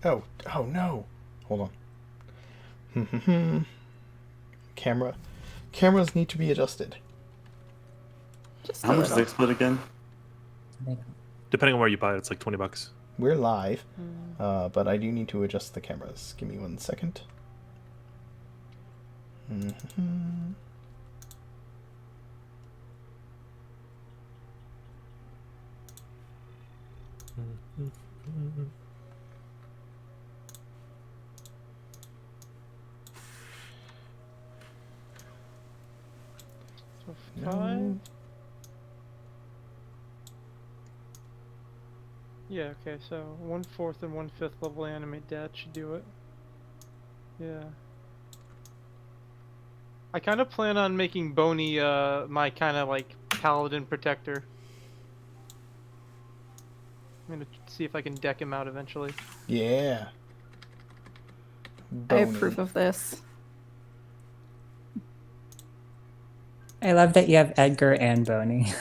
Oh no. Hold on. Cameras need to be adjusted. Just How a much is little. XSplit again? Depending on where you buy it, it's like $20. We're live, but I do need to adjust the cameras. Give me 1 second. So No. 5. Yeah, okay, so 1/4 and 1/5 level animate dad should do it. Yeah. I kind of plan on making Boney my kind of like paladin protector. I'm gonna see if I can deck him out eventually. Yeah. I Boney. approve of this. I love that you have Edgar and Boney.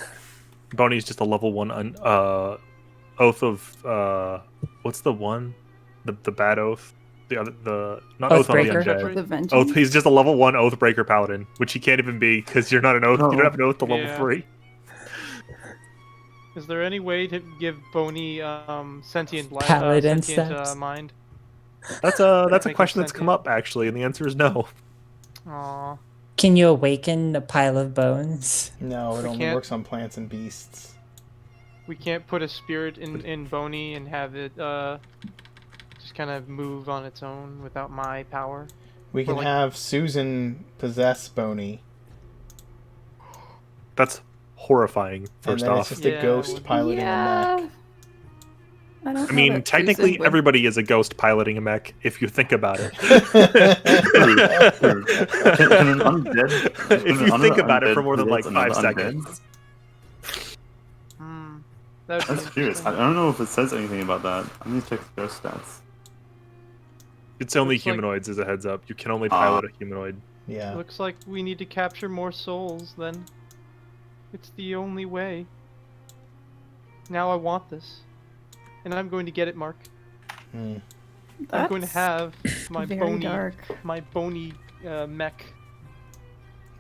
Boney's just a level 1 oath of what's the one? The bad oath? The not oath on the Oathbreaker? undead. The vengeance. Oath. He's just a level 1 Oathbreaker paladin, which he can't even be because you're not an oath. No. You don't have an oath to level Yeah. 3. Is there any way to give Boney sentient life, Paladin sentient steps. mind? That's a Make him question that's come sentient. up actually, and the answer is no. Aw. Can you awaken a pile of bones? No, it We only can't- works on plants and beasts. We can't put a spirit in Boney and have it just kind of move on its own without my power. We can like- have Susan possess Boney, That's horrifying. and First then off, it's just a Yeah, ghost would- piloting a mech. I don't I know mean, that technically, Susan would- everybody is a ghost piloting a mech if you think about it. True. Can an undead? If you think about it for more than like 5 seconds. Hmm. That would be That's curious. I interesting. don't know if it says anything about that. I need to check the ghost stats. It's only Looks like- humanoids as a heads up. You can only pilot a humanoid. Yeah. Looks like we need to capture more souls then. It's the only way. Now I want this. And I'm going to get it, Mark. I'm going to That's have my very bony dark. mech.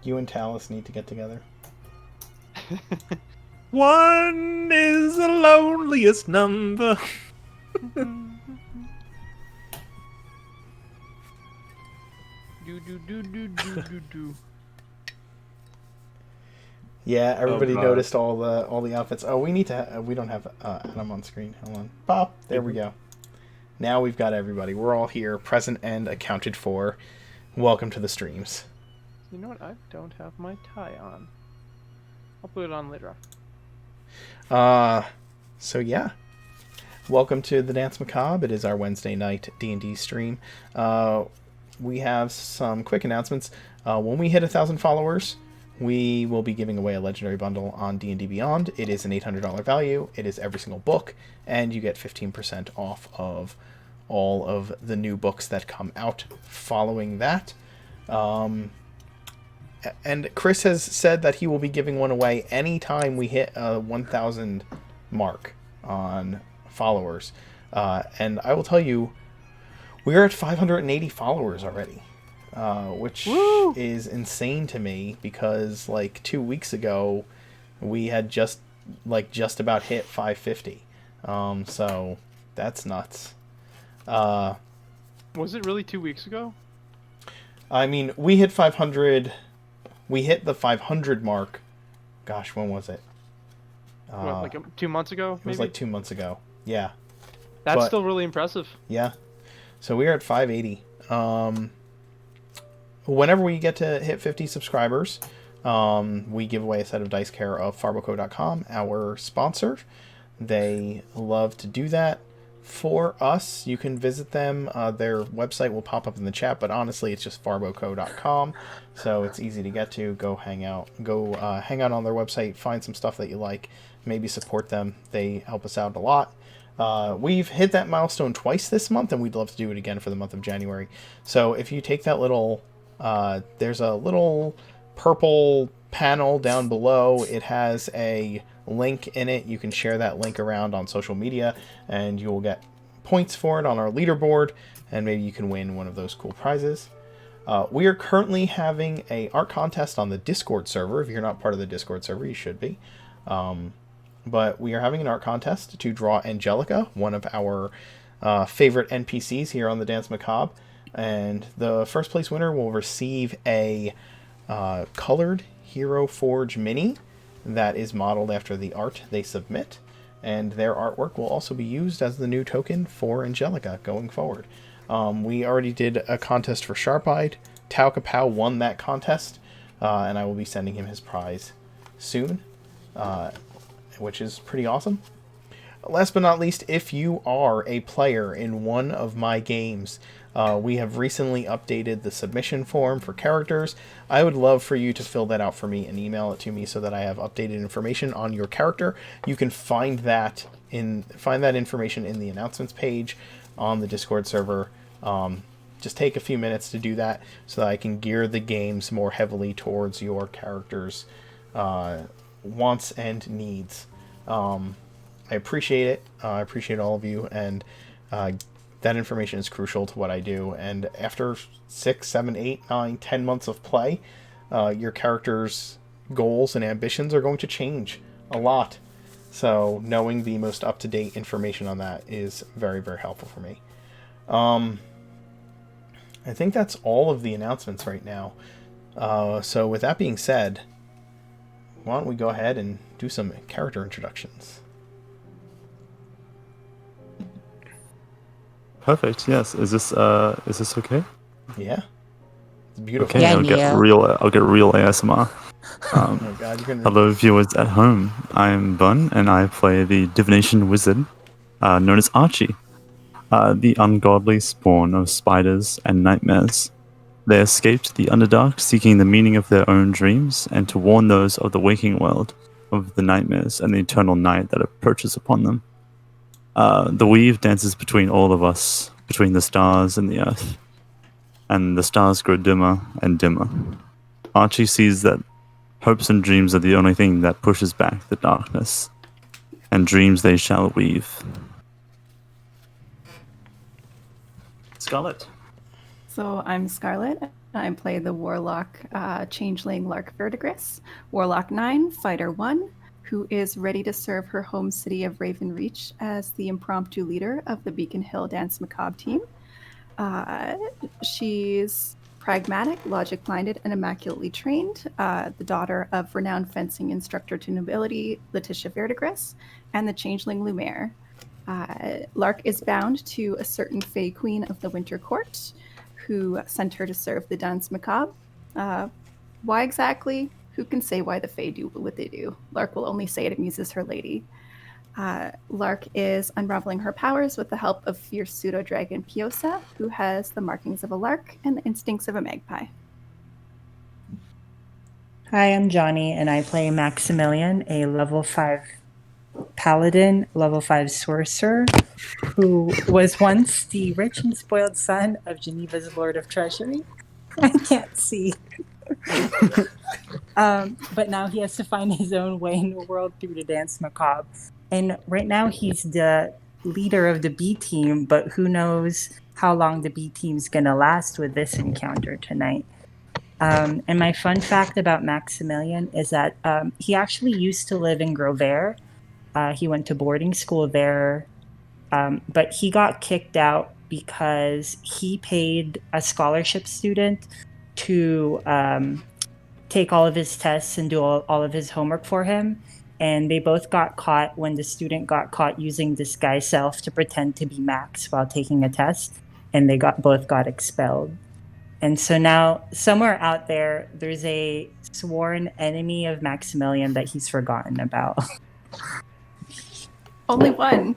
You and Talus need to get together. One is the loneliest number. Do. Yeah, everybody God. noticed all the outfits. Oh, we need to. We don't have Adam on screen. Hold on. Pop. There we go. Now we've got everybody. We're all here, present and accounted for. Welcome to the streams. You know what? I don't have my tie on. I'll put it on later on. So yeah. Welcome to the Dance Macabre. It is our Wednesday night D&D stream. We have some quick announcements. When we hit 1,000 followers, we will be giving away a legendary bundle on D&D Beyond. It is an $800 value. It is every single book, and you get 15% off of all of the new books that come out following that. And Chris has said that he will be giving one away anytime we hit a 1,000 mark on followers. And I will tell you, we're at 580 followers already. Which Woo! is insane to me because like 2 weeks ago we had just about hit 550. So that's nuts. Was it really 2 weeks ago? I mean, we hit 500. We hit the 500 mark. Gosh, when was it? What, like 2 months ago? It was like 2 months ago. Yeah. That's but- still really impressive. Yeah. So we are at 580. Whenever we get to hit 50 subscribers, we give away a set of dice care of farboco.com, our sponsor. They love to do that for us. You can visit them. Their website will pop up in the chat, but honestly, it's just farboco.com. So it's easy to get to. Go hang out. Go hang out on their website. Find some stuff that you like. Maybe support them. They help us out a lot. We've hit that milestone twice this month, and we'd love to do it again for the month of January. So if you take that little, there's a little purple panel down below. It has a link in it. You can share that link around on social media, and you will get points for it on our leaderboard, and maybe you can win one of those cool prizes. We are currently having a art contest on the Discord server. If you're not part of the Discord server, you should be. But we are having an art contest to draw Angelica, one of our favorite NPCs here on the Danse Macabre. And the first place winner will receive a colored Hero Forge mini that is modeled after the art they submit. And their artwork will also be used as the new token for Angelica going forward. We already did a contest for Sharp-Eyed. Tao Kapow won that contest, and I will be sending him his prize soon, which is pretty awesome. Last but not least, if you are a player in one of my games, we have recently updated the submission form for characters. I would love for you to fill that out for me and email it to me so that I have updated information on your character. You can find that information in the announcements page on the Discord server. Just take a few minutes to do that so that I can gear the games more heavily towards your character's wants and needs. I appreciate it. I appreciate all of you, and that information is crucial to what I do. And after 6, 7, 8, 9, 10 months of play, your character's goals and ambitions are going to change a lot. So knowing the most up-to-date information on that is very, very helpful for me. I think that's all of the announcements right now. So with that being said, why don't we go ahead and do some character introductions? Perfect. Yes. Is this okay? Yeah, it's beautiful. Okay. Yeah, I'll get real ASMR. Oh God, you're gonna. Hello, viewers at home. I'm Bun, and I play the divination wizard, known as Archie, the ungodly spawn of spiders and nightmares. They escaped the Underdark, seeking the meaning of their own dreams, and to warn those of the waking world of the nightmares and the eternal night that approaches upon them. The weave dances between all of us, between the stars and the earth, and the stars grow dimmer and dimmer. Archie sees that hopes and dreams are the only thing that pushes back the darkness, and dreams they shall weave. Scarlet. So I'm Scarlet. I play the Warlock Changeling Lark Verdigris, Warlock 9, Fighter 1, who is ready to serve her home city of Ravenreach as the impromptu leader of the Beacon Hill Danse Macabre team. She's pragmatic, logic-minded, and immaculately trained, the daughter of renowned fencing instructor to nobility Letitia Verdigris and the changeling Lumiere. Lark is bound to a certain Fey Queen of the Winter Court, who sent her to serve the Danse Macabre. Why exactly? Who can say why the Fey do what they do? Lark will only say it amuses her lady. Lark is unraveling her powers with the help of fierce pseudo-dragon Piosa, who has the markings of a lark and the instincts of a magpie. Hi, I'm Johnny, and I play Maximilian, a level 5 paladin, level 5 sorcerer, who was once the rich and spoiled son of Geneva's Lord of Treasury. I can't see. But now he has to find his own way in the world through the Danse Macabre. And right now he's the leader of the B team, but who knows how long the B team's gonna last with this encounter tonight. And my fun fact about Maximilian is that he actually used to live in Grover. He went to boarding school there, but he got kicked out because he paid a scholarship student to take all of his tests and do all of his homework for him. And they both got caught when the student got caught using disguise self to pretend to be Max while taking a test, and they both got expelled. And so now, somewhere out there, there's a sworn enemy of Maximilian that he's forgotten about. Only one.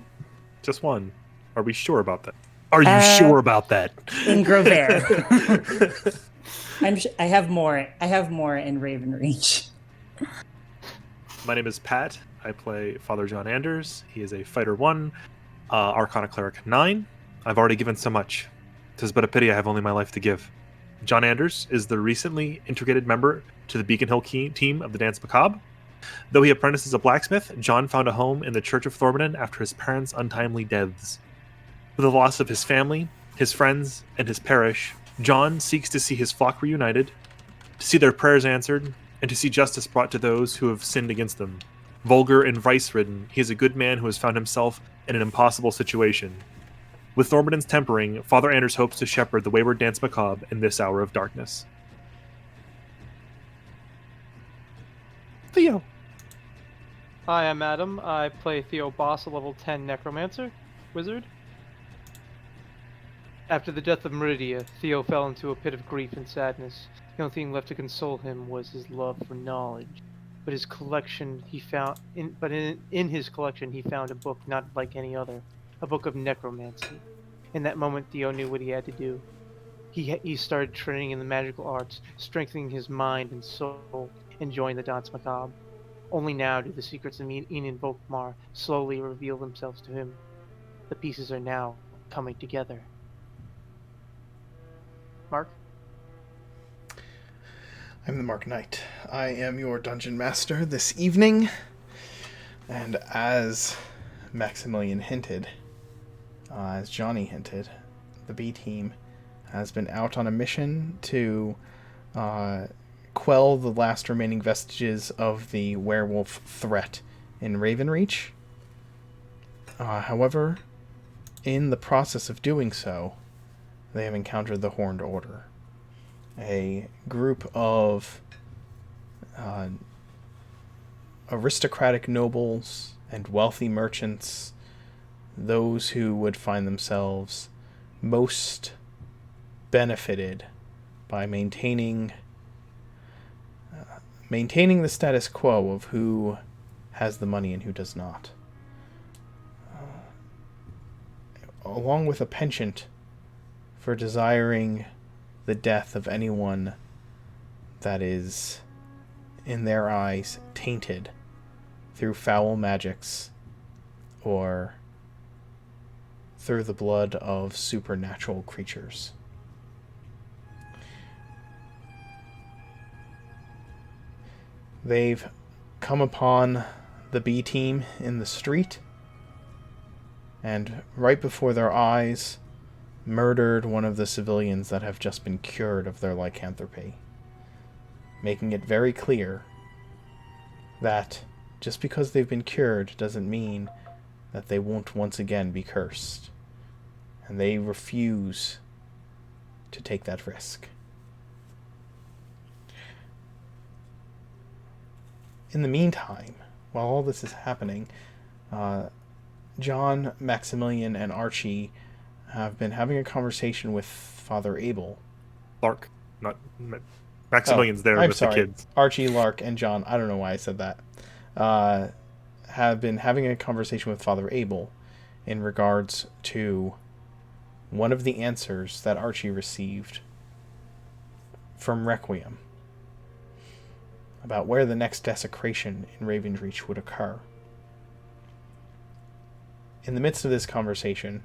Just one. Are we sure about that? Are you sure about that? In Grover. I have more. I have more in Ravenreach. My name is Pat. I play Father John Anders. He is a Fighter 1, Arcana Cleric 9. I've already given so much. 'Tis but a pity I have only my life to give. John Anders is the recently integrated member to the Beacon Hill team of the Danse Macabre. Though he apprenticed as a blacksmith, John found a home in the Church of Thorbinan after his parents' untimely deaths. With the loss of his family, his friends, and his parish, John seeks to see his flock reunited, to see their prayers answered, and to see justice brought to those who have sinned against them. Vulgar and vice-ridden, he is a good man who has found himself in an impossible situation. With Thornton's tempering, Father Anders hopes to shepherd the wayward Danse Macabre in this hour of darkness. Theo. Hi, I'm Adam. I play Theo Boss, a level 10 Necromancer, Wizard. After the death of Meridia, Theo fell into a pit of grief and sadness. The only thing left to console him was his love for knowledge. But his collection he found in his collection he found a book not like any other, a book of necromancy. In that moment, Theo knew what he had to do. He started training in the magical arts, strengthening his mind and soul, and joined the Danse Macabre. Only now do the secrets of Enid Volkmar slowly reveal themselves to him. The pieces are now coming together. Mark? I'm the Mark Knight. I am your dungeon master this evening, and as Maximilian hinted, as Johnny hinted, the B team has been out on a mission to quell the last remaining vestiges of the werewolf threat in Ravenreach. However, in the process of doing so, they have encountered the Horned Order, a group of aristocratic nobles and wealthy merchants, those who would find themselves most benefited by maintaining the status quo of who has the money and who does not, along with a penchant for desiring the death of anyone that is, in their eyes, tainted through foul magics or through the blood of supernatural creatures. They've come upon the B team in the street, and right before their eyes murdered one of the civilians that have just been cured of their lycanthropy, making it very clear that just because they've been cured doesn't mean that they won't once again be cursed, and they refuse to take that risk. In the meantime, while all this is happening, John, Maximilian, and Archie have been having a conversation with Father Abel. Lark, not Maximilian's there I'm with sorry. the kids. Archie, Lark, and John. I don't know why I said that. Have been having a conversation with Father Abel in regards to one of the answers that Archie received from Requiem about where the next desecration in Ravenreach would occur. In the midst of this conversation,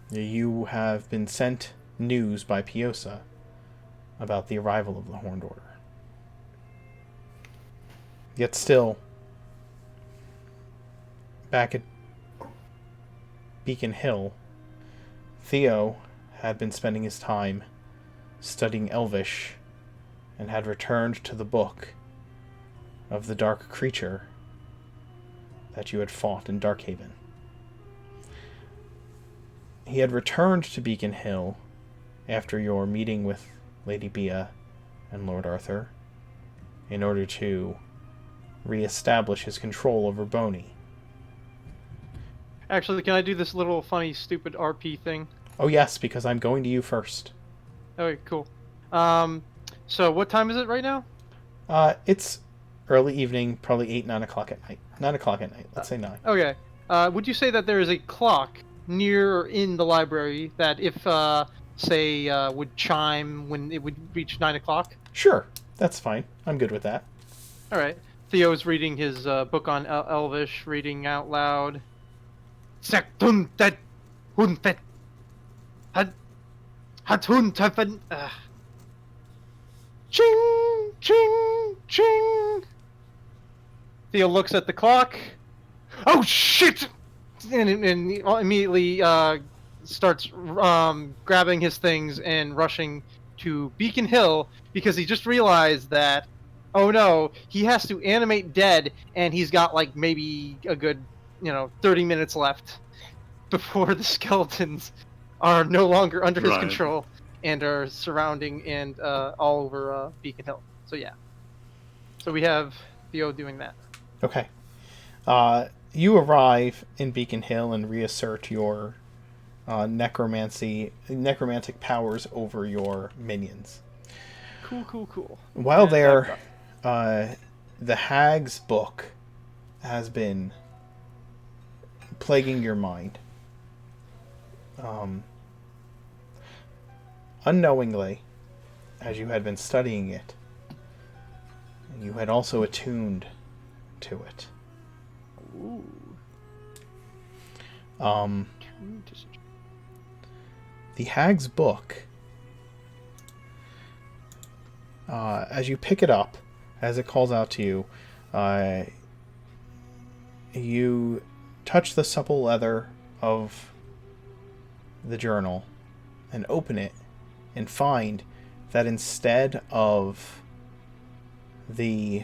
you have been sent news by Piosa about the arrival of the Horned Order. Yet still, back at Beacon Hill, Theo had been spending his time studying Elvish and had returned to the book of the dark creature that you had fought in Darkhaven. He had returned to Beacon Hill after your meeting with Lady Bea and Lord Arthur in order to re-establish his control over Boney. Actually, can I do this little funny, stupid RP thing? Oh yes, because I'm going to you first. Okay, cool. So what time is it right now? It's early evening, probably 8, 9 o'clock at night. 9 o'clock at night, let's say 9. Okay. Would you say that there is a clock near or in the library that if, say, would chime when it would reach 9 o'clock? Sure, that's fine. I'm good with that. Alright. Theo's reading his book on Elvish, reading out loud. Sektuntet huntet Hatun. Ching, ching, ching. Theo looks at the clock. Oh shit! and he immediately starts grabbing his things and rushing to Beacon Hill because he just realized that, oh no, he has to animate dead, and he's got like maybe a good 30 minutes left before the skeletons are no longer under his Right. control and are surrounding and all over Beacon Hill. So yeah, so we have Theo doing that. Okay. You arrive in Beacon Hill and reassert your necromantic powers over your minions. Cool. While And there, the Hag's book has been plaguing your mind. Unknowingly, as you had been studying it, you had also attuned to it. Ooh. The Hag's book, as you pick it up, as it calls out to you, you touch the supple leather of the journal and open it and find that instead of the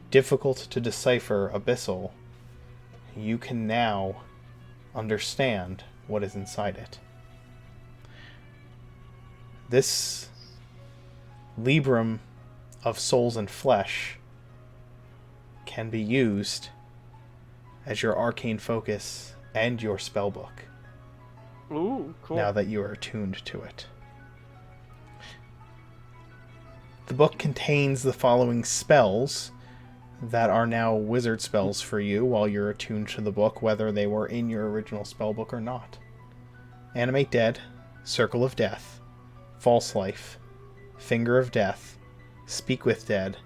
difficult to decipher abyssal, you can now understand what is inside it. This Librum of Souls and Flesh can be used as your arcane focus and your spellbook. Ooh, cool. Now that you are attuned to it. The book contains the following spells that are now wizard spells for you while you're attuned to the book, whether they were in your original spellbook or not. Animate Dead, Circle of Death, False Life, Finger of Death, Speak with Dead,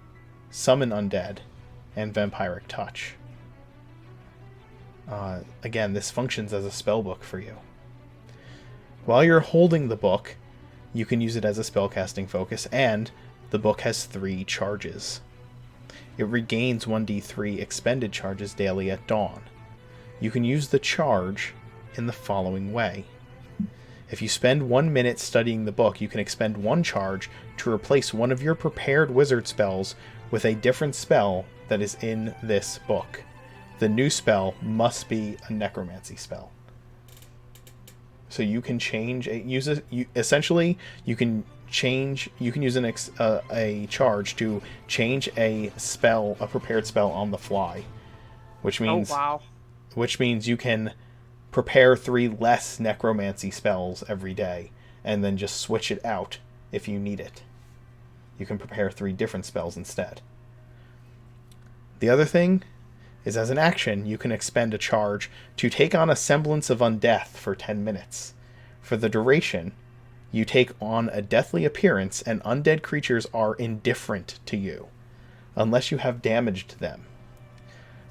Summon Undead, and Vampiric Touch. Again, this functions as a spellbook for you. While you're holding the book, you can use it as a spellcasting focus, and the book has 3 charges. It regains 1d3 expended charges daily at dawn. You can use the charge in the following way. If you spend 1 minute studying the book, you can expend 1 charge to replace one of your prepared wizard spells with a different spell that is in this book. The new spell must be a necromancy spell. So you can change essentially you can use a charge to change a spell, a prepared spell on the fly, which means you can prepare 3 less necromancy spells every day and then just switch it out if you need it. You can prepare 3 different spells instead. The other thing is, as an action, you can expend a charge to take on a semblance of undeath for 10 minutes. For the duration, you take on a deathly appearance, and undead creatures are indifferent to you, unless you have damaged them.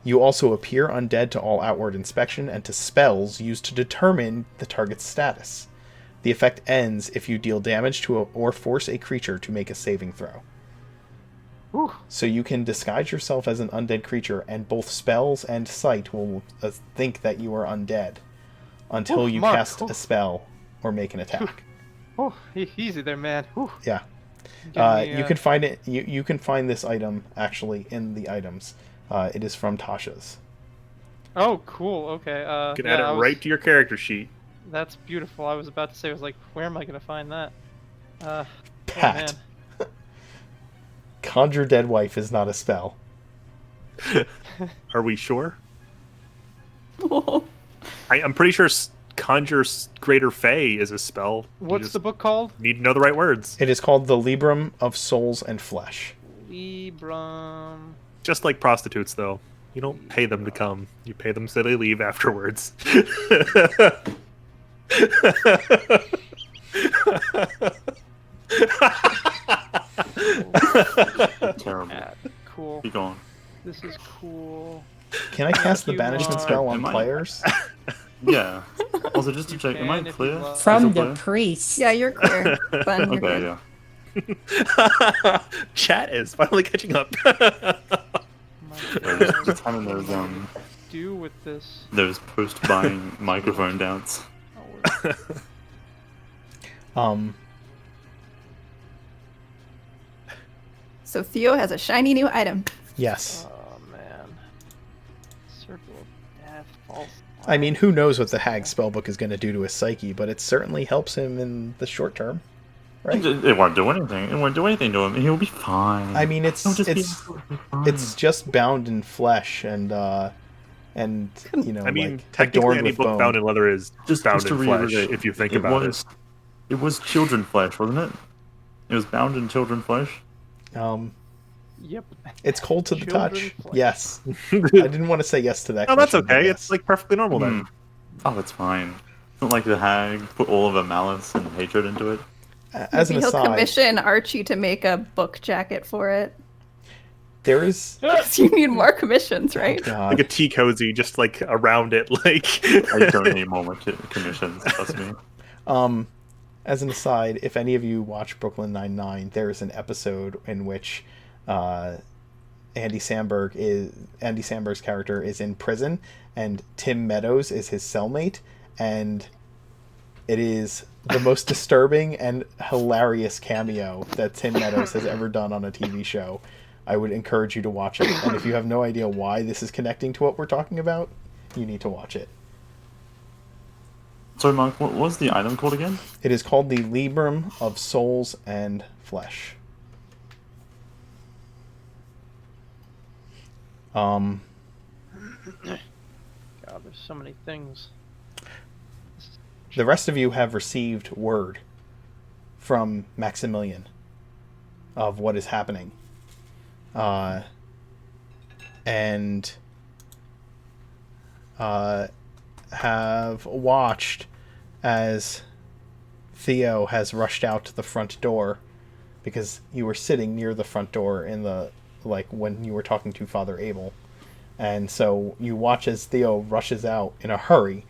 You also appear undead to all outward inspection and to spells used to determine the target's status. The effect ends if you deal damage to or force a creature to make a saving throw. Whew. So you can disguise yourself as an undead creature, and both spells and sight will think that you are undead until you cast a spell or make an attack. Oh, easy there, man. Whew. Yeah. You can find it. You can find this item actually in the items. It is from Tasha's. Oh, cool. Okay. You can add it right to your character sheet. That's beautiful. I was about to say, I was like, where am I going to find that? Pat. Conjure Dead Wife is not a spell. Are we sure? I'm pretty sure Conjure Greater Fey is a spell. What's the book called? Need to know the right words. It is called the Librum of Souls and Flesh. Librum. Just like prostitutes, though. You don't pay them to come. You pay them so they leave afterwards. Terrible. Cool. Keep going. This is cool. Can I cast the you, banishment Mark. spell on Am I- players? Yeah. Also, just to check, am I can if you clear? love. From Is it the clear? priest. Yeah, you're clear. Fun, you're Okay, good. yeah. Chat is finally catching up. Yeah, just having those do with this? Those post-buying microphone doubts. So Theo has a shiny new item. Yes. Oh man. Circle of Death, false. I mean, who knows what the Hag spellbook is going to do to his psyche, but it certainly helps him in the short term, right? It won't do anything. It won't do anything to him. He'll be fine. I mean, He'll just be it's just bound in flesh and you know, I mean, like, technically, adorned any with book bone. bound in leather is just bound to in flesh. reiterate, If you think about it. It was children flesh, wasn't it? It was bound in children flesh. Yep. It's cold to the touch. Children flesh. Yes. I didn't want to say yes to that. Oh, that's question, but okay. yes. It's like perfectly normal then. Oh, it's fine. It's not like the Hag put all of her malice and hatred into it. As an Maybe he'll aside, commission Archie to make a book jacket for it. there is. 'Cause you need more commissions, right? God. Like a tea cozy, just like around it, like. I don't need more commissions, trust me. As an aside, if any of you watch Brooklyn Nine-Nine, there is an episode in which Andy Samberg's character is in prison, and Tim Meadows is his cellmate, and it is the most disturbing and hilarious cameo that Tim Meadows has ever done on a TV show. I would encourage you to watch it, and if you have no idea why this is connecting to what we're talking about, you need to watch it. Sorry, Mark, what was the item called again? It is called the Librum of Souls and Flesh. God, there's so many things. The rest of you have received word from Maximilian of what is happening. And have watched as Theo has rushed out to the front door, because you were sitting near the front door in the, like, when you were talking to Father Abel. And so you watch as Theo rushes out in a hurry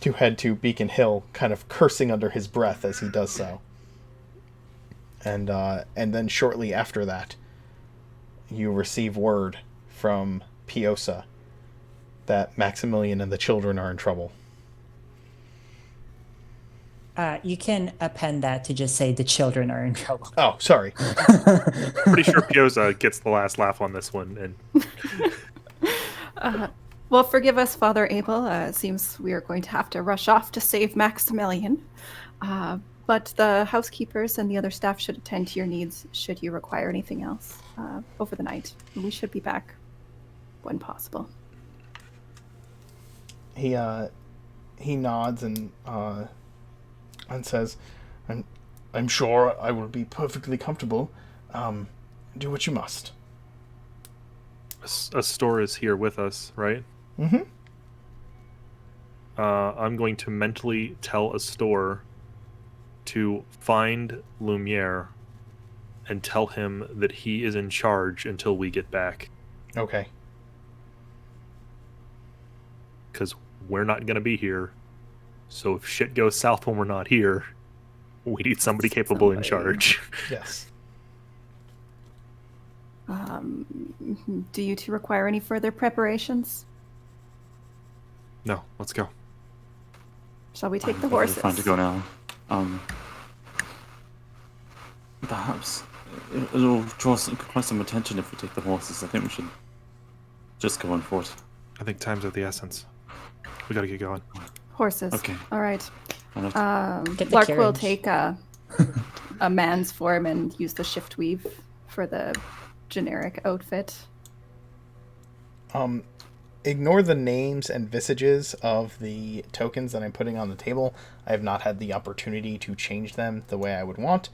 to head to Beacon Hill, kind of cursing under his breath as he does so. And then shortly after that, you receive word from Piosa that Maximilian and the children are in trouble. You can append that to just say the children are in trouble. Oh, sorry. Pretty sure Pioza gets the last laugh on this one, and Well, forgive us, Father Abel. It seems we are going to have to rush off to save Maximilian. But the housekeepers and the other staff should attend to your needs should you require anything else over the night. We should be back when possible. He nods and says, I'm sure I will be perfectly comfortable. Do what you must. a store is here with us, right? Mm-hmm. I'm going to mentally tell a store to find Lumiere and tell him that he is in charge until we get back. Okay. Because we're not going to be here. So if shit goes south when we're not here, we need somebody capable in charge. Yes. Do you two require any further preparations? No, let's go. Shall we take the We're horses? fine to go now. Perhaps it'll draw quite some attention if we take the horses. I think we should just go on foot. I think time's of the essence. We gotta get going. Horses. Okay. All right. Alright. Get the Lark will carriage. take a man's form and use the shift weave for the generic outfit. Ignore the names and visages of the tokens that I'm putting on the table. I have not had the opportunity to change them the way I would want.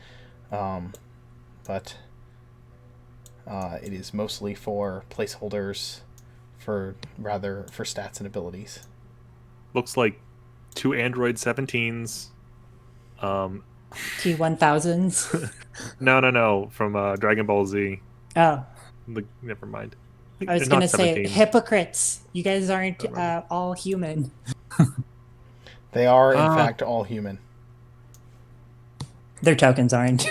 But it is mostly for placeholders for stats and abilities. Looks like 2 Android 17s. T1000s. No. From Dragon Ball Z. Oh, Never mind. I was They're gonna not say 17. hypocrites. You guys aren't all human. They are, in fact, all human. Their tokens aren't.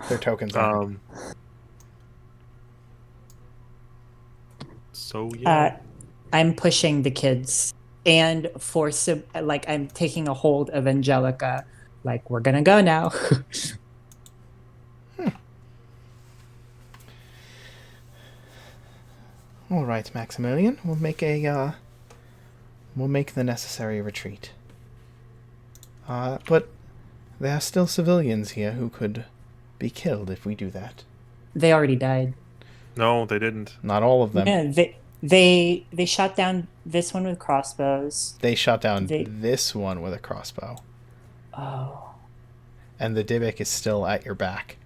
Their tokens are. So yeah. I'm pushing the kids and I'm taking a hold of Angelica. Like, we're gonna go now. All right, Maximilian. We'll make the necessary retreat. But there are still civilians here who could be killed if we do that. They already died. No, they didn't. Not all of them. Yeah, they shot down this one with crossbows. They shot down They- this one with a crossbow. Oh. And the Dybbuk is still at your back.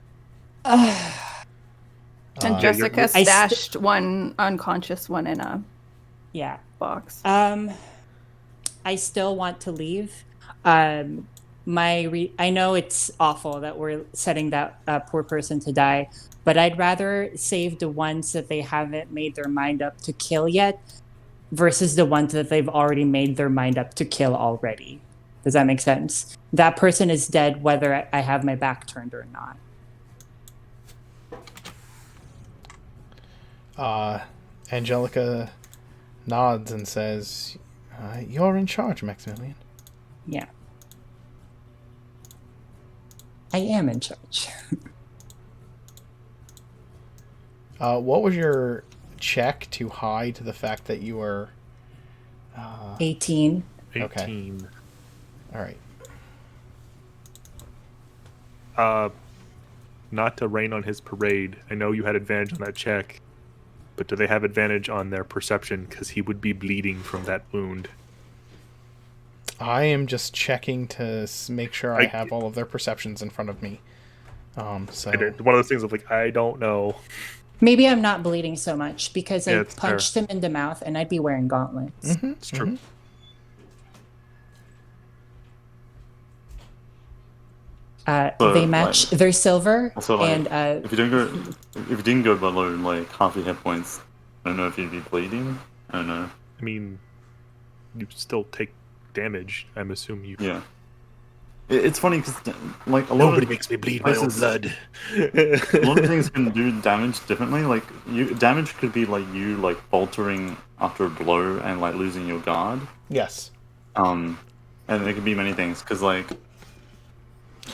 And Jessica I stashed one unconscious one in a Yeah. box. I still want to leave. I know it's awful that we're setting that poor person to die, but I'd rather save the ones that they haven't made their mind up to kill yet versus the ones that they've already made their mind up to kill already. Does that make sense? That person is dead whether I have my back turned or not. Angelica nods and says, "You're in charge, Maximilian." Yeah. I am in charge. What was your check to hide the fact that you were 18. 18. Okay. All right? Not to rain on his parade. I know you had advantage on that check, but do they have advantage on their perception? Because he would be bleeding from that wound. I am just checking to make sure I have all of their perceptions in front of me. So One of those things of like, I don't know. Maybe I'm not bleeding so much because Yeah, I it's punched him in the mouth and I'd be wearing gauntlets. It's true. They match. They're silver. Also, like, and if you didn't go below like half your hit points, I don't know if you'd be bleeding. I don't know. I mean, you still take damage. I'm assuming you. Yeah. It's funny because like a lot Nobody of makes me bleed my own places- blood. a lot of things can do damage differently. Like damage could be like you like faltering after a blow and like losing your guard. yes, And it could be many things because like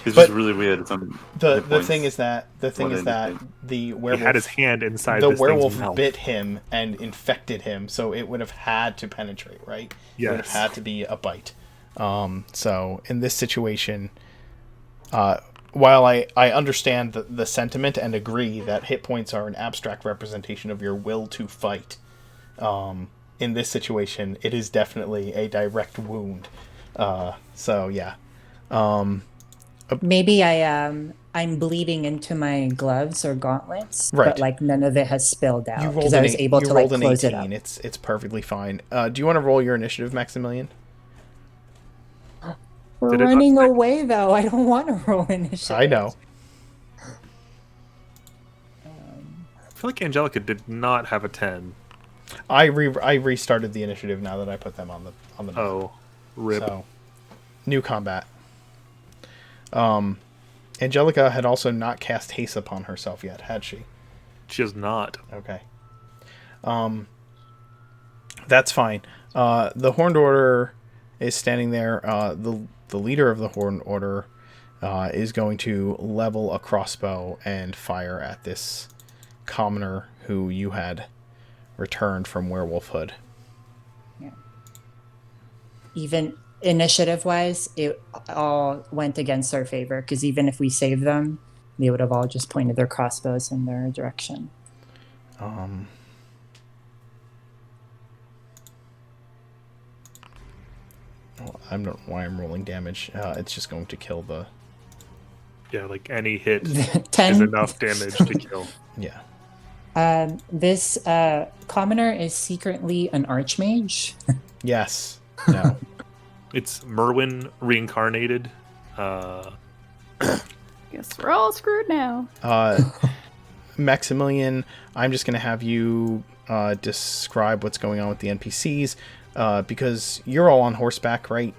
it's But just really weird. Some the hit thing points. is that What the indicate. He werewolf had his hand inside the this werewolf thing's mouth. bit him and infected him, so it would have had to penetrate, right? It would have Yes. had to be a bite. So in this situation, while I understand the sentiment and agree that hit points are an abstract representation of your will to fight, in this situation, it is definitely a direct wound. So yeah. maybe I'm bleeding into my gloves or gauntlets, Right. but like none of it has spilled out You rolled because I was able to like rolled an close 18. it up. It's perfectly fine. Do you want to roll your initiative, Maximilian? We're Did it not running say- away though. I don't want to roll initiative. I know. I feel like Angelica did not have a 10. I restarted the initiative now that I put them on the map. Oh, rip. So, new combat. Angelica had also not cast haste upon herself yet, had she? She is not. Okay. That's fine. The Horned Order is standing there. The leader of the Horned Order is going to level a crossbow and fire at this commoner who you had returned from werewolfhood. Even initiative wise, it all went against our favor because even if we saved them, they would have all just pointed their crossbows in their direction. Well, I don't know why I'm rolling damage. It's just going to kill the... Yeah, like any hit 10. is enough damage to kill. Yeah. This commoner is secretly an archmage. Yes. No. It's Merwin reincarnated. Guess we're all screwed now. Maximilian, I'm just going to have you describe what's going on with the NPCs, because you're all on horseback, right?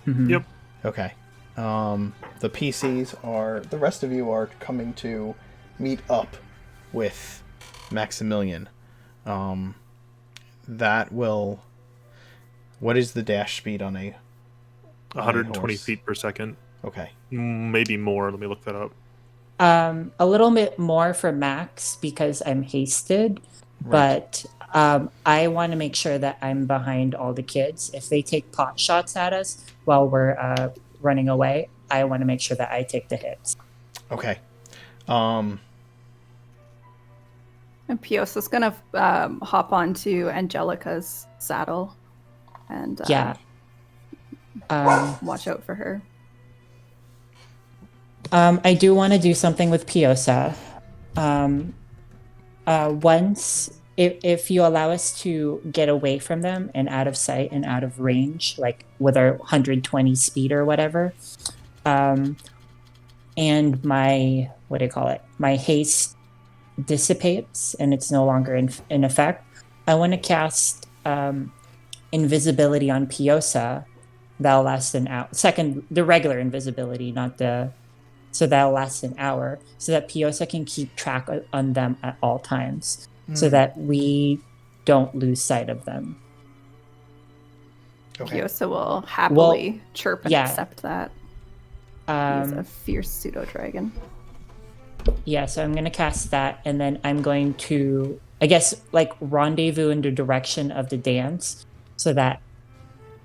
Yep. Okay. The PCs are... The rest of you are coming to meet up with Maximilian. that will. What is the dash speed on a 120 horse? feet per second. Okay. Maybe more. Let me look that up. A little bit more for Max because I'm hasted, Right. but I want to make sure that I'm behind all the kids. If they take pot shots at us while we're running away, I want to make sure that I take the hits. Okay. And Piosa's gonna hop onto Angelica's saddle and Yeah. watch out for her. I do want to do something with Piosa. Once, if you allow us to get away from them and out of sight and out of range, like with our 120 speed or whatever, and my, what do you call it? My haste dissipates and it's no longer in effect, I want to cast invisibility on Piosa. That'll last an hour. Second, the regular invisibility, not the. So that'll last an hour, so that Piosa can keep track on them at all times, so that we don't lose sight of them. Okay. Piosa will happily chirp and accept that. He's a fierce pseudo-dragon. Yeah, so I'm going to cast that, and then I'm going to, I guess, like, rendezvous in the direction of the dance, so that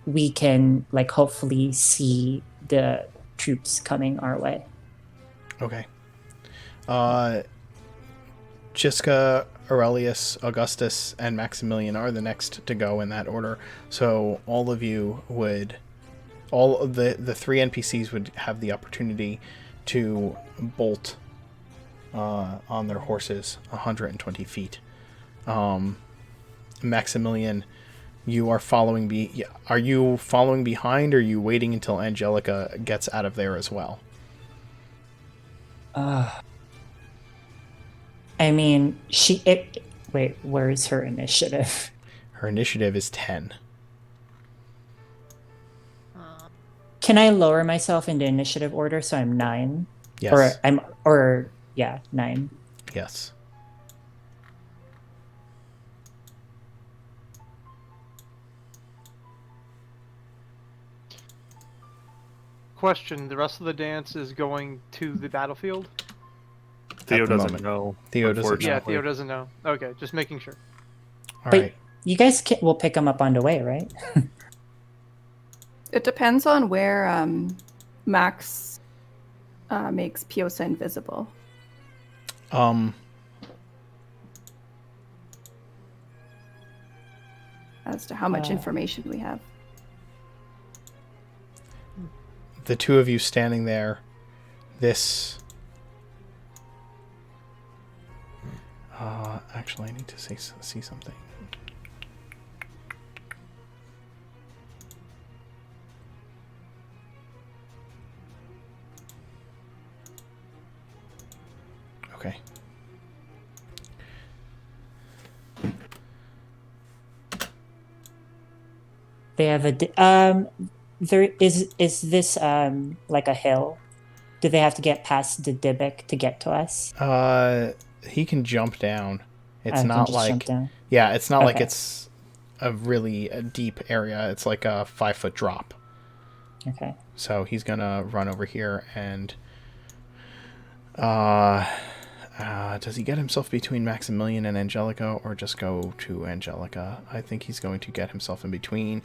we can, like, hopefully see the troops coming our way. Okay. Jiska, Aurelius, Augustus, and Maximilian are the next to go in that order. So all of you would, all of the three NPCs would have the opportunity to bolt on their horses 120 feet. Maximilian, you are following. Are you following behind, or are you waiting until Angelica gets out of there as well? I mean, wait, where is her initiative? Her initiative is 10. Can I lower myself in the initiative order so I'm 9? Yes. 9. Yes. Question: the rest of the dance is going to the battlefield? Theo the doesn't moment. know. Theo doesn't know. Yeah, Theo doesn't know. Okay, just making sure. All But right. you guys will pick them up on the way, right? It depends on where Max makes Piosa invisible. As to how much information we have. The two of you standing there, this... actually, I need to see something. Okay. They have there is this like a hill? Do they have to get past the Dybbuk to get to us? He can jump down. It's Can not just like... jump down? Yeah, it's not like Okay. it's a really deep area. It's like a 5-foot drop. Okay. So he's gonna run over here and... does he get himself between Maximilian and Angelica, or just go to Angelica? I think he's going to get himself in between.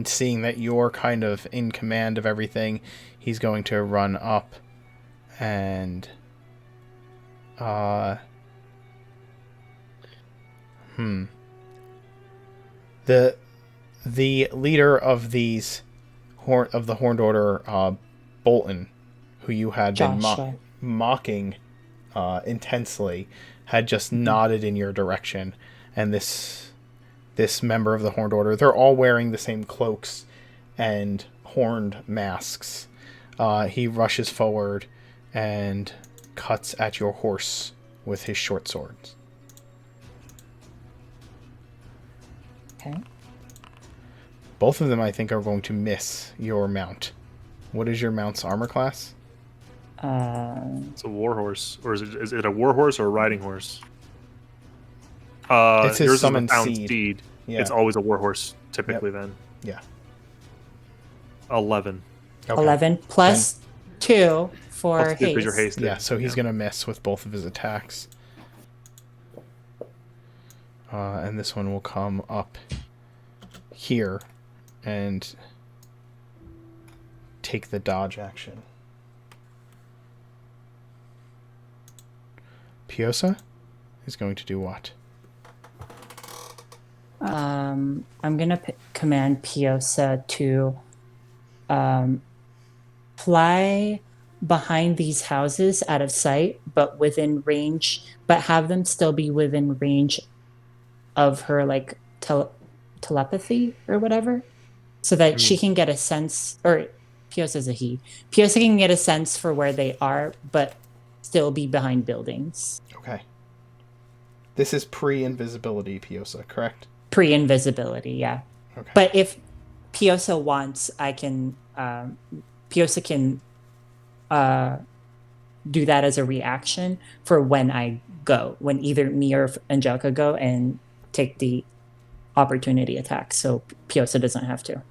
Seeing that you're kind of in command of everything, he's going to run up and... The leader of these of the Horned Order, Bolton, who you had been mocking intensely, had just nodded in your direction, and this member of the Horned Order, they're all wearing the same cloaks and horned masks. He rushes forward and cuts at your horse with his short swords. Okay. Both of them, I think, are going to miss your mount. What is your mount's armor class? It's a war horse, or is it a war horse or a riding horse? It's his yours is the summoned found seed. steed. Yeah. It's always a warhorse, typically. Then Yeah. 11. Okay. 11 plus 2 for Plus 2 'cause you're haste. hasted. Yeah, so he's going to miss with both of his attacks. And this one will come up here and take the dodge action. Piosa is going to do what? I'm gonna command Piosa to fly behind these houses out of sight, but within range, but have them still be within range of her like telepathy or whatever, so that she can get a sense, or Piosa's a he. Piosa can get a sense for where they are, but still be behind buildings. Okay. This is pre-invisibility, Piosa, correct? Pre-invisibility, yeah. Okay. But if Piosa wants, I can. Piosa can do that as a reaction for when I go, when either me or Angelica go and take the opportunity attack. So Piosa doesn't have to.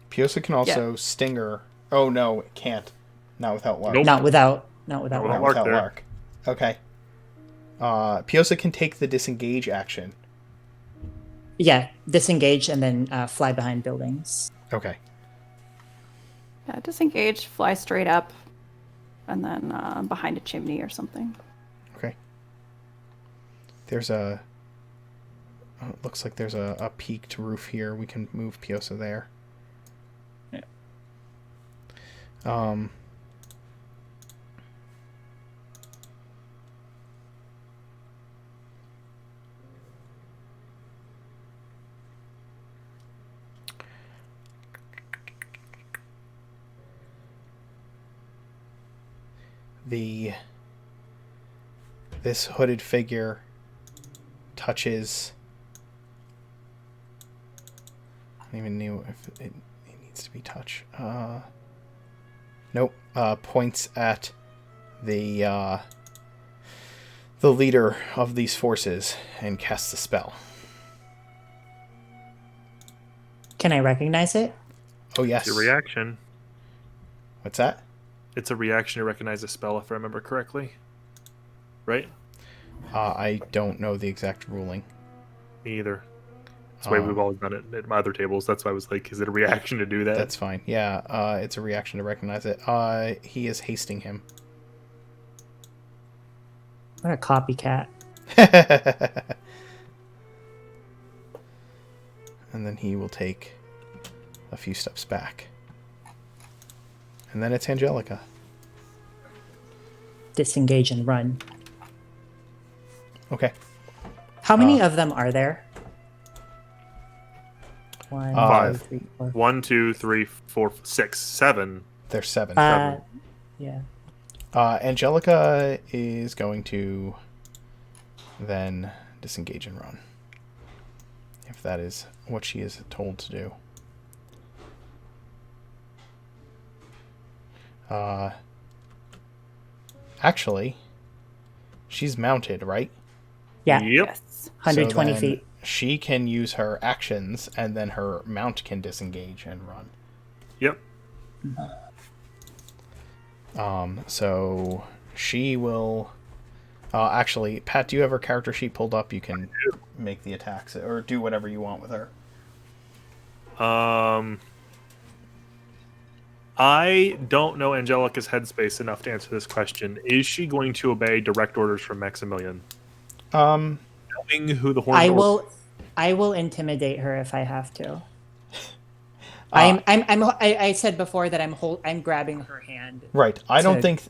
Piosa can also stinger. Oh no, it can't. Not without Lark. Nope. Not without Not Lark. Not Lark without there. Lark. Okay. Piosa can take the disengage action. Yeah, disengage and then fly behind buildings. Okay. Yeah, disengage, fly straight up, and then behind a chimney or something. Okay. There's a... it looks like there's a peaked roof here. We can move Piosa there. Yeah. This hooded figure touches... I don't even know if it needs to be touched. Nope. Points at the leader of these forces and casts a spell. Can I recognize it? Oh yes. It's a reaction. What's that? It's a reaction to recognize a spell, if I remember correctly. Right? I don't know the exact ruling. Me either. That's the way we've always done it at my other tables. That's why I was like, is it a reaction to do that? That's fine. Yeah, it's a reaction to recognize it. He is hasting him. What a copycat. And then he will take a few steps back. And then it's Angelica. Disengage and run. Okay. How many of them are there? 1, 2, Five. 3, 4. 1, 2, 3, 4, 6, 7. There's 7. Yeah. Angelica is going to then disengage and run. If that is what she is told to do. Actually, she's mounted, right? Yeah. Yep. Yes. 120 So then feet. She can use her actions, and then her mount can disengage and run. Yep. So she will... actually, Pat, do you have her character sheet pulled up? You can make the attacks, or do whatever you want with her. I don't know Angelica's headspace enough to answer this question. Is she going to obey direct orders from Maximilian? Knowing who the Horned I will intimidate her if I have to. I said before that I'm grabbing her hand. Right. I don't think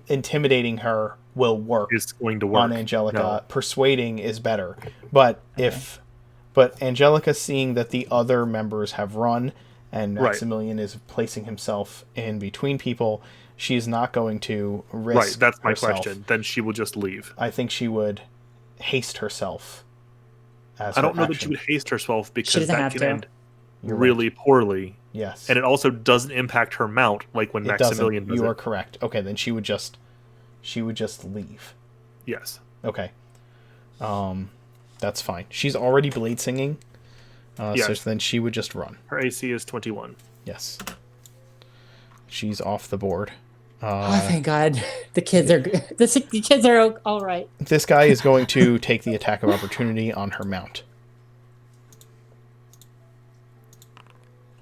intimidating her will work is going to work on Angelica. No. Persuading is better. But but Angelica, seeing that the other members have run and Maximilian is placing himself in between people, she's not going to risk Right, that's my herself. question. Then she will just leave. I think she would haste herself. I don't know that she would haste herself because that can end really poorly. Yes. And it also doesn't impact her mount like when Maximilian does You it. are correct. Okay, then she would just leave. Yes. Okay. That's fine. She's already blade singing, so Yes. then she would just run. Her AC is 21. Yes. She's off the board. Oh, thank God. The kids are good. The kids are all right. This guy is going to take the attack of opportunity on her mount.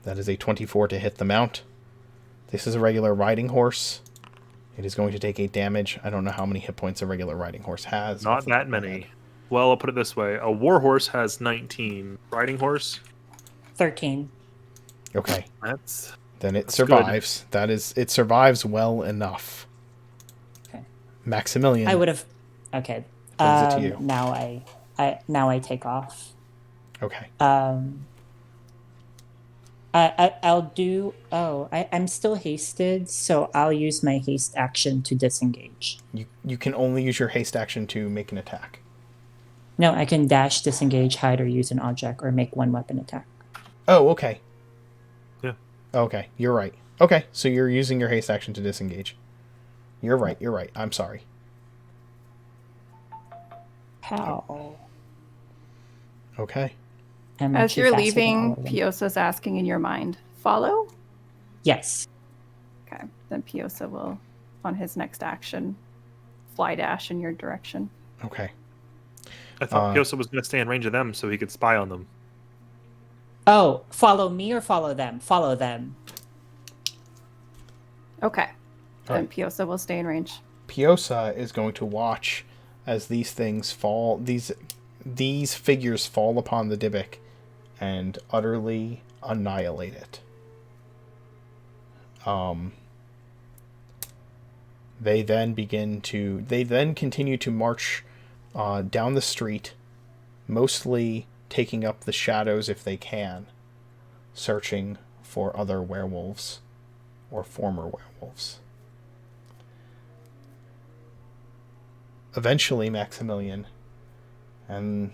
That is a 24 to hit the mount. This is a regular riding horse. It is going to take 8 damage. I don't know how many hit points a regular riding horse has. Not that many. Well, I'll put it this way. A war horse has 19. Riding horse? 13. Okay. That's Then it That's survives. That is, it survives well enough. Okay. Maximilian. I would have. Okay. Brings it to you. Now I take off. Okay. I'll do. Oh, I'm still hasted, so I'll use my haste action to disengage. You can only use your haste action to make an attack. No, I can dash, disengage, hide, or use an object, or make one weapon attack. Oh, okay. Yeah. Okay, you're right. Okay, so you're using your haste action to disengage. You're right. I'm sorry. How? Okay. Am I As too you're fast with all leaving, of them? Piosa's asking in your mind, follow? Yes. Okay, then Piosa will, on his next action, fly dash in your direction. Okay. I thought Piosa was going to stay in range of them so he could spy on them. Oh, follow me or follow them? Follow them. Okay, then Alright. Piosa will stay in range. Piosa is going to watch as these things fall, these figures fall upon the Dybbuk and utterly annihilate it. They then continue to march down the street, mostly taking up the shadows if they can, searching for other werewolves or former werewolves. Eventually, Maximilian and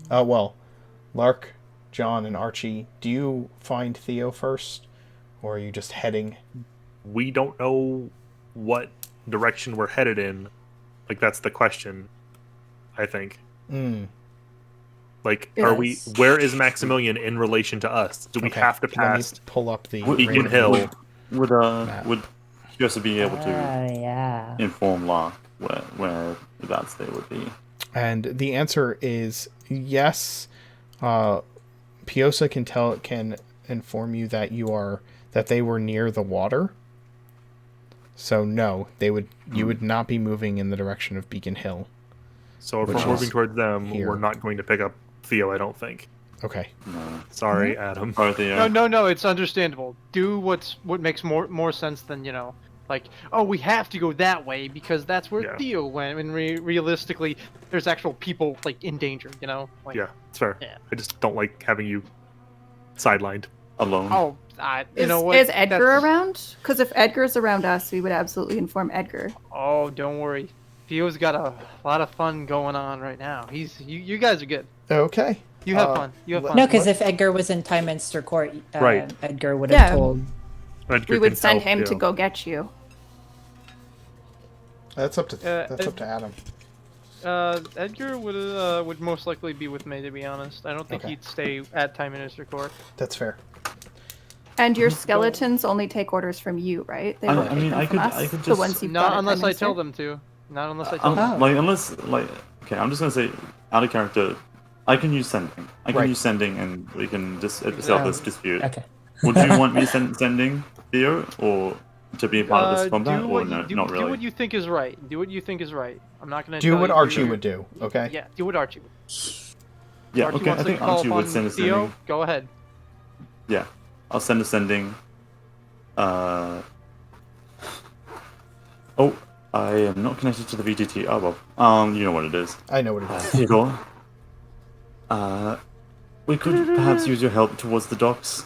Lark, John, and Archie, do you find Theo first, or are you just heading? We don't know what direction we're headed in. Like, that's the question, I think. Like, are we? Yes. Where is Maximilian in relation to us? Do we Okay, have to let me pass pull up the Beacon random- Hill? Would Joseph be able to Yeah. inform Lark where that's they would be? And the answer is yes. Piosa can inform you that they were near the water. So no, you would not be moving in the direction of Beacon Hill. So if Which we're moving is towards them, here. we're not going to pick up Theo, I don't think. Okay. No. Sorry, Adam. Or Theo. No, it's understandable. Do what makes more sense than, like, oh, we have to go that way because that's where Yeah. Theo went. And realistically, there's actual people like in danger. Like, Yeah, it's fair. Yeah. I just don't like having you sidelined. Alone. Oh, you Is, know what? is Edgar That's- around? Because if Edgar's around us, we would absolutely inform Edgar. Oh, don't worry. Theo's got a lot of fun going on right now. You guys are good. Okay. You have fun. You have fun. No, because if Edgar was in Tyminster Court, Right. Edgar would have Yeah. told. Edgar We would can send help, him to yeah. go get you. That's up to Adam. Edgar would most likely be with me, to be honest. I don't think Okay. he'd stay at Time Minister Court. That's fair. And your skeletons only take orders from you, right? They I don't take mean, them I from could- us. I could the just- ones you've Not got at unless I Tyminster. tell them to. Not unless I tell them. Oh. Okay, I'm just gonna say out of character. I can use sending. I can Right. use sending, and we can just settle this dispute. Okay. Would you want me sending Theo, or to be a part of this combat, do or what no, you, do, not do really? what you think is right. Do what you think is right. I'm not gonna Do tell what you Archie to- would do. Okay. Yeah, do what Archie would. Yeah, Archie okay. I wants to think call Archie would upon send a Theo. sending. Go ahead. Yeah, I'll send a sending. Oh, I am not connected to the VTT. Oh well. You know what it is. I know what it is. Theodore. We could perhaps use your help towards the docks.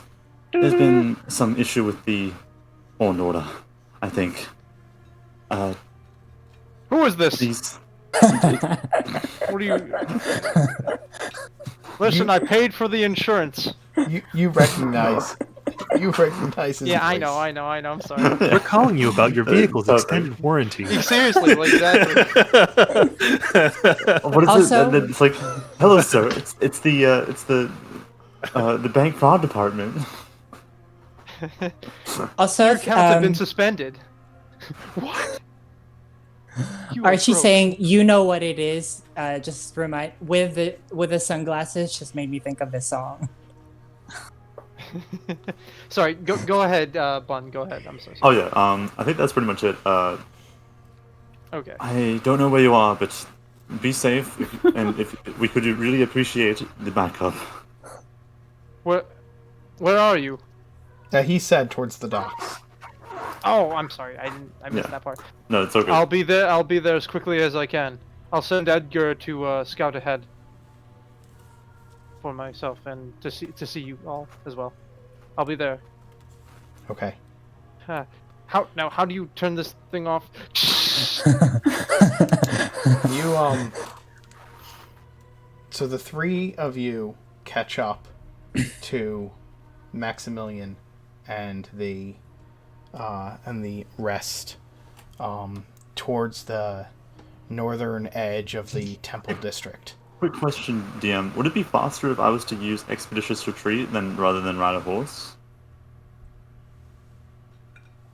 There's been some issue with the Law and Order, I think. Who is this? These. What are you? Listen, I paid for the insurance. You recognize You recognize his Yeah, voice. I know. I'm sorry. We're calling you about your vehicle's Okay. extended warranty. Seriously, like, exactly. What is Also- it? And then it's like, hello, sir. It's the bank fraud department. Also, Your accounts have been suspended. What? You are Archie broke. saying, "You know what it is." Just remind with the sunglasses. Just made me think of this song. Sorry, go ahead, Bun. Go ahead. I'm so sorry. Oh yeah. I think that's pretty much it. Okay. I don't know where you are, but be safe. If we could really appreciate the backup. Where are you? He said towards the docks. Oh, I'm sorry. I missed Yeah. that part. No, it's okay. I'll be there as quickly as I can. I'll send Edgar to scout ahead for myself and to see you all as well. I'll be there. Okay. How do you turn this thing off? You So the three of you catch up to Maximilian and the rest towards the northern edge of the temple district. Quick question, DM. Would it be faster if I was to use Expeditious Retreat rather than ride a horse?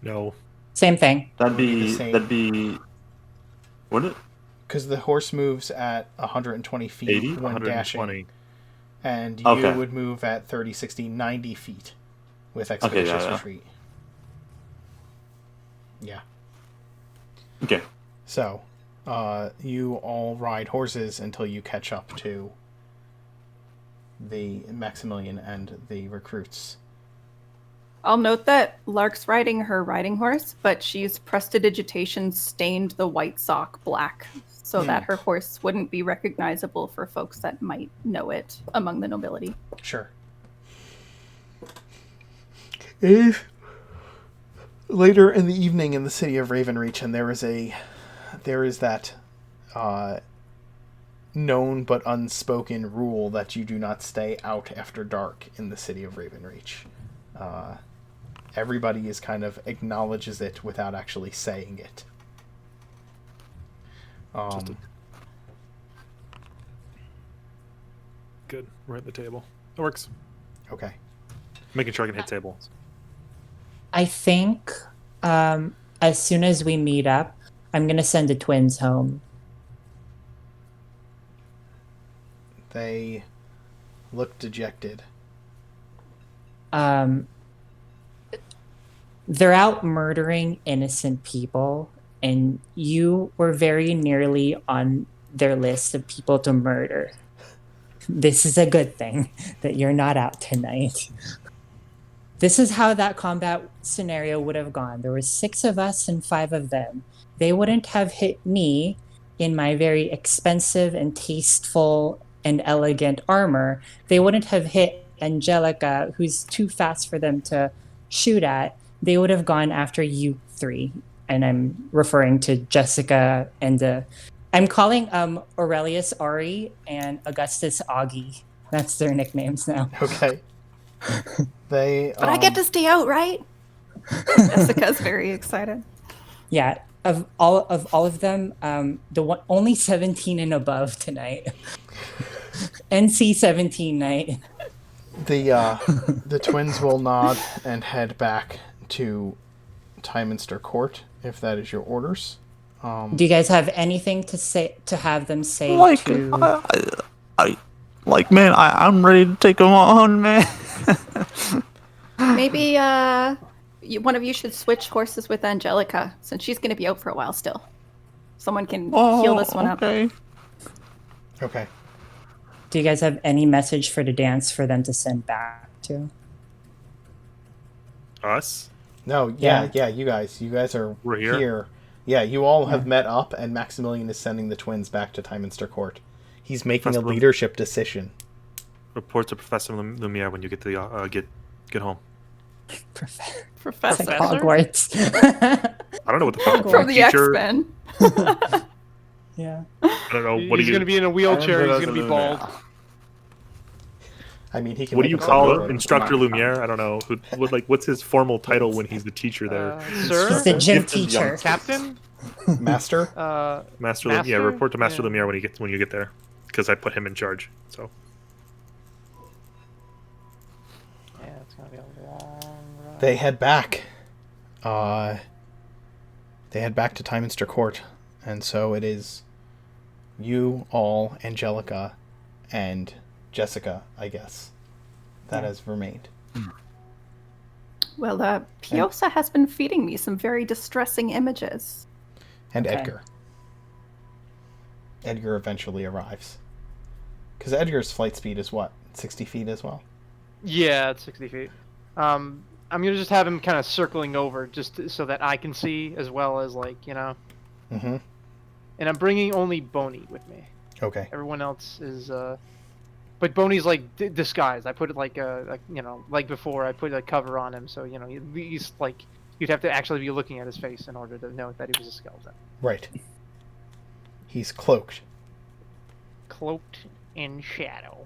No. Same thing. That'd Would be the be same. that'd be. Would it? Because the horse moves at 120 feet 80? when dashing, 120. and you Okay. would move at 30, 60, 90 feet with Okay, Expeditious yeah. Retreat. Yeah. Okay. So, you all ride horses until you catch up to the Maximilian and the recruits. I'll note that Lark's riding her riding horse, but she's prestidigitation stained the white sock black so that her horse wouldn't be recognizable for folks that might know it among the nobility. Sure. If later in the evening in the city of Ravenreach, and there is that known but unspoken rule that you do not stay out after dark in the city of Ravenreach. Everybody is kind of acknowledges it without actually saying it. Good. We're at the table. It works. Okay. Making sure I can hit tables. I think as soon as we meet up, I'm gonna send the twins home. They look dejected. They're out murdering innocent people, and you were very nearly on their list of people to murder. This is a good thing that you're not out tonight. This is how that combat scenario would have gone. There were 6 of us and 5 of them. They wouldn't have hit me in my very expensive and tasteful and elegant armor. They wouldn't have hit Angelica, who's too fast for them to shoot at. They would have gone after you 3. And I'm referring to Jessica and I'm calling Aurelius Ari and Augustus Augie. That's their nicknames now. Okay. They. But I get to stay out, right? Jessica's very excited. Yeah, of all of them, only 17 and above tonight. NC 17 night. The twins will nod and head back to Tyminster Court, if that is your orders. Do you guys have anything to have them say Like, to? man, I'm ready to take them on, man. Maybe one of you should switch horses with Angelica, since she's going to be out for a while still. Someone can heal this one up. Okay. Okay. Do you guys have any message for the dance for them to send back to? Us? No, yeah, you guys are We're here? Yeah, you all have met up, and Maximilian is sending the twins back to Tyminster Court. He's making a Festival. leadership decision. Report to Professor Lumiere when you get to the get home. It's Professor like Hogwarts. I don't know what the fuck from the teacher. X-Men. Yeah. I don't know what He's do you. going to be in a wheelchair. He's going to be Professor bald. I mean, he can. What do make you himself call look like- Instructor Lumiere? I don't know. What's his formal title when he's the teacher there? Sir? He's the gym Gifted teacher. youngster. Captain? Master? Master, Master? yeah, report to Master Yeah. Lumiere when you get there, because I put him in charge. So Yeah, it's gonna be a long ride. They head back. They head back to Tyminster Court, and so it is you all, Angelica, and Jessica, I guess, that has remained. Well, Piosa has been feeding me some very distressing images. And Okay. Edgar. Edgar eventually arrives. Because Edgar's flight speed is what? 60 feet as well? Yeah, it's 60 feet. I'm gonna just have him kind of circling over, so that I can see, as well as Mm-hmm. And I'm bringing only Boney with me. Okay. Everyone else is, but Boney's like disguised. I put it like before. I put a cover on him, so he's like you'd have to actually be looking at his face in order to know that he was a skeleton. Right. He's cloaked. Cloaked in shadow.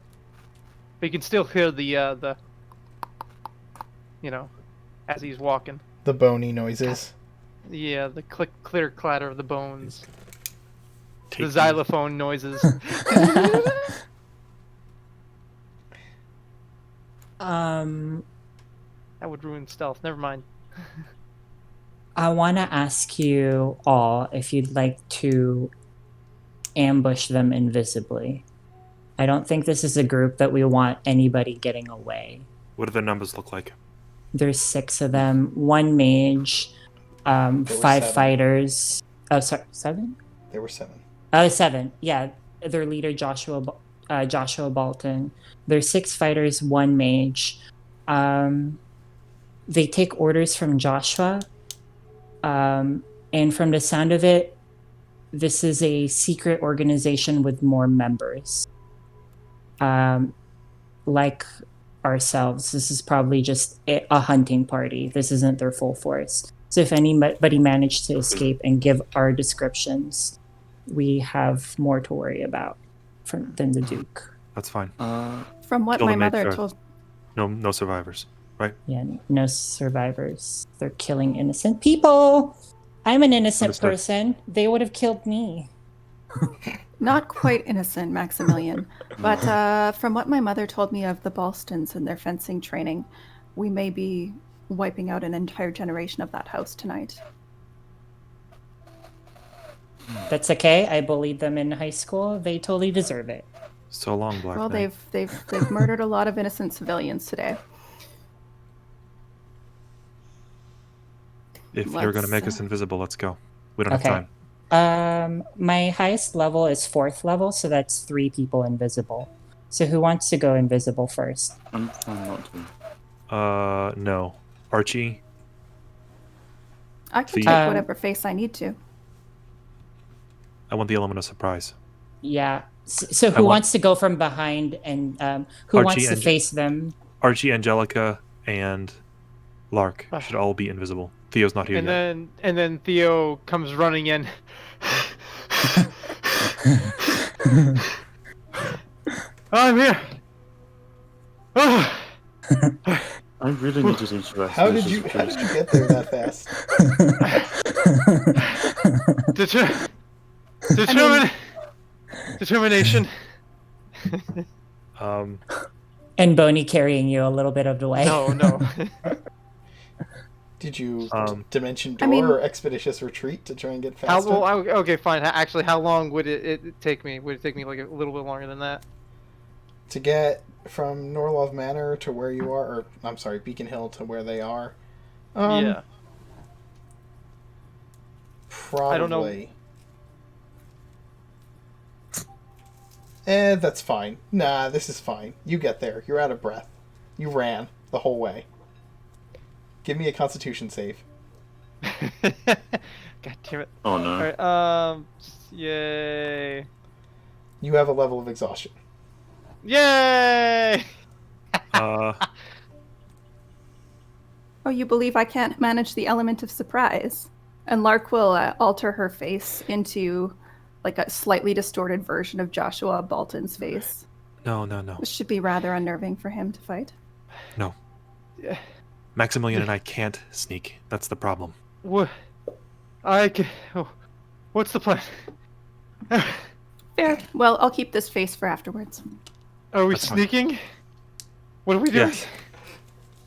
But you can still hear the as he's walking. The bony noises. Yeah, the clear clatter of the bones. take The me- xylophone noises. That would ruin stealth. Never mind. I want to ask you all if you'd like to ambush them invisibly. I don't think this is a group that we want anybody getting away. What do the numbers look like? There's 6 of them, 1 mage, 5 7. fighters. Oh, sorry, 7? There were 7. 7. Yeah, their leader Joshua Bolton. There's 6 fighters, 1 mage. They take orders from Joshua. And from the sound of it, this is a secret organization with more members. Like ourselves, this is probably just a hunting party. This isn't their full force. So if anybody managed to escape and give our descriptions, we have more to worry about than the Duke. That's fine. From what Kill my the maid mother first. told No survivors. Yeah, no survivors. They're killing innocent people. I'm an innocent Understood. person. They would have killed me. Not quite innocent, Maximilian. But from what my mother told me of the Balstons and their fencing training, we may be wiping out an entire generation of that house tonight. That's okay. I bullied them in high school. They totally deserve it. So long, Black Well, Knight. they've murdered a lot of innocent civilians today. If you're going to make let's, us invisible, let's go. We don't Okay. have time. My highest level is 4th level, so that's 3 people invisible. So who wants to go invisible first? I'm trying not to. No. Archie, I can The- take whatever face I need to. I want the element of surprise. Yeah. So I who want- wants to go from behind and who Archie wants to and- face them? Archie, Angelica, and Lark should all be invisible. Theo's not here And yet. then Theo comes running in. I'm here. Oh, I really needed you to How did you get there that fast? determination. And Boney carrying you a little bit of the way. No. Did you dimension I door mean- or expeditious retreat to try and get How faster? okay, fine. Actually, how long would it take me? Would it take me like a little bit longer than that? To get from Norlov Manor to where you are, or I'm sorry, Beacon Hill to where they are. Yeah. Probably. I don't know. That's fine. Nah, this is fine. You get there. You're out of breath. You ran the whole way. Give me a Constitution save. God damn it. Oh no. Alright, yay. You have a level of exhaustion. Yay! Oh, you believe I can't manage the element of surprise? And Lark will alter her face into like a slightly distorted version of Joshua Bolton's face. No. This should be rather unnerving for him to fight. No. Yeah. Maximilian and I can't sneak. That's the problem. What? What's the plan? Fair. Well, I'll keep this face for afterwards. Are we That's fine. sneaking? What are we doing? Yes.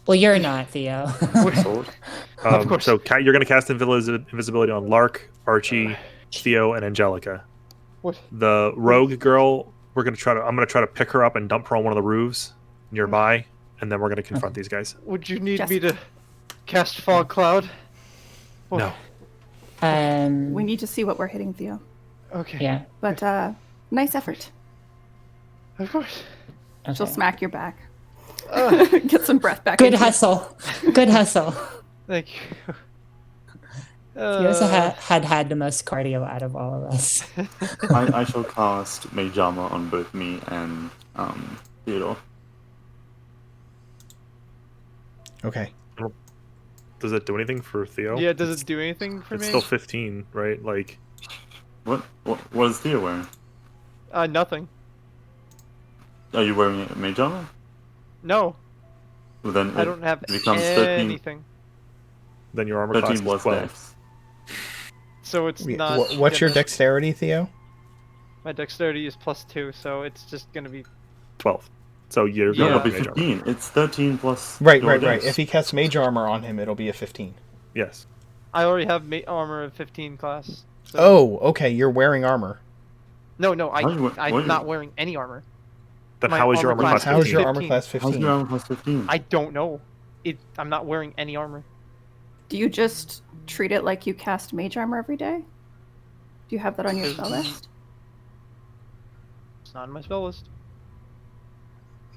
Well, you're not, Theo. Of course. So you're going to cast invisibility on Lark, Archie, Theo, and Angelica. What? The rogue girl, I'm going to try to pick her up and dump her on one of the roofs nearby, and then we're going to confront these guys. Would you need Just- me to cast fog cloud? No. We need to see what we're hitting, Theo. Okay. Yeah. But nice effort. Of course. She'll Okay. smack your back. Uh, Get some breath back. Good into you. hustle. Good hustle. thank you. He also had the most cardio out of all of us. I shall cast Mage Armor on both me and Theodore. Okay. Does it do anything for Theo? Yeah, does it do anything for It's me? still 15, right? Like, What is Theo wearing? Nothing. Are you wearing Mage Armor? No, Well, then I don't have it becomes 13, anything. then your armor class 13 is plus 12. dex. So it's Yeah, not. what's your gonna- dexterity, Theo? My dexterity is +2, so it's just gonna be. 12. So you're No, going it'll to be mage armor. 15. It's 13 plus. Right. your dex. If he casts mage armor on him, it'll be a 15. Yes. I already have armor of 15 class. So... Oh, okay. You're wearing armor. No, Why are you- I'm why are you- not wearing any armor. Then My how is your armor armor class class How is 15? your armor 15. class How's 15? your armor plus 15? I don't know. I'm not wearing any armor. Do you just treat it like you cast mage armor every day? Do you have that on your spell list? It's not in my spell list.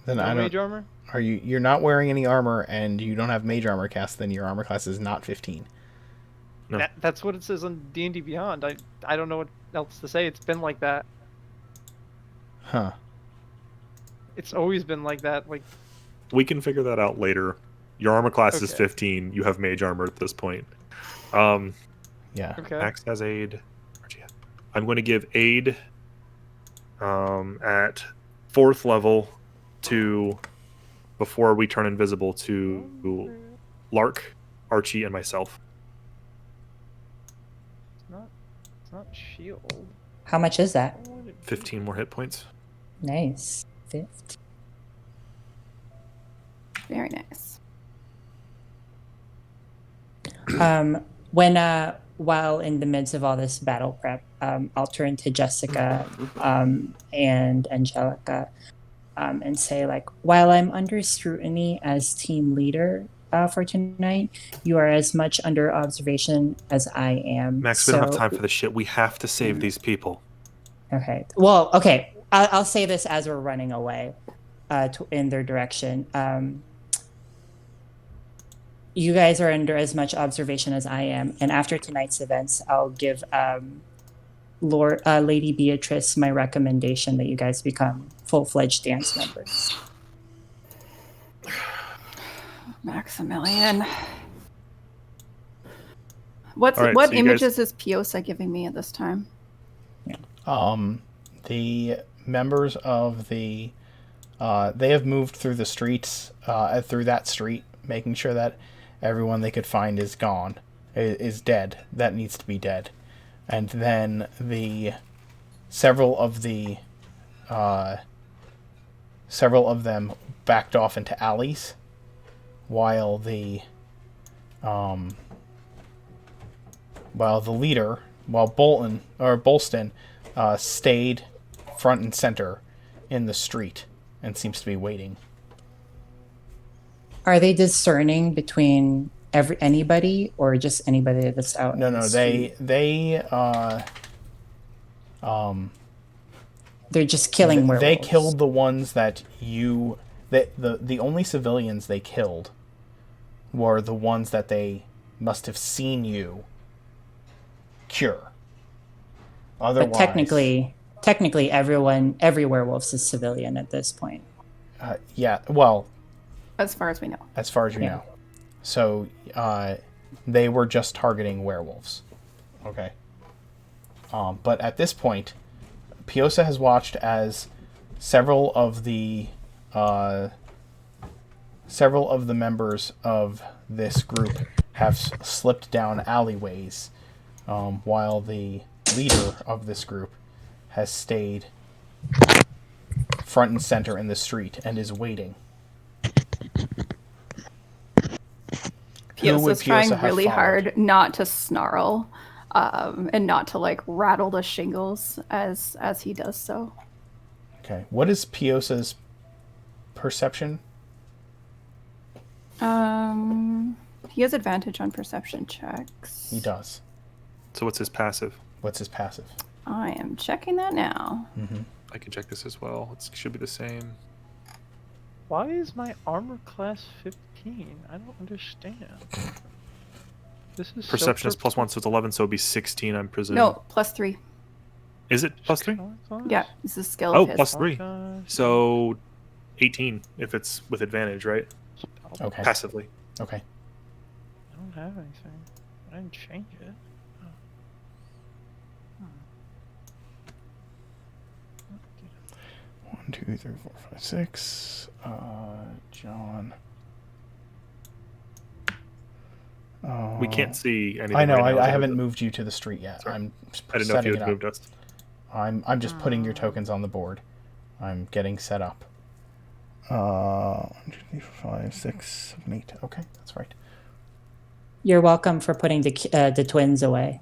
Then No I don't. mage armor. Are you're not wearing any armor and you don't have mage armor cast? Then your armor class is not 15. No. That's what it says on D&D Beyond. I don't know what else to say. It's been like that. Huh. It's always been like that. Like, We can figure that out later. Your armor class is Okay. 15. You have mage armor at this point. Um, Yeah. okay. Max has aid. Where'd you have- I'm going to give aid at 4th level to, before we turn invisible, to Lark, Archie, and myself. It's not shield. How much is that? What would it be? 15 more hit points. Nice. 50. Very nice. When while in the midst of all this battle prep, I'll turn to Jessica and Angelica and say, like, while I'm under scrutiny as team leader for tonight, you are as much under observation as I am. Max, we don't have time for this shit. We have to save these people. Okay. Well, okay. I'll say this as we're running away in their direction. You guys are under as much observation as I am, and after tonight's events, I'll give Lady Beatrice my recommendation that you guys become full-fledged dance members. Maximilian. What All right, what so you images is Piosa giving me at this time? The members of the they have moved through the streets, through that street, making sure that everyone they could find is gone, is dead. That needs to be dead. And then several of them backed off into alleys, while the leader, Bolston, stayed front and center in the street and seems to be waiting. Are they discerning between anybody or just anybody that's out? No, in the no, street? They're just killing werewolves. They killed the ones that the only civilians they killed were the ones that they must have seen you cure. Otherwise, But technically, every werewolf is civilian at this point. yeah. Well, As far as we know. as far as you know, so they were just targeting werewolves. Okay. But at this point, Piosa has watched as several of the members of this group have slipped down alleyways, while the leader of this group has stayed front and center in the street and is waiting. Piosa's trying really hard not to snarl, and not to like rattle the shingles as he does so. Okay. What is Piosa's perception? He has advantage on perception checks. He does. So what's his passive? What's his passive? I am checking that now. Mm-hmm. I can check this as well. It should be the same. Why is my armor class 15? I don't understand. This is Perception is +1, so it's 11, so it'd be 16, I'm presuming. No, +3. Is it +3? Yeah, it's a skill. Oh, of his. +3. So 18 if it's with advantage, right? Okay. Passively. Okay. I don't have anything. I didn't change it. 1, 2, 3, 4, 5, 6. John. We can't see anything. I know. Right now, I haven't moved you to the street yet. Sorry. I'm I didn't know if you setting had it moved up. us. I'm just putting your tokens on the board. I'm getting set up. 1, 2, 3, 4, 5, 6, 7, 8. Okay, that's right. You're welcome for putting the twins away.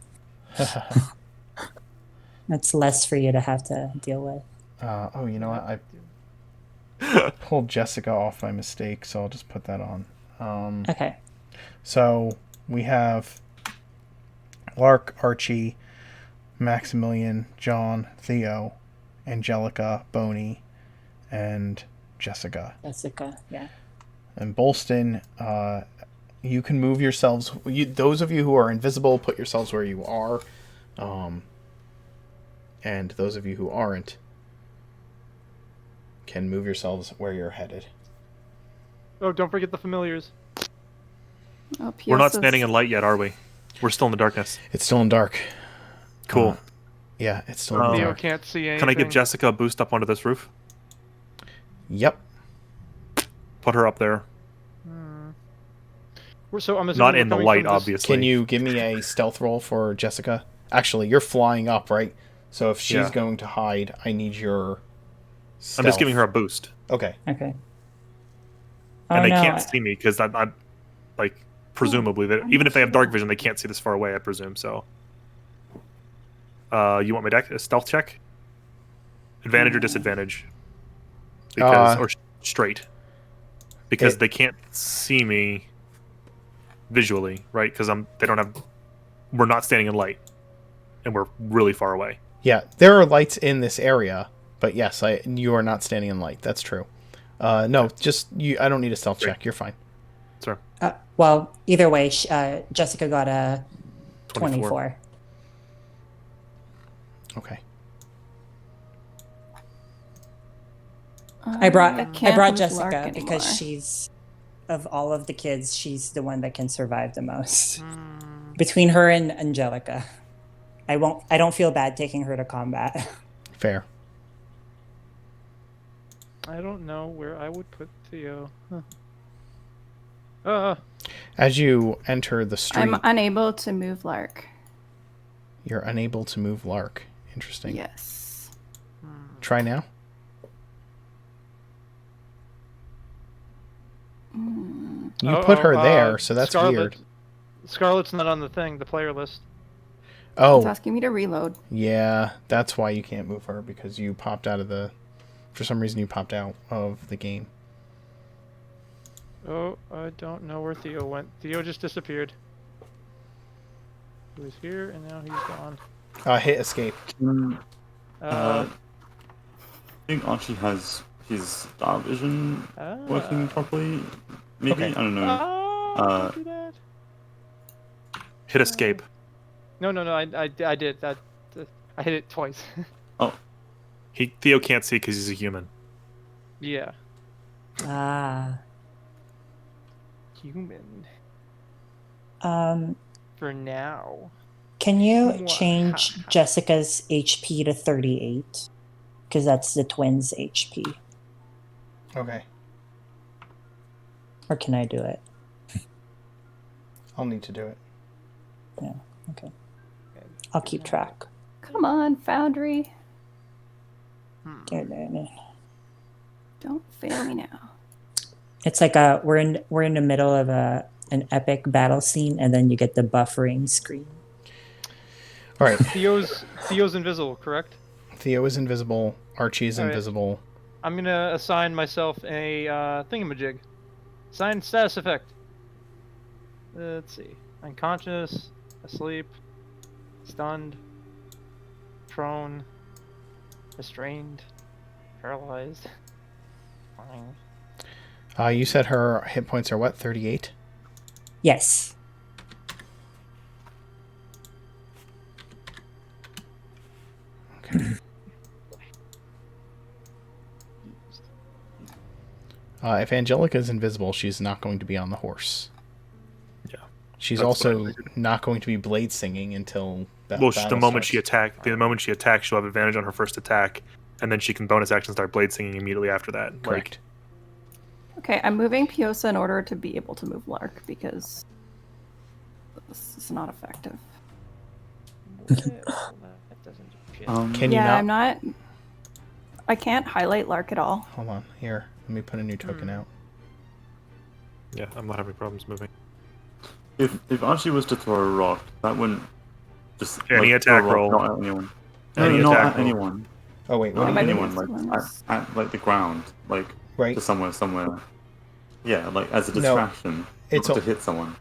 That's less for you to have to deal with. Oh, you know what? I pulled Jessica off by mistake, so I'll just put that on. Okay. So we have Lark, Archie, Maximilian, John, Theo, Angelica, Boney, and Jessica. Jessica, yeah. And Bolston, you can move yourselves. Those of you who are invisible, put yourselves where you are. And those of you who aren't can move yourselves where you're headed. Oh, don't forget the familiars. Oh, We're not Piosa's- standing in light yet, are we? We're still in the darkness. It's still in dark. Cool. Yeah, it's still in Theo dark. can't see anything. Can I give Jessica a boost up onto this roof? Yep. Put her up there. So I'm assuming Not we're in the coming light, from this- obviously. Can you give me a stealth roll for Jessica? Actually, you're flying up, right? So if she's Yeah. going to hide, I need your stealth. I'm just giving her a boost. Okay. Okay. And Oh, they no, can't see me because I'm like, presumably, that even if they have dark vision, they can't see this far away, I presume, so. You want me to a stealth check? Advantage or disadvantage? Because or straight. Because they can't see me visually, right? Because we're not standing in light. And we're really far away. Yeah, there are lights in this area, but yes, you are not standing in light. That's true. No, just you. I don't need a stealth check. You're fine. Sir. Well, either way, Jessica got a 24. 24. Okay. I brought can't move Jessica Lark because anymore. she's, of all of the kids, she's the one that can survive the most. Between her and Angelica. I don't feel bad taking her to combat. Fair. I don't know where I would put Theo. Huh. As you enter the street, I'm unable to move Lark. you're unable to move Lark. Interesting. Yes. Try now. You put her there, so that's weird. Scarlet's not on the thing, the player list. It's Oh, asking me to reload. yeah, that's why you can't move her, because you popped out of the... For some reason, you popped out of the game. Oh, I don't know where Theo went. Theo just disappeared. He was here, and now he's gone. Hit escape. I think Archie has his star vision working properly. Maybe? Okay. I don't know. Don't do that. Hit escape. No, I did that. I hit it twice. Theo can't see because he's a human. Yeah. Human. For now. Can you Mwah. change Jessica's HP to 38? because that's the twins' HP. Okay. Or can I do it? I'll need to do it. Yeah. Okay. I'll keep track. Come on, Foundry. It's Don't fail me now. like we're in the middle of an epic battle scene, and then you get the buffering screen. All right. Theo's invisible, correct? Theo is invisible. Archie is All right. invisible. I'm gonna assign myself a thingamajig. Assign status effect. Let's see. Unconscious, asleep, stunned, prone, restrained, paralyzed. Fine. You said her hit points are what? 38? Yes. Okay. If Angelica's invisible, she's not going to be on the horse. Yeah. She's That's also what I figured. not going to be blade singing until that Well, battle the moment starts. the moment she attacks, she'll have advantage on her first attack, and then she can bonus action start blade singing immediately after that. Correct. Okay, I'm moving Piosa in order to be able to move Lark because this is not effective. That doesn't do shit. Can you Yeah, not? I'm not. I can't highlight Lark at all. Hold on. Here, let me put a new token out. Yeah, I'm not having problems moving. If Archie was to throw a rock, that wouldn't just Any throw a attack rock, roll. not at anyone. Any No, not attack at roll. anyone. Oh wait, what Not do at you anyone. mean? Like at like the ground, like Right. to somewhere. Yeah, like as a No, distraction. it's not a- to hit someone.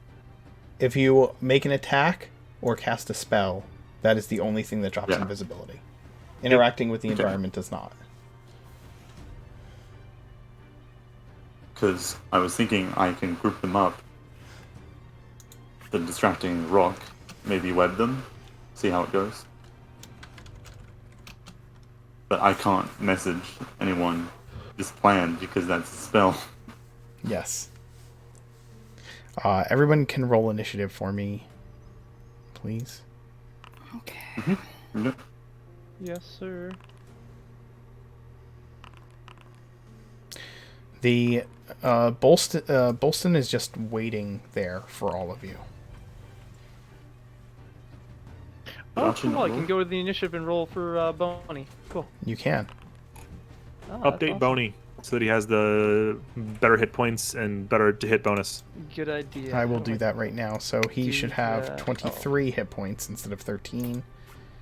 If you make an attack or cast a spell, that is the only thing that drops Yeah. invisibility. Interacting with the Okay. environment does not. Because I was thinking I can group them up. The distracting rock, maybe web them, see how it goes. But I can't message anyone this plan because that's a spell. Yes. Everyone can roll initiative for me, please. Okay. Yep. Yes, sir. The Bolston is just waiting there for all of you. Oh, Archie cool. not I can roll? go to the initiative and roll for Boney. Cool. You can. Oh, that's Update awesome. Boney so that he has the better hit points and better to hit bonus. Good idea. I will do that right now. So he Do should have that. 23 hit points instead of 13.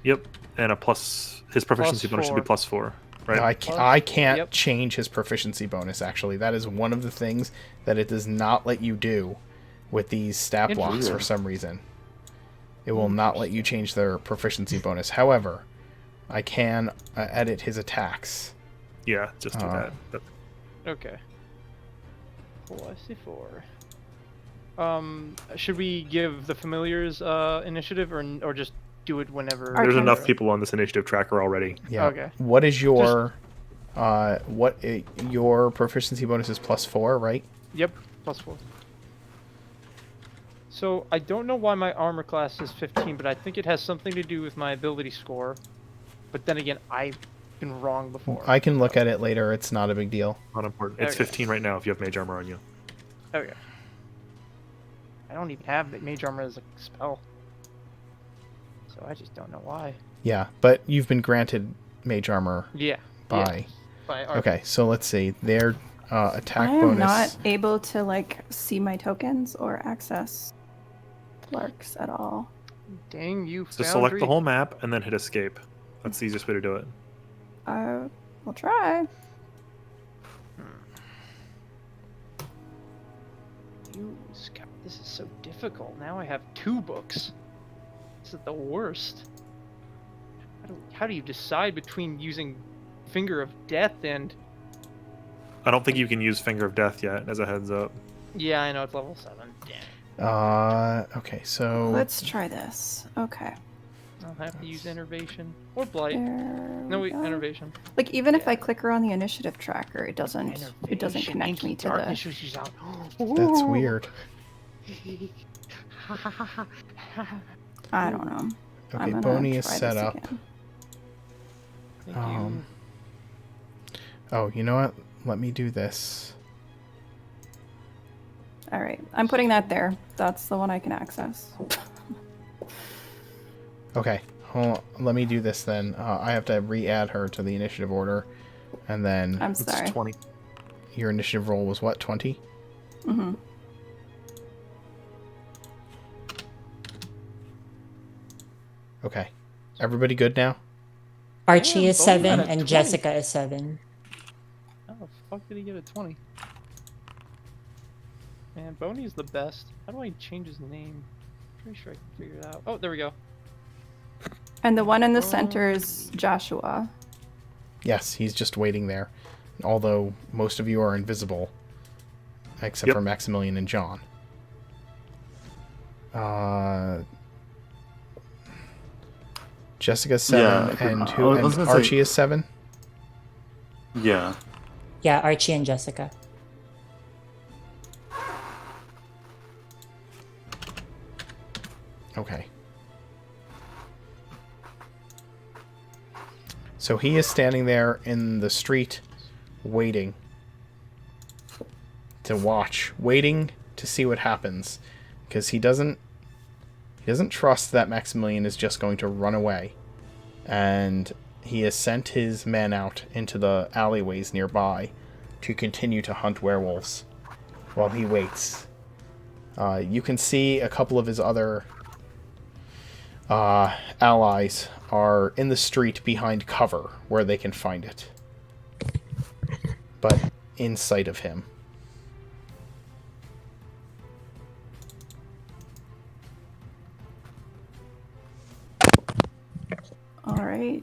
Yep, and a plus. His proficiency bonus should be +4. +4, right? I can't Yep. change his proficiency bonus, actually. That is one of the things that it does not let you do with these stat blocks for Interesting. some reason. It will not let you change their proficiency bonus. However, I can edit his attacks. Yeah, just do that. Okay. Cool, I see 4. Should we give the familiars initiative or just do it whenever? Our There's turn. enough people on this initiative tracker already. Yeah. Okay. What is your your proficiency bonus is +4, right? Yep, +4. So I don't know why my armor class is 15, but I think it has something to do with my ability score. But then again, I've been wrong before. I can look at it later. It's not a big deal. Not important. It's Okay. 15 right now if you have mage armor on you. Okay. I don't even have mage armor as a spell. So I just don't know why. Yeah, but you've been granted mage armor Yeah. by. By Okay, so let's see. Their attack I am bonus. not able to like see my tokens or access Larks at all. Dang you, So select Foundry. the whole map and then hit escape. That's the easiest way to do it. I will try. You, Scout, this is so difficult. Now I have 2 books. This is the worst. How do you decide between using Finger of Death and... I don't think you can use Finger of Death yet, as a heads up. Yeah, I know, it's level 7. Damn. Okay, so Let's try this. Okay. I'll have to use Enervation. Or Blight. There No, we wait, go. Enervation. Like even if I click her on the initiative tracker, it doesn't Enervation connect into me to darkness, the. she's out. that's weird. I don't know. Okay, I'm gonna Boney is try set this up. again. Thank Um, you. Oh, you know what? Let me do this. All right, I'm putting that there. That's the one I can access. Okay, hold on. Let me do this then. I have to re-add her to the initiative order, and then I'm It's sorry. 20. your initiative roll was what? 20. Mm-hmm. Okay, everybody good now? Archie Damn, is Boney got 7 a and 20. Jessica is 7. How the fuck did he get a 20? Man, Boney's the best. How do I change his name? Pretty sure I can figure it out. Oh, there we go. And the one in the center is Joshua. Yes, he's just waiting there. Although most of you are invisible, except Yep. for Maximilian and John. Jessica's 7, Yeah, and I who? was And gonna say- Archie is 7. Yeah. Yeah, Archie and Jessica. Okay. So he is standing there in the street, waiting to watch, waiting to see what happens, because he doesn't trust that Maximilian is just going to run away, and he has sent his men out into the alleyways nearby to continue to hunt werewolves while he waits. You can see a couple of his other allies are in the street behind cover where they can find it, but in sight of him. All right.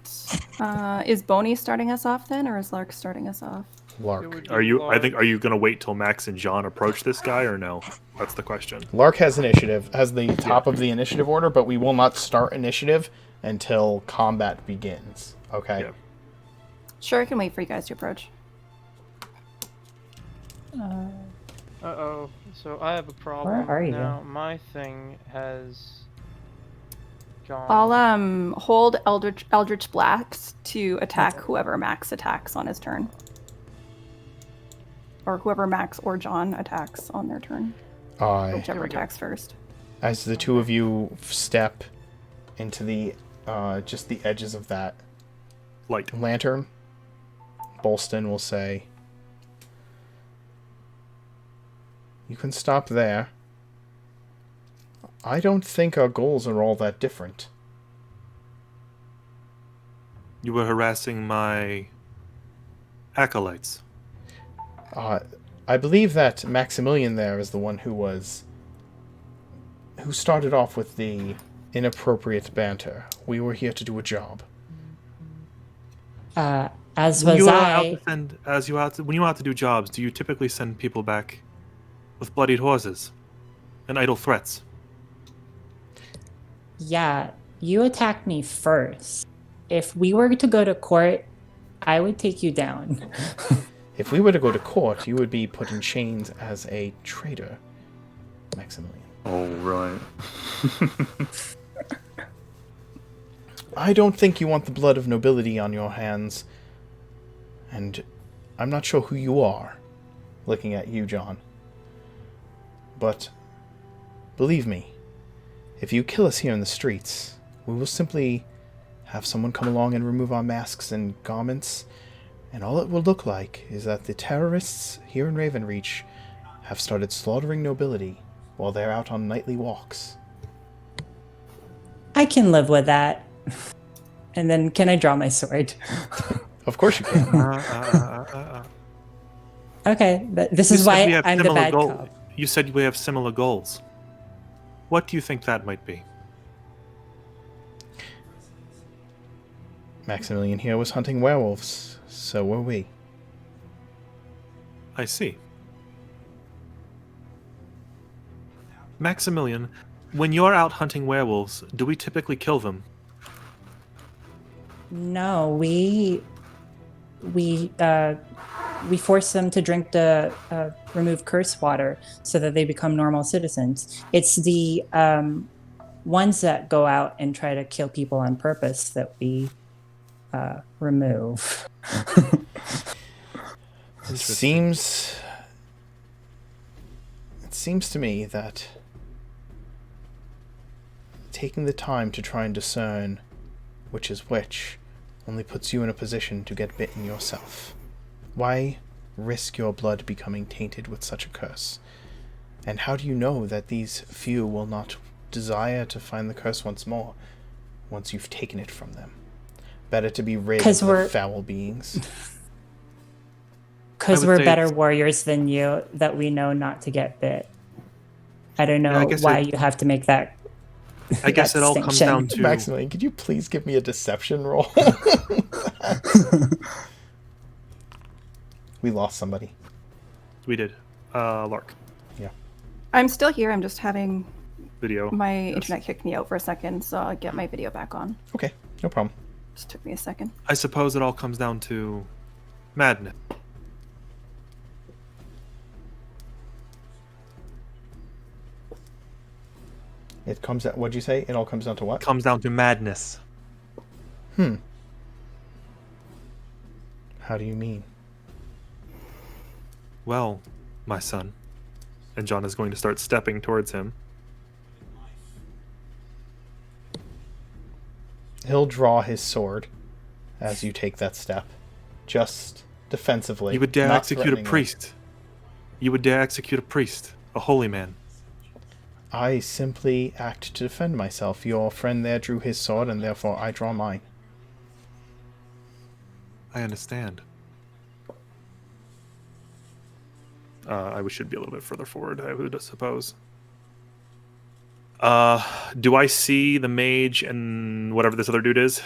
Is Boney starting us off then, or is Lark starting us off? It Lark. would be Are you Lark. gonna wait till Max and John approach this guy or no? That's the question. Lark has initiative, has the top of the initiative order, but we will not start initiative until combat begins. Okay? Yeah. Sure, I can wait for you guys to approach. Uh-oh. So I have a problem. Where are you? Now, my thing has gone. I'll hold Eldritch Blast to attack whoever Max attacks on his turn. Or whoever Max or John attacks on their turn. Whichever we go. attacks first. As the two of you step into the just the edges of that Light. lantern, Bolston will say, "You can stop there. I don't think our goals are all that different." You were harassing my acolytes. I believe that Maximilian there is the one who started off with the inappropriate banter. We were here to do a job. As When was you are out I. to send, when you are out to do jobs, do you typically send people back with bloodied horses and idle threats? Yeah, you attacked me first. If we were to go to court, I would take you down. If we were to go to court, you would be put in chains as a traitor, Maximilian. Oh, right. I don't think you want the blood of nobility on your hands. And I'm not sure who you are, looking at you, John. But believe me, if you kill us here in the streets, we will simply have someone come along and remove our masks and garments, and all it will look like is that the terrorists here in Ravenreach have started slaughtering nobility while they're out on nightly walks. I can live with that. And then can I draw my sword? Of course you can. Okay, this You is said why we have I'm the similar bad goal- cop. You said we have similar goals. What do you think that might be? Maximilian here was hunting werewolves, so were we. I see. Maximilian, when you're out hunting werewolves, do we typically kill them? No, we force them to drink the removed curse water so that they become normal citizens. It's the ones that go out and try to kill people on purpose that we remove. Interesting. It seems to me that taking the time to try and discern which is which only puts you in a position to get bitten yourself. Why risk your blood becoming tainted with such a curse? And how do you know that these few will not desire to find the curse once more, once you've taken it from them? Better to be rid of 'Cause the we're- foul beings. Because I would we're say better it's- warriors than you, that we know not to get bit. I don't Yeah, I know guess why it- you have to make that. I guess that it all comes distinction. down to Maximilian, could you please give me a deception roll? We lost somebody. we did. Lark I'm still here. I'm just having video. my Yes. internet kick me out for a second, so I'll get my video back on. Okay, no problem. Just took me a second. I suppose it all comes down to madness. It comes out. What'd you say? It all comes down to what? Comes down to madness. How do you mean? Well, my son. And John is going to start stepping towards him. He'll draw his sword as you take that step, just defensively. You would dare not execute a threateningly. priest. You would dare execute a priest, a holy man. I simply act to defend myself. Your friend there drew his sword, and therefore I draw mine. I understand. I should be a little bit further forward, I would suppose. Do I see the mage and whatever this other dude is?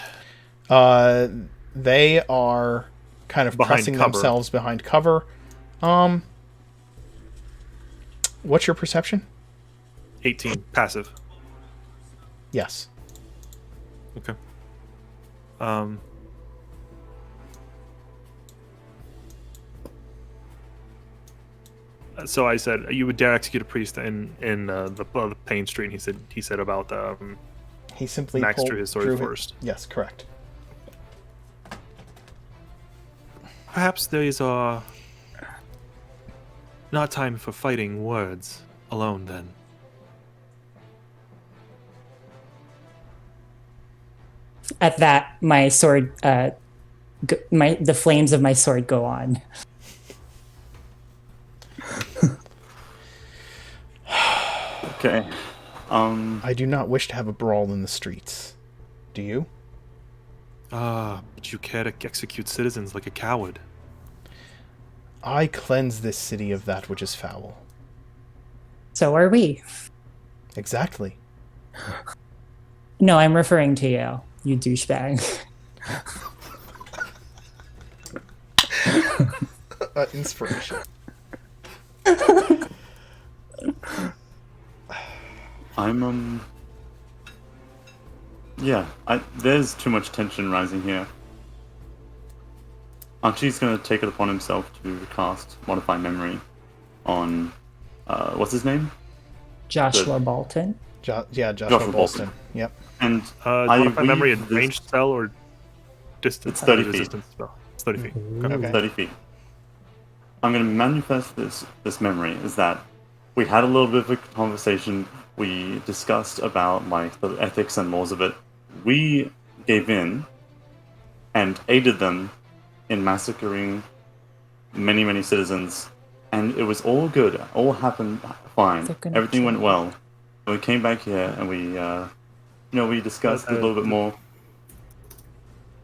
They are kind of Behind pressing cover. themselves behind cover. What's your perception? 18, passive. Yes. Okay. So I said you would dare execute a priest in the Pain Street. And he said about He simply Max pulled, drew his sword drew first. Yes, correct. Perhaps these are not time for fighting words alone. Then At that, my sword, the flames of my sword go on. Okay. I do not wish to have a brawl in the streets. Do you? but you care to execute citizens like a coward. I cleanse this city of that which is foul. So are we. Exactly. No, I'm referring to you, you douchebag. Inspiration. I'm yeah, there's too much tension rising here. Archie's gonna take it upon himself to cast Modify Memory on what's his name? Joshua Bolton. Joshua Joshua Bolston. Yep. And Modify memory in read this- ranged spell or distance? It's 30 feet. Resistance spell. It's 30 feet. Okay. Okay. 30 feet. I'm going to manifest this memory is that we had a little bit of a conversation. We discussed about like the ethics and laws of it. We gave in and aided them in massacring many, many citizens, and it was all good. All happened fine. They're gonna Everything went kill well. And we came back here and we discussed a little bit more.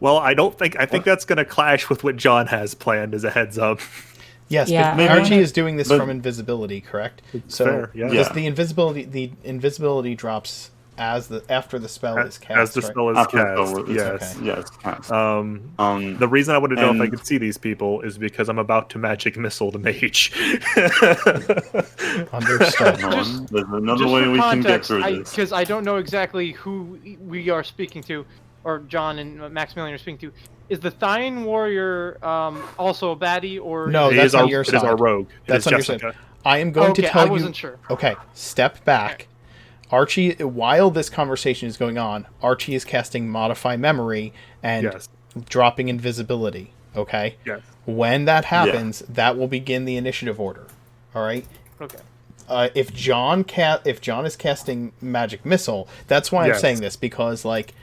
Well, I think that's going to clash with what John has planned as a heads up. Yes, Yeah, but I- Archie is doing this but- from invisibility, correct? So fair, yeah. because Yeah. the invisibility drops after the spell is cast. As the right? spell is After the cast, spell is- yes. Okay. Yes, cast. The reason I wanted to know if I and- could see these people is because I'm about to magic missile the mage. Understood. Hold on. There's another Just way for we can get context, through this. because I don't know exactly who we are speaking to, or John and Maximilian are speaking to. Is the Thine Warrior also a baddie, or No, It that's is on our- your It is our side. rogue. It That's is on your side. Jessica. I am going Okay, to tell I you. wasn't sure. Okay, step back. Archie, while this conversation is going on, Archie is casting Modify Memory and Yes. dropping invisibility. Okay? Yes. When that happens, that will begin the initiative order. All right? Okay. If John is casting magic missile, that's why I'm Yes. saying this, because like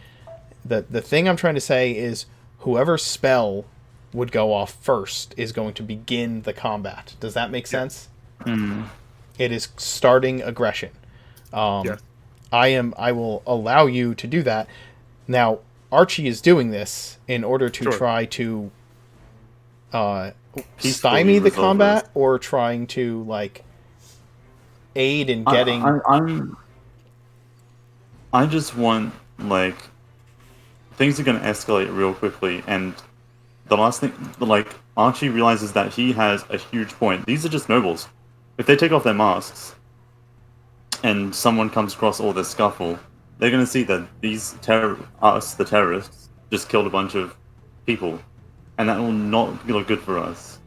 the thing I'm trying to say is whoever's spell would go off first is going to begin the combat. Does that make sense? It is starting aggression. Yes. I will allow you to do that. Now, Archie is doing this in order to Sure. try to Peacefully stymie the resolve combat, this. or trying to like aid in getting. I just want, like, things are going to escalate real quickly, and the last thing, like, Archie realizes that he has a huge point. These are just nobles. If they take off their masks, and someone comes across all this scuffle, they're going to see that these the terrorists, just killed a bunch of people, and that will not look good for us.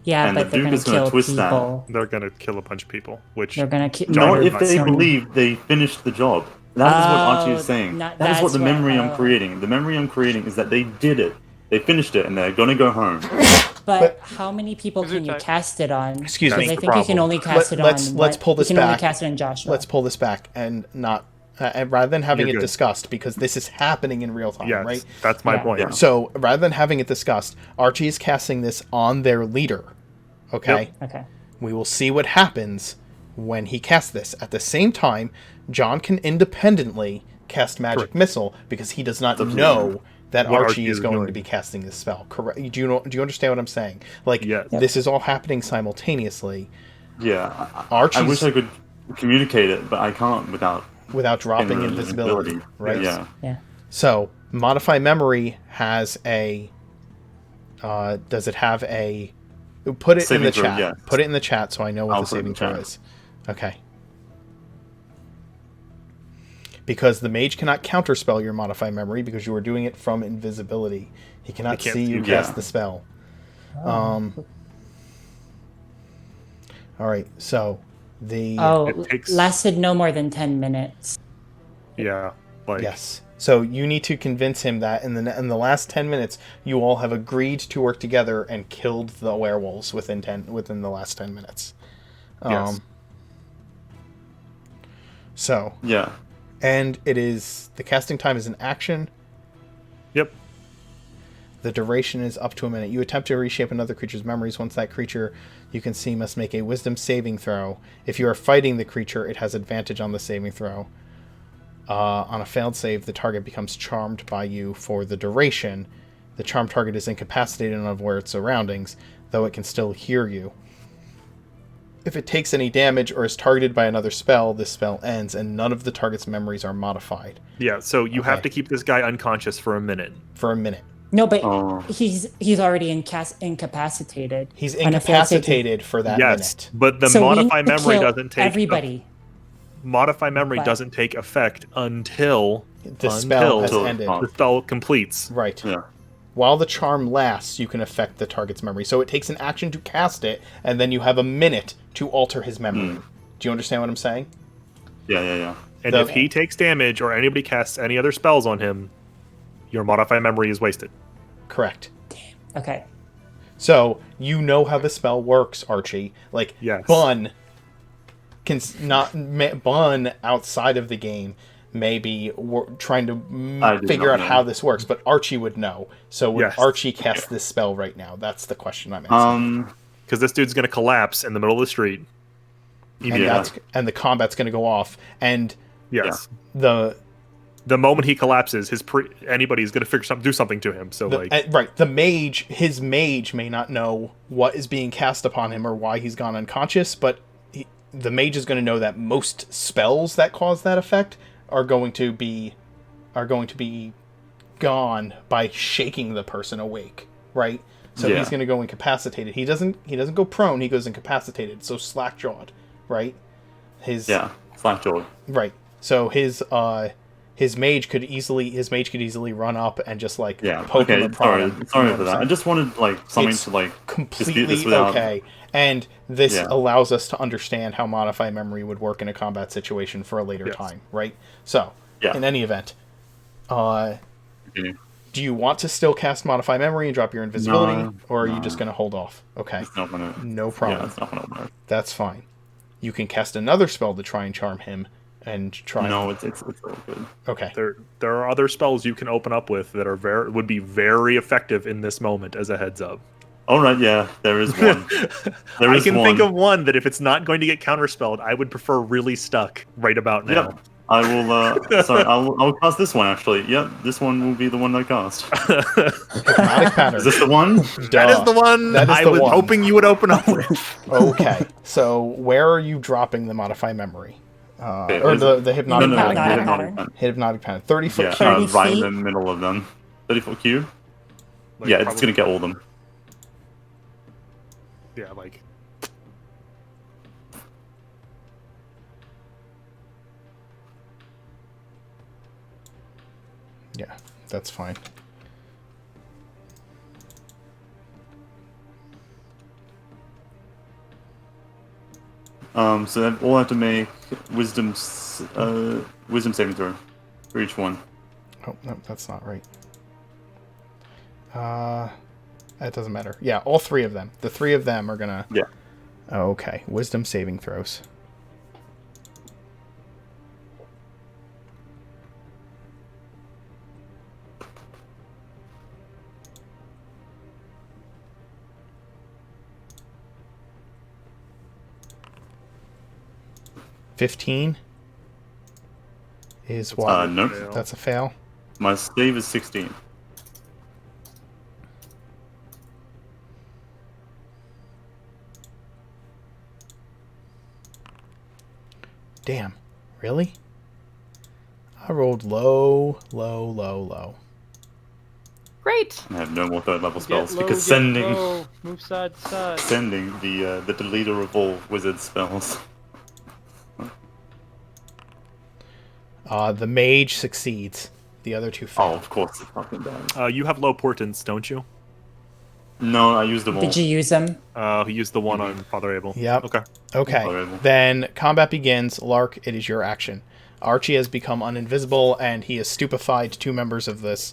Yeah, And but the they're Duke gonna is gonna kill twist that. people. They're gonna kill a bunch of people, which They're gonna kill. Not if they some- believe they finished the job. That is what Archie is saying. not- That is what that's the memory what- I'm creating. The memory I'm creating is that they did it. They finished it, and they're gonna go home. But how many people Is can it you time? cast it on? Excuse Because me. I the think you can problem. only cast it on. Let's pull this You can only back. cast it on Joshua. Let's pull this back and not rather than having You're it good. discussed, because this is happening in real time, yes, right? that's my Yeah. point. Yeah. So rather than having it discussed, Archie is casting this on their leader. Okay? Yep. Okay. We will see what happens when he casts this. At the same time, John can independently cast Magic Correct. Missile because he does not Absolutely. know that What Archie Archie is is going to doing. be casting this spell. Correct? Do you understand what I'm saying? Like, Yes. Yep. this is all happening simultaneously Yeah, I Archie's- wish I could communicate it, but I can't without without dropping getting rid of invisibility, right? Yeah. Yeah. So, Modify Memory has a... does it have a... Put it in Saving the throw, chat. yes. Put it in the chat so I know what I'll the put it in saving the throw chat. is. Okay. Because the mage cannot counterspell your Modify Memory because you are doing it from invisibility. He cannot can't see see you you. cast Yeah. the spell. Oh. Alright, so... The... Oh, It takes- lasted no more than 10 minutes. Yeah. Like Yes. So you need to convince him that in the last 10 minutes, you all have agreed to work together and killed the werewolves within the last 10 minutes. Yes. So, Yeah. and it is the casting time is an action. Yep. The duration is up to a minute. You attempt to reshape another creature's memories. Once that creature you can see must make a wisdom saving throw. If you are fighting the creature, it has advantage on the saving throw. On a failed save, the target becomes charmed by you for the duration. The charmed target is incapacitated and unaware of its surroundings, though it can still hear you. If it takes any damage or is targeted by another spell, this spell ends, and none of the target's memories are modified Yeah. So you have Okay. to keep this guy unconscious for a minute. for a minute. No, but Oh. he's already incapacitated. He's On a failed save. incapacitated for that Yes, minute. but the So we modify need to memory kill doesn't take everybody. modify memory But- doesn't take effect until The spell has Until- ended. oh. the spell completes. Right. Yeah. While the charm lasts, you can affect the target's memory. So it takes an action to cast it, and then you have a minute to alter his memory. Do you understand what I'm saying? Yeah. And The- if he takes damage or anybody casts any other spells on him, your modify memory is wasted. Correct. Okay. So you know how the spell works, Archie. Like, Yes. Bun Bun outside of the game may be trying to I did figure not out know. how this works, but Archie would know. So would Yes. Archie cast this spell right now? That's the question I'm asking. Because this dude's going to collapse in the middle of the street. and yeah. the combat's going to go off, and Yes. the The moment he collapses, anybody's going to do something to him. So right, his mage may not know what is being cast upon him or why he's gone unconscious, but the mage is going to know that most spells that cause that effect are going to be gone by shaking the person awake, right? So Yeah. he's going to go incapacitated. He doesn't go prone, he goes incapacitated, so slack-jawed, right? Slackjaw. Right. So his mage could easily run up and just like poke him Okay. or prod him. Sorry You know for what that. I'm I just wanted something It's to dispute completely this without. okay. And this Yeah. allows us to understand how modify memory would work in a combat situation for a later Yes. time, right? So, Yeah. in any event, Continue. Do you want to still cast Modify Memory and drop your invisibility, No, or are you no. just going to hold off? Okay, It's not gonna. no problem. Yeah, it's not gonna work. That's fine. You can cast another spell to try and charm him, and try. No, and... it's all good. Okay. There are other spells you can open up with that are would be very effective in this moment. As a heads up, All right, yeah, there is one. There I is can one. think of one that if it's not going to get counterspelled, I would prefer really stuck right about now. Yep. I will. Sorry, I'll cast this one actually. Yep, this one will be the one I cast. Hypnotic Pattern. Is this the one? That is the one That is I the was one. hoping you would open up with. Okay. So where are you dropping the Modify Memory? Okay, Or is the it- Hypnotic no, Pattern? Hypnotic hypnotic pattern. Hypnotic Pattern. 30-foot Yeah, cube. 30 right in feet? the middle of them. 30-foot cube. Like, Yeah, it's probably- gonna get all of them. Yeah, like Yeah, that's fine. So they all have to make wisdom saving throw for each one. Oh, no, that's not right. That doesn't matter. Yeah, all three of them. The three of them are gonna... Yeah. Okay, wisdom saving throws. $15 is what? Nope. fail. That's a fail. My save is 16. Damn. Really? I rolled low, low, low, low. Great. I have no more third level Get spells low, because get sending low, move side to side. sending the deleter of all wizard spells. The mage succeeds. The other two fail. Oh, of course it fucking does. you have low portents, don't you? No, I used them all. Did you use them? He used the one on Father Abel. Yep. Okay. Okay. Horrible. Then combat begins. Lark, it is your action. Archie has become uninvisible, and he has stupefied two members of this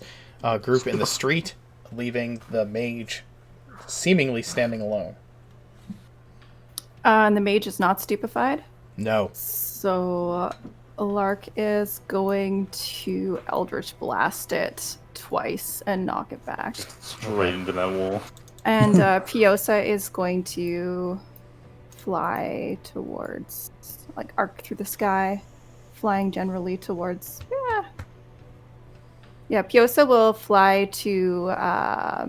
group in the street, leaving the mage seemingly standing alone. And the mage is not stupefied. No. So Lark is going to Eldritch Blast it twice and knock it back. Straight into that wall. And Piosa is going to fly towards, like, arc through the sky, flying generally towards. Yeah, Piosa will fly to, I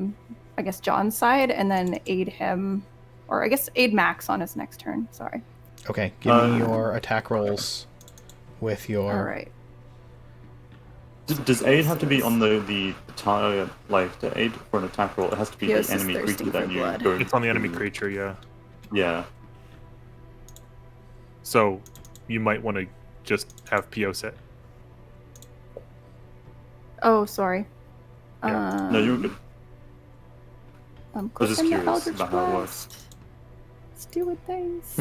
guess, John's side and then aid him, or I guess aid Max on his next turn. Sorry. Okay, give me your attack rolls with your... All right. Does aid have to be on the target, like the aid for an attack roll? It has to be Yes, the it's enemy thirsting creature that for you blood. go. It's on the enemy creature, yeah. Yeah. So you might want to just have PO set. Oh, sorry. Yeah. No, you're good. I'm I was just clicking the curious Eldritch about how it works. Blast. It's doing things.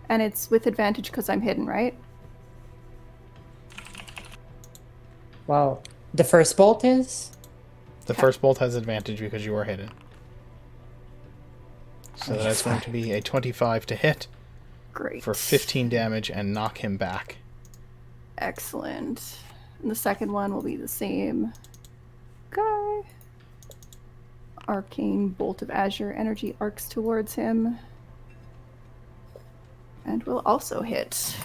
And it's with advantage because I'm hidden, right? Well, the first bolt is? The first bolt has advantage because you are hidden. So that's going to be a 25 to hit Great. for 15 damage and knock him back. Excellent. And the second one will be the same guy. Arcane Bolt of Azure energy arcs towards him. And will also hit.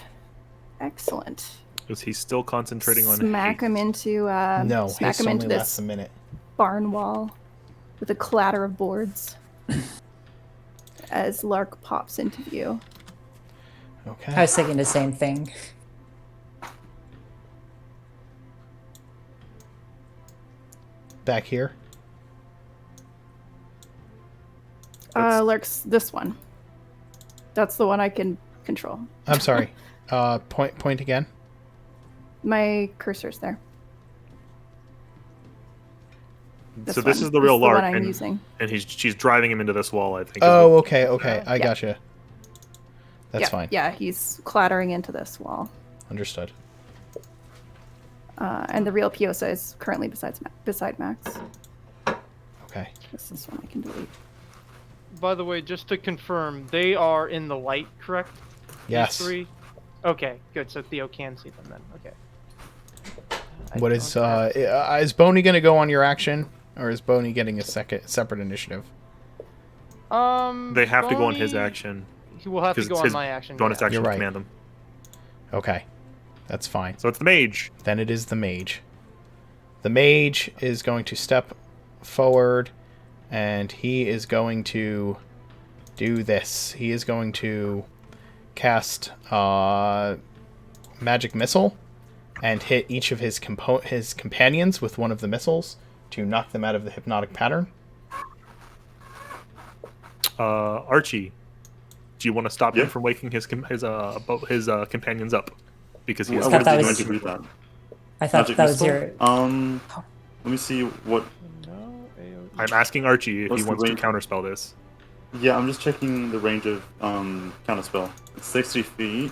Excellent. Is he still concentrating on Smack hate? him into No, smack his him only into lasts this a minute. barn wall with a clatter of boards as Lark pops into view. Okay. I was thinking the same thing. Back here. Lark's this one. That's the one I can control. I'm sorry. Point again. My cursor's there. So this one. is the real This is Lark, one I'm and, using. and she's driving him into this wall, I think. Oh, okay, okay. I Yeah. gotcha. That's yeah, fine. Yeah, he's clattering into this wall. Understood. And the real Piosa is currently beside Max. Okay. This one I can delete. By the way, just to confirm, they are in the light, correct? Yes. These 3? Okay, good. So Theo can see them then. Okay. What is Boney going to go on your action, or is Boney getting a separate initiative? They have to go on his action. He will have to 'Cause go it's on his my action. bonus yeah. action You're to right. command them. Okay. That's fine. So it's the mage. Then it is the mage. The mage is going to step forward, and he is going to do this. He is going to cast magic missile and hit each of his companions with one of the missiles to knock them out of the hypnotic pattern. Archie, do you want to stop Yeah. him from waking his companions up? Because he has thought that What was- is he going to do that? I thought Magic that was missile? your. Let me see what. No, AOE. I'm asking Archie if What's he the wants to range? counterspell this. Yeah, I'm just checking the range of counterspell. It's 60 feet.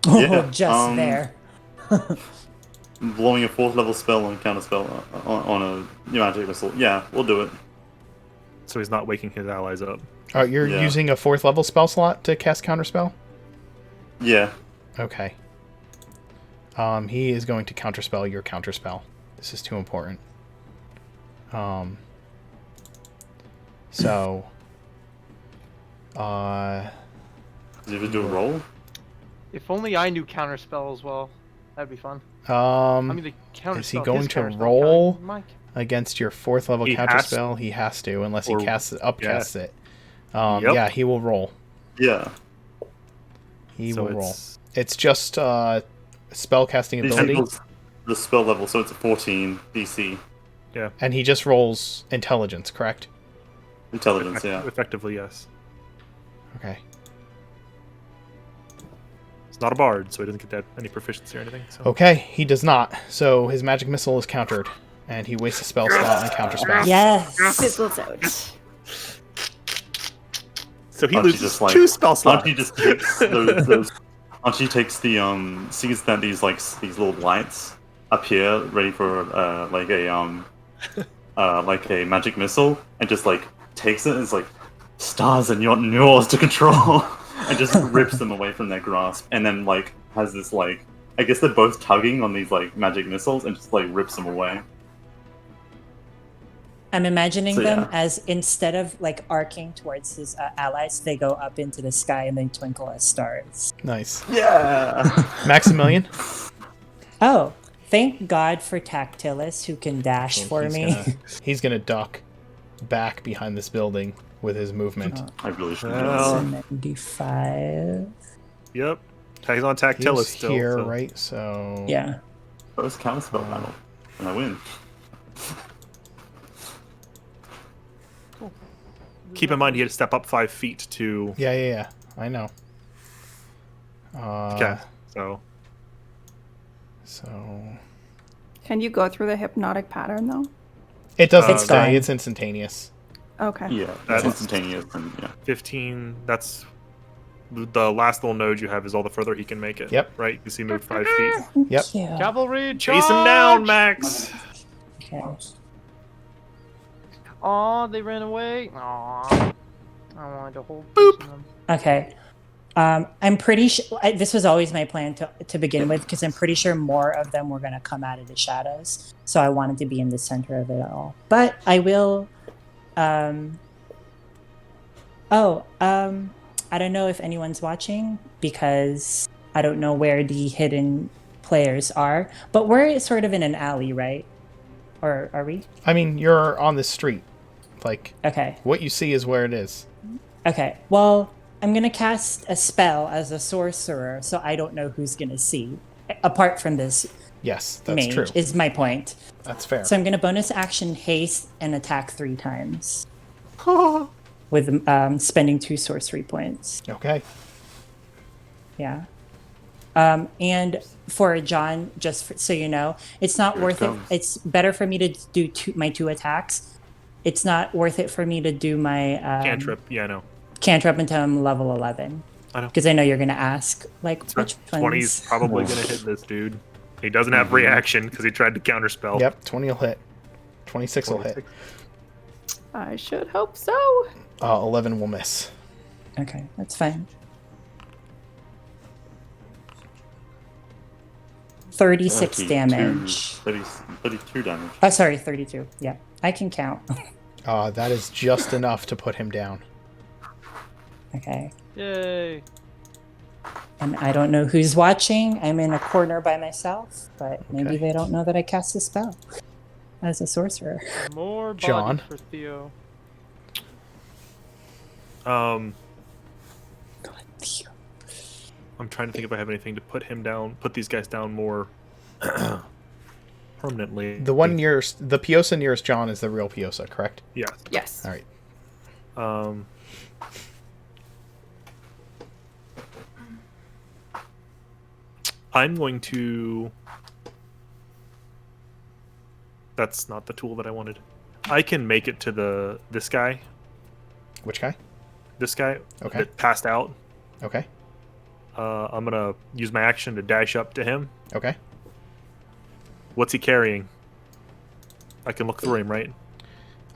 Oh, Yeah, just there. Blowing a 4th level spell on counterspell on a magic missile. Yeah, we'll do it. So he's not waking his allies up. You're Yeah. using a 4th level spell slot to cast counterspell? Yeah. Okay. He is going to counterspell your counterspell. This is too important. So, Does he ever do a roll? If only I knew counterspell as well. That'd be fun. I mean, the counterspell. is he going his to counterspell roll kind, Mike. against your 4th level He has counterspell? He has to, unless he Or- upcasts it. Yep. Yeah, he will roll. Yeah. He So will roll. it's- It's just spellcasting DC ability, equals the spell level, so it's a 14 DC. and he just rolls intelligence, correct? Intelligence, yeah. Effectively, yes. Okay. It's not a bard, so he doesn't get that any proficiency or anything. So. Okay, he does not. So his magic missile is countered, and he wastes a spell slot on counterspell. Yes. Fizzles out. So he Archie loses just, like- 2 spell slots. Archie just takes those. Archie takes the sees that these little lights appear ready for like a magic missile, and just like takes it and is like, stars are not yours to control, and just rips them away from their grasp, and then like has this like, I guess they're both tugging on these like magic missiles, and just like rips them away. I'm imagining So, them yeah. as instead of like arcing towards his allies, they go up into the sky and they twinkle as stars. Nice. Yeah. Maximilian? Oh, thank God for Tactilis who can dash for me. He's gonna duck back behind this building with his movement. I really should. Well, 95. Yep. He's on Tactilis He's still. here, so- right? So Yeah. First counterspell battle, and I win. Keep in mind he had to step up 5 feet to. Yeah. I know. Okay. So So Can you go through the hypnotic pattern though? it doesn't It's stay. fine. It's instantaneous. Okay. Yeah, that's That's- instantaneous, and yeah. 15. That's the last little node you have is all the further he can make it. Yep. Right. You see, he moved 5 feet. Yep. Yeah. Cavalry, Chase him down, Max. Okay. Aw, they ran away. Aw. I wanted to hold this in them. Okay. I'm pretty sure this was always my plan to begin with because I'm pretty sure more of them were going to come out of the shadows. So I wanted to be in the center of it all. But I will. I don't know if anyone's watching because I don't know where the hidden players are. But we're sort of in an alley, right? Or are we? I mean, you're on the street. Like, Okay. what you see is where it is. Okay. Well, I'm going to cast a spell as a sorcerer, so I don't know who's going to see. Apart from this Yes, that's mage, true. is my point. That's fair. So I'm going to bonus action haste and attack 3 times. With spending 2 sorcery points. Okay. Yeah. And for John, so you know, it's not Here it worth it. comes. It's better for me to do my 2 attacks. It's not worth it for me to do my Cantrip. Yeah, no. cantrip until I'm level 11. I know. Because I know you're gonna ask, like, which 20's ones? probably gonna hit this dude. He doesn't have reaction because he tried to counterspell. Yep, 20 will hit. 26 will hit. 26. I should hope so. 11 will miss. Okay, that's fine. 36 damage. 32 damage. Oh, sorry, 32. Yeah, I can count. That is just enough to put him down. Okay. Yay. And I don't know who's watching. I'm in a corner by myself, but maybe Okay. they don't know that I cast a spell as a sorcerer. More John? body for Theo. I'm trying to think if I have anything to put him down, put these guys down more permanently. The one nearest, the Piosa nearest John is the real Piosa, correct? Yeah. Yes. All right. I'm going to... That's not the tool that I wanted. I can make it to this guy. Which guy? This guy Okay. that passed out. Okay. I'm going to use my action to dash up to him. Okay. What's he carrying? I can look through him, right?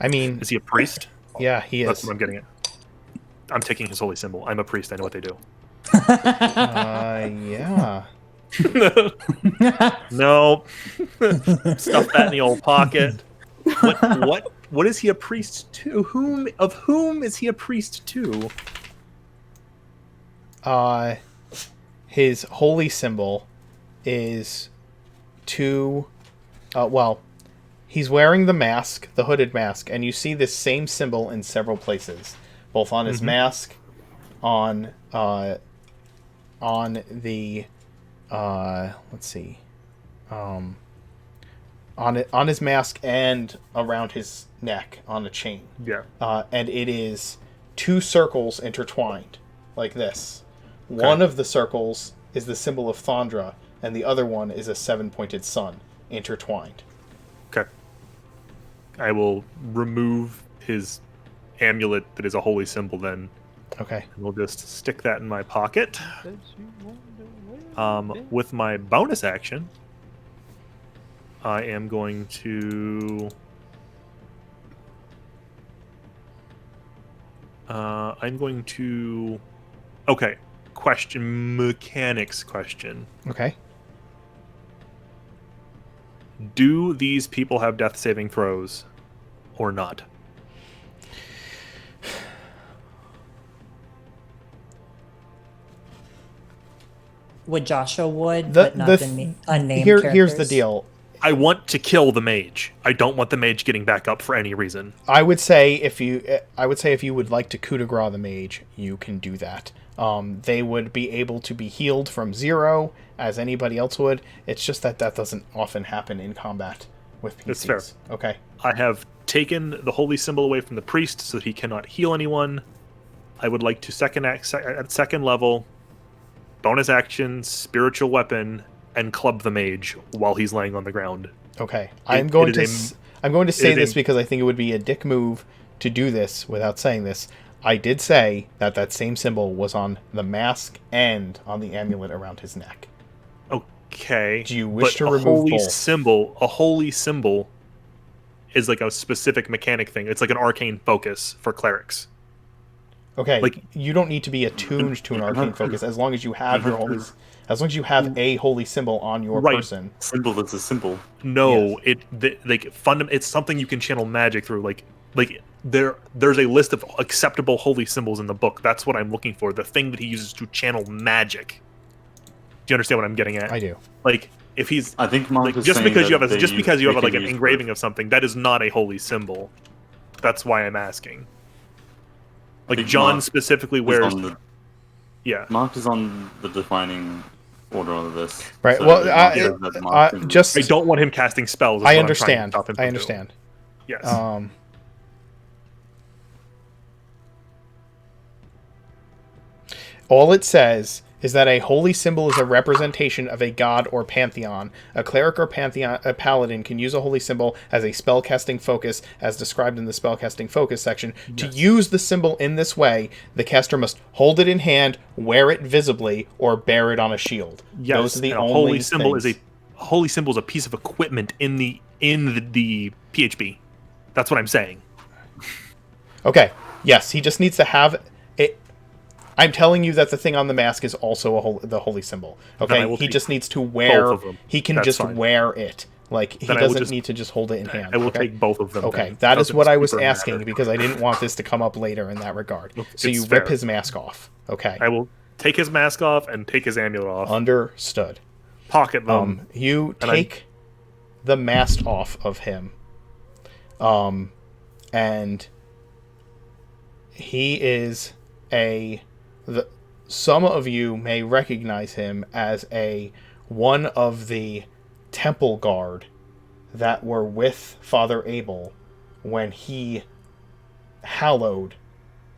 I mean, Is he a priest? yeah, he That's is. what I'm getting at. I'm taking his holy symbol. I'm a priest. I know what they do. Yeah. No. Stuff that in the old pocket. What is he a priest to? Of whom is he a priest to? His holy symbol is to, well, he's wearing the mask, the hooded mask, and you see this same symbol in several places, both on his mask, on the, let's see, on his mask and around his neck on a chain. Yeah. And it is 2 circles intertwined, like this. One of the circles is the symbol of Thondra, and the other one is a 7-pointed sun, intertwined. Okay. I will remove his amulet that is a holy symbol then. Okay. And we'll just stick that in my pocket. Says you wonder where With my bonus action, I am going to... Okay. Mechanics question. Okay. Do these people have death saving throws or not? Would Joshua would, The- but not the the, th- unnamed Here's characters? the deal. I want to kill the mage. I don't want the mage getting back up for any reason. I would say if you would like to coup de grace the mage, you can do that. They would be able to be healed from 0 as anybody else would. It's just that doesn't often happen in combat with PCs. That's fair. Okay. I have taken the holy symbol away from the priest so that he cannot heal anyone. I would like to at second level, bonus action, spiritual weapon, and club the mage while he's laying on the ground. Okay. I'm going to say this a- because I think it would be a dick move to do this without saying this. I did say that same symbol was on the mask and on the amulet around his neck. Okay. Do you wish but to a remove holy both? A holy symbol is like a specific mechanic thing. It's like an arcane focus for clerics. Okay, Like- you don't need to be attuned to an arcane focus as long as you have as long as you have a holy symbol on your Right. person. Symbol is a symbol. No, it's something you can channel magic through. Like there's a list of acceptable holy symbols in the book. That's what I'm looking for. The thing that he uses to channel magic. Do you understand what I'm getting at? I do. Like if he's I think Mark like is just saying because you have that they like can an use engraving of something, that is not a holy symbol. That's why I'm asking. Like think John Mark specifically both. wears. Yeah. Mark is on the defining order of this. Right. So Well, Mark says that Mark can- just I don't want him casting spells. is I what I'm trying to understand. stop him from I doing. understand. Yes. All it says is that a holy symbol is a representation of a god or pantheon. A cleric or a paladin can use a holy symbol as a spellcasting focus, as described in the spellcasting focus section. Yes. To use the symbol in this way, the caster must hold it in hand, wear it visibly, or bear it on a shield. Yes, those are the and only holy symbol things. is a holy symbol is a piece of equipment in the PHB. That's what I'm saying. Okay. Yes, he just needs to have it. I'm telling you that the thing on the mask is also the holy symbol. Okay, he just needs to wear. He can just wear it. Like, he doesn't need to just hold it in hand. I will take both of them. Okay, that is what I was asking because I didn't want this to come up later in that regard. So you rip his mask off. Okay. I will take his mask off and take his amulet off. Understood. Pocket them. You take the mask off of him. And he is some of you may recognize him as one of the temple guard that were with Father Abel when he hallowed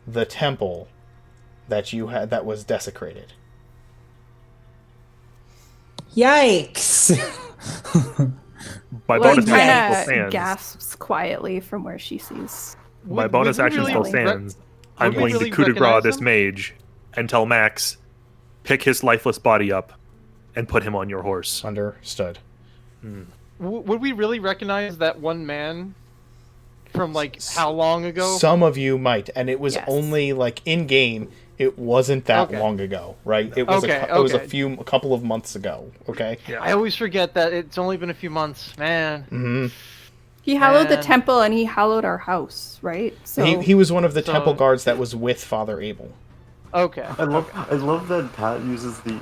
the temple that was desecrated. Yikes! My bonus Laura action still stands. gasps quietly from where she sees. My bonus action still stands. I'm going to coup de grace this mage and tell Max, pick his lifeless body up and put him on your horse. Understood. Would we really recognize that one man from, like, how long ago? Some of you might, and it was only, like, in-game, it wasn't that long ago, right? It was a couple of months ago, okay? Yeah. I always forget that it's only been a few months, man. Mm-hmm. He hallowed the temple and he hallowed our house, right? So he was one of the temple guards that was with Father Abel. Okay. I love that Pat uses the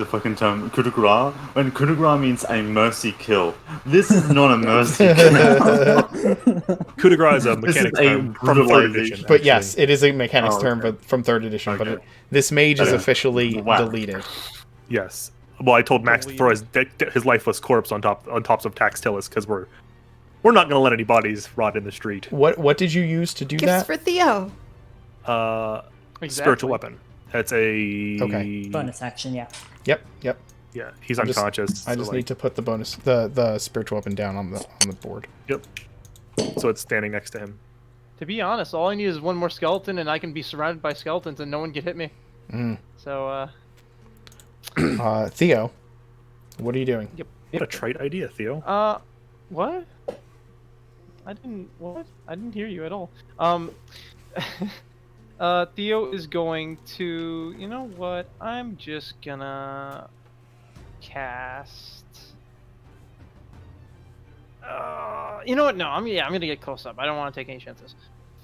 fucking term coup de grace when coup de grace means a mercy kill. This is not a mercy kill. Coup de grace is a mechanics term from 3rd edition. But yes, it is a mechanics term from 3rd edition. Okay. But this mage is officially deleted. Yes. Well, I told Max to throw his lifeless corpse on tops of Taxtilis because we're not going to let any bodies rot in the street. What did you use to do that? Gifts for Theo. Spiritual weapon. That's a bonus action. Yeah. Yep. Yeah, he's unconscious. I just need to put the spiritual weapon down on the board. Yep. So it's standing next to him. To be honest, all I need is one more skeleton, and I can be surrounded by skeletons, and no one can hit me. So. Theo, what are you doing? Yep. What a trite idea, Theo. What? I didn't hear you at all. Theo is going to, you know what? I'm just gonna cast. You know what? No, I'm gonna get close up. I don't want to take any chances.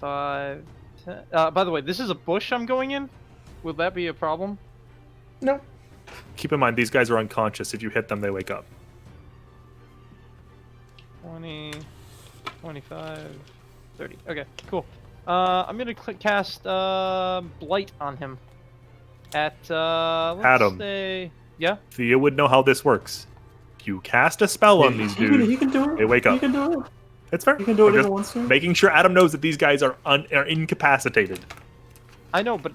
5, 10. By the way, this is a bush I'm going in. Will that be a problem? No. Keep in mind, these guys are unconscious. If you hit them, they wake up. 20, 25, 30. Okay, cool. I'm gonna cast Blight on him. Let's Adam. say, yeah. Theo would know how this works. You cast a spell on these dudes. He can do it. They wake up. He can do it. It's fair. He can do it I'm if he just wants to. making sure Adam knows that these guys are incapacitated. I know, but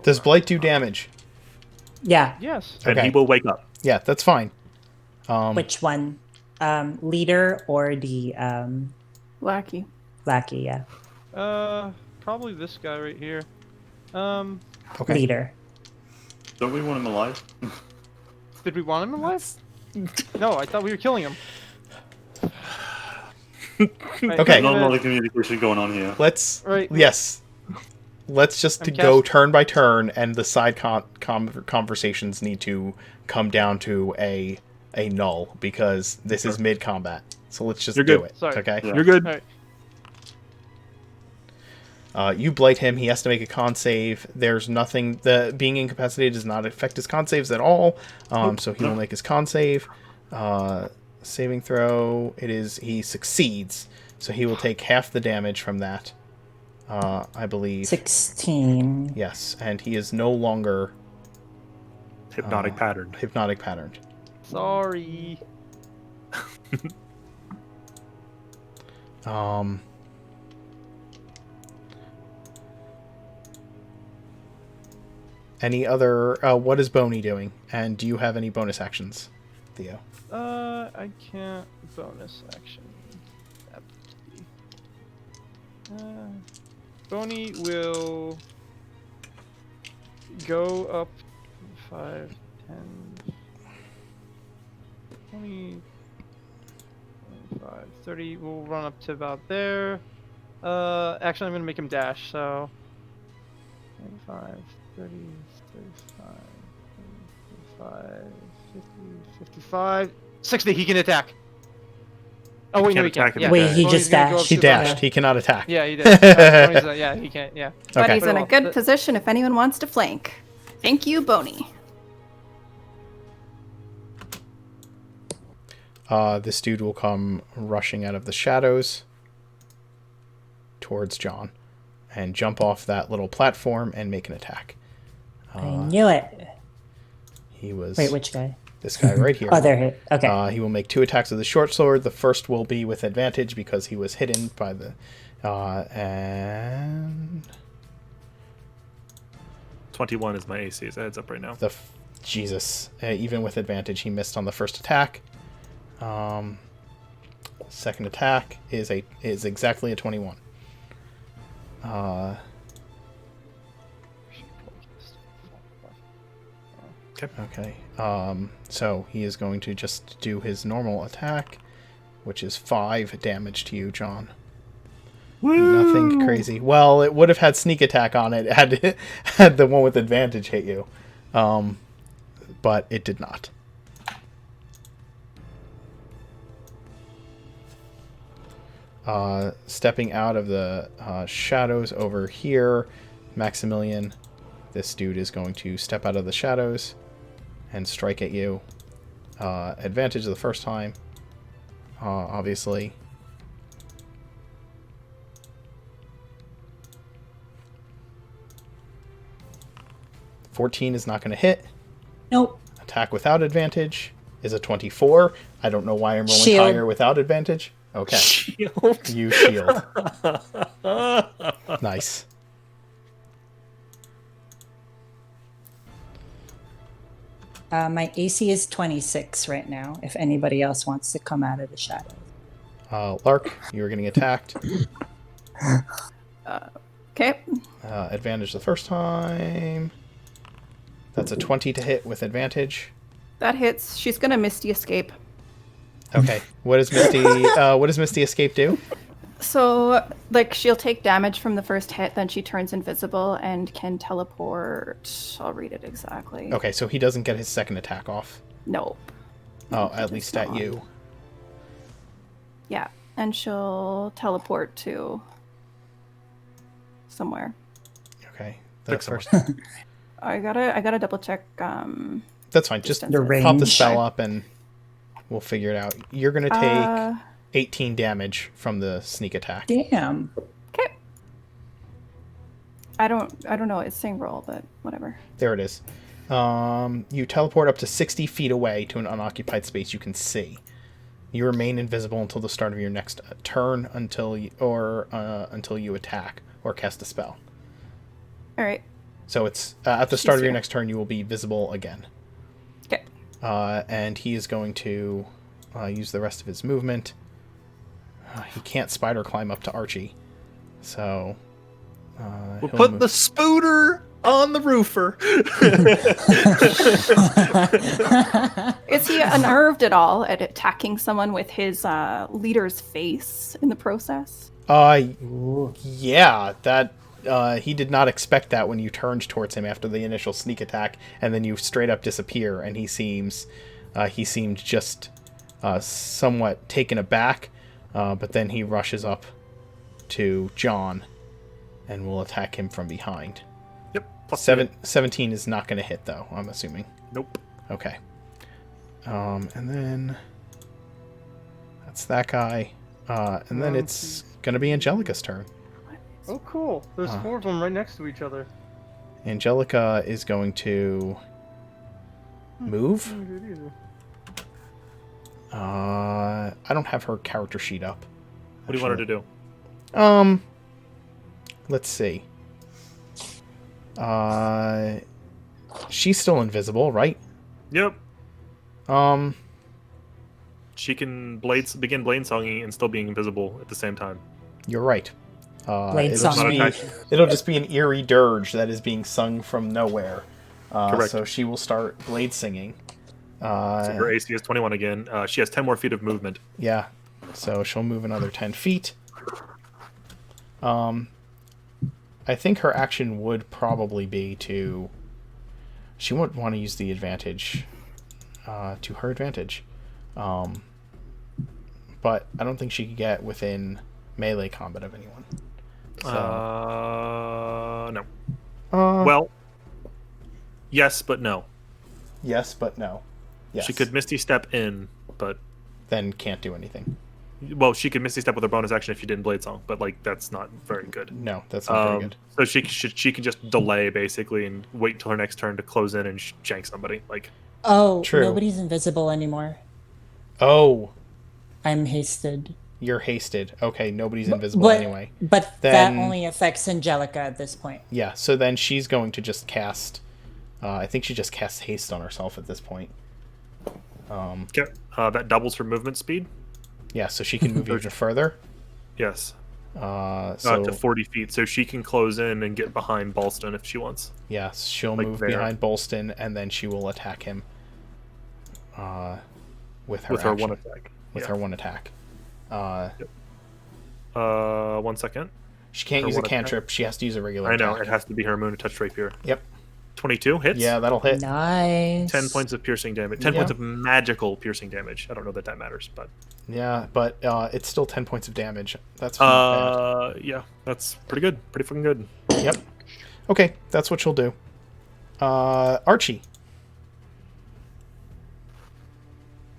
Does Blight do damage? Yeah. yes. And he will wake up. Yeah, that's fine. Which one? Leader or the Lackey. lackey? Yeah. Probably this guy right here. Okay. Leader. Don't we want him alive? Did we want him alive? No, I thought we were killing him. Right, Okay. Not a lot of communication going on here. Yes. Let's just go turn by turn, and the side conversations need to come down to a null because this is mid combat. So let's just do it. Sorry. Okay. Yeah. You're good. All right. You blight him. He has to make a con save. There's nothing. The being incapacitated does not affect his con saves at all. So he will make his con save. Saving throw. He succeeds. So he will take half the damage from that. I believe 16. Yes, and he is no longer Hypnotic patterned. Hypnotic patterned. Sorry. Any other... what is Boney doing? And do you have any bonus actions, Theo? I can't bonus action. Boney will go up 5, 10, 20, 25, 30. We'll run up to about there. Actually, I'm going to make him dash, so 25, 30, 35, 35, 50, 55, 60. He can attack. Oh, wait, no, he can't. attack him Yeah. Wait, he Boney's just gonna go dashed. up He to dashed. about- He cannot attack. Yeah, he did. Yeah, he can't. Yeah. But Okay. he's in a Well, good the- position if anyone wants to flank. Thank you, Boney. This dude will come rushing out of the shadows towards John and jump off that little platform and make an attack. I knew it. He was... Wait, which guy? This guy right here. Oh, they're hit. Okay. He will make 2 attacks with the short sword. The first will be with advantage because he was hidden by the... and... 21 is my AC. It's a heads up right now. Jesus. Even with advantage, he missed on the first attack. Second attack is exactly a 21. Okay. So he is going to just do his normal attack, which is 5 damage to you, John. Nothing crazy. Well, it would have had sneak attack on it had the one with advantage hit you. But it did not. Stepping out of the shadows over here, Maximilian, this dude is going to step out of the shadows and strike at you. Advantage the first time, obviously. $14 is not going to hit. Nope. Attack without advantage is a 24. I don't know why I'm rolling Shield. higher without advantage. Okay. Shield. You shield. Nice. My AC is 26 right now, if anybody else wants to come out of the shadows. Lark, you are getting attacked. Okay. Advantage the first time. That's a 20 to hit with advantage. That hits. She's gonna Misty Escape. Okay. What does Misty Escape do? So, like, she'll take damage from the first hit, then she turns invisible and can teleport. I'll read it exactly. Okay, so he doesn't get his second attack off. Nope. Oh, at least at not. you. Yeah, and she'll teleport to somewhere. Okay. Pick The first. I gotta double check. That's fine. Just distances. The pop the range. spell up and we'll figure it out. You're gonna take 18 damage from the sneak attack. Damn. Okay. I don't know. It's saying roll, but whatever. There it is. You teleport up to 60 feet away to an unoccupied space you can see. You remain invisible until the start of your next turn, until you attack or cast a spell. All right. So it's at the start of your Easier. next turn, you will be visible again. Okay. And he is going to use the rest of his movement. He can't spider climb up to Archie, so We'll he'll put move- the spooter on the roofer. Is he unnerved at all at attacking someone with his leader's face in the process? Yeah, that he did not expect that when you turned towards him after the initial sneak attack, and then you straight up disappear, and he seemed just somewhat taken aback, but then he rushes up to John and will attack him from behind. Yep. Plus 17 is not going to hit, though, I'm assuming. Nope. Okay. And then that's that guy. And then it's going to be Angelica's turn. Oh, cool. There's 4 of them right next to each other. Angelica is going to move. I don't have her character sheet up. What do you want her to do? Let's see. She's still invisible, right? Yep. Um, She can begin blade songing and still being invisible at the same time. you're right. Blade It'll just song. be it'll just be an eerie dirge that is being sung from nowhere. Correct. So she will start blade singing. So her AC is 21 again. She has 10 more feet of movement. Yeah. So she'll move another 10 feet. I think her action would probably be to... She wouldn't want to use the advantage to her advantage. But I don't think she could get within melee combat of anyone. So, No. Well, yes, but no. yes, but no. Yes. She could Misty Step in, but... Then can't do anything. Well, she could Misty Step with her bonus action if she didn't Blade Song, but like that's not very good. No, that's not very good. So she can just delay basically and wait until her next turn to close in and shank somebody. Like, Oh, True. nobody's invisible anymore. Oh, I'm hasted. you're hasted. Okay, nobody's invisible But, anyway. but Then- that only affects Angelica at this point. Yeah, so then she's going to just cast... I think she just casts haste on herself at this point. okay, that doubles her movement speed. Yeah, so she can move even further. Yes, So to 40 feet, so she can close in and get behind Ballston if she wants. yes, she'll like move there. behind Bolston, and then she will attack him. With her With her action. one attack. With Yeah. her one attack. 1 second. She can't Her use a one attack? cantrip. She has to use a regular I know attack. it has to be her moon touch rapier. Yep. 22 hits. Yeah, that'll hit. Nice. 10 points of piercing damage. 10 Yeah. points of magical piercing damage. I don't know that matters, but Yeah, but it's still 10 points of damage. That's not yeah, that's pretty good. Pretty fucking good. bad. Yep. Okay, that's what she'll do. Archie.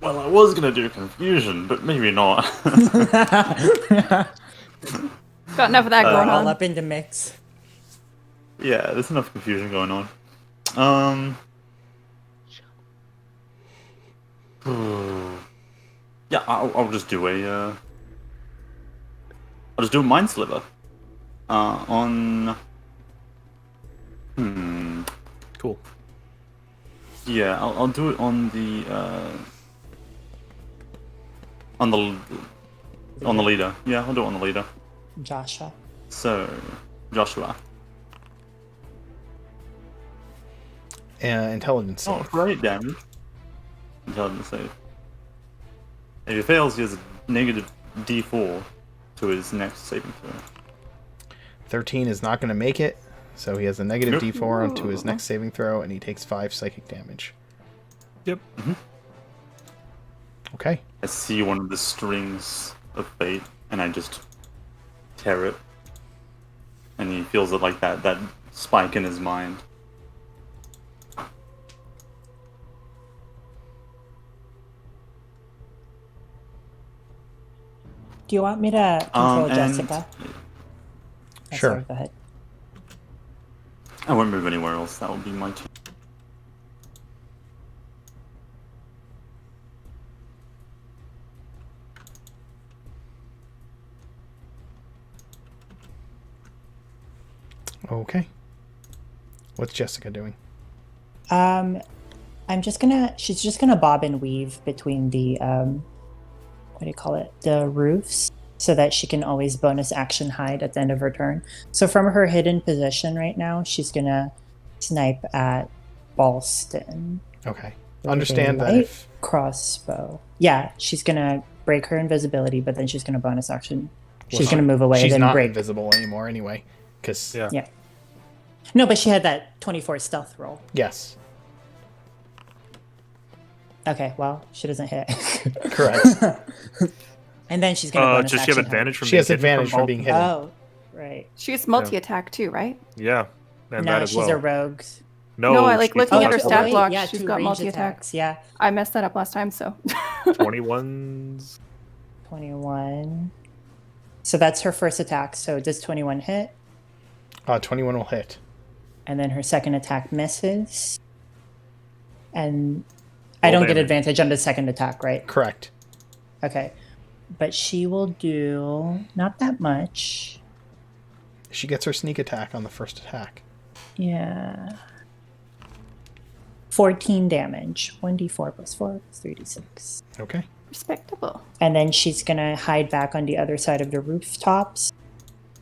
Well, I was gonna do confusion, but maybe not. Got enough of that going All on. up in the mix. Yeah, there's enough confusion going on. Yeah, I'll just do a. I'll just do a mind sliver. On. Cool. Yeah, I'll do it on the. On the leader. Yeah, I'll do it on the leader. Joshua. So, Joshua. Intelligence save. Oh, great damage. Intelligence save. If he fails, he has a negative D4 to his next saving throw. 13 is not going to make it, so he has a negative Nope. D4 onto his next saving throw, and he takes 5 psychic damage. Yep. Okay. I see one of the strings of fate, and I just tear it. And he feels it like that spike in his mind. Do you want me to control And- Jessica? Oh, Sure. sorry, go ahead. I won't move anywhere else. That will be my turn. Okay. What's Jessica doing? She's just gonna bob and weave between the what do you call it? The roofs, so that she can always bonus action hide at the end of her turn. So from her hidden position right now, she's gonna snipe at Ballston. Okay. with Understand a that light if... crossbow. Yeah, she's gonna break her invisibility, but then she's gonna bonus action. She's well, gonna move away She's and then not break. invisible anymore anyway, because... Yeah. Yeah. No, but she had that 24 stealth roll. Yes. Okay, well, she doesn't hit. Correct. And then she's gonna bonus Does she have action advantage from She being has hidden advantage from all- being hide. hidden. Oh, right. She has multi-attack too, right? Yeah, and No, that as she's well. a rogue. No, I like she's looking not at her a stat rogue. block. Yeah, She's 2 got range multi-attack. attacks. Yeah, I messed that up last time, so 21's 21. So that's her first attack. So does 21 hit? 21 will hit. And then her second attack misses. And I Roll don't get damage. advantage on the second attack, right? Correct. Okay. But she will do not that much. She gets her sneak attack on the first attack. Yeah. 14 damage. 1d4 plus 4 plus 3d6. Okay. Respectable. And then she's gonna hide back on the other side of the rooftops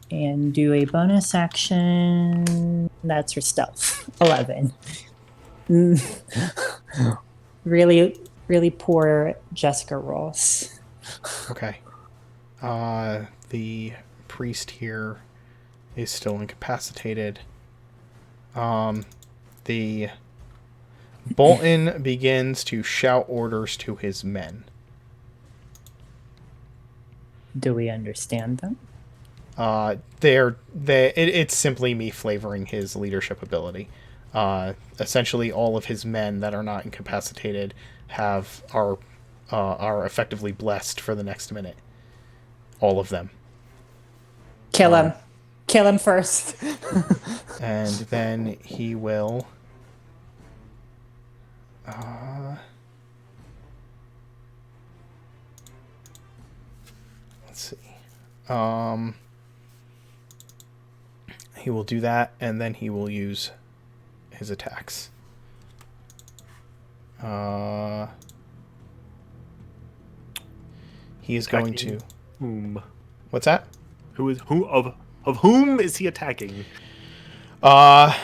and do a bonus action. That's her stealth. 11. Really, really poor Jessica rolls. Okay. The priest here is still incapacitated. The Bolton begins to shout orders to his men. Do we understand them? It's simply me flavoring his leadership ability. Essentially, all of his men that are not incapacitated are effectively blessed for the next minute. All of them. Kill him. Kill him first. And then he will. Let's see. He will do that, and then he will use his attacks. He is going to. Whom? What's that? Of whom is he attacking? I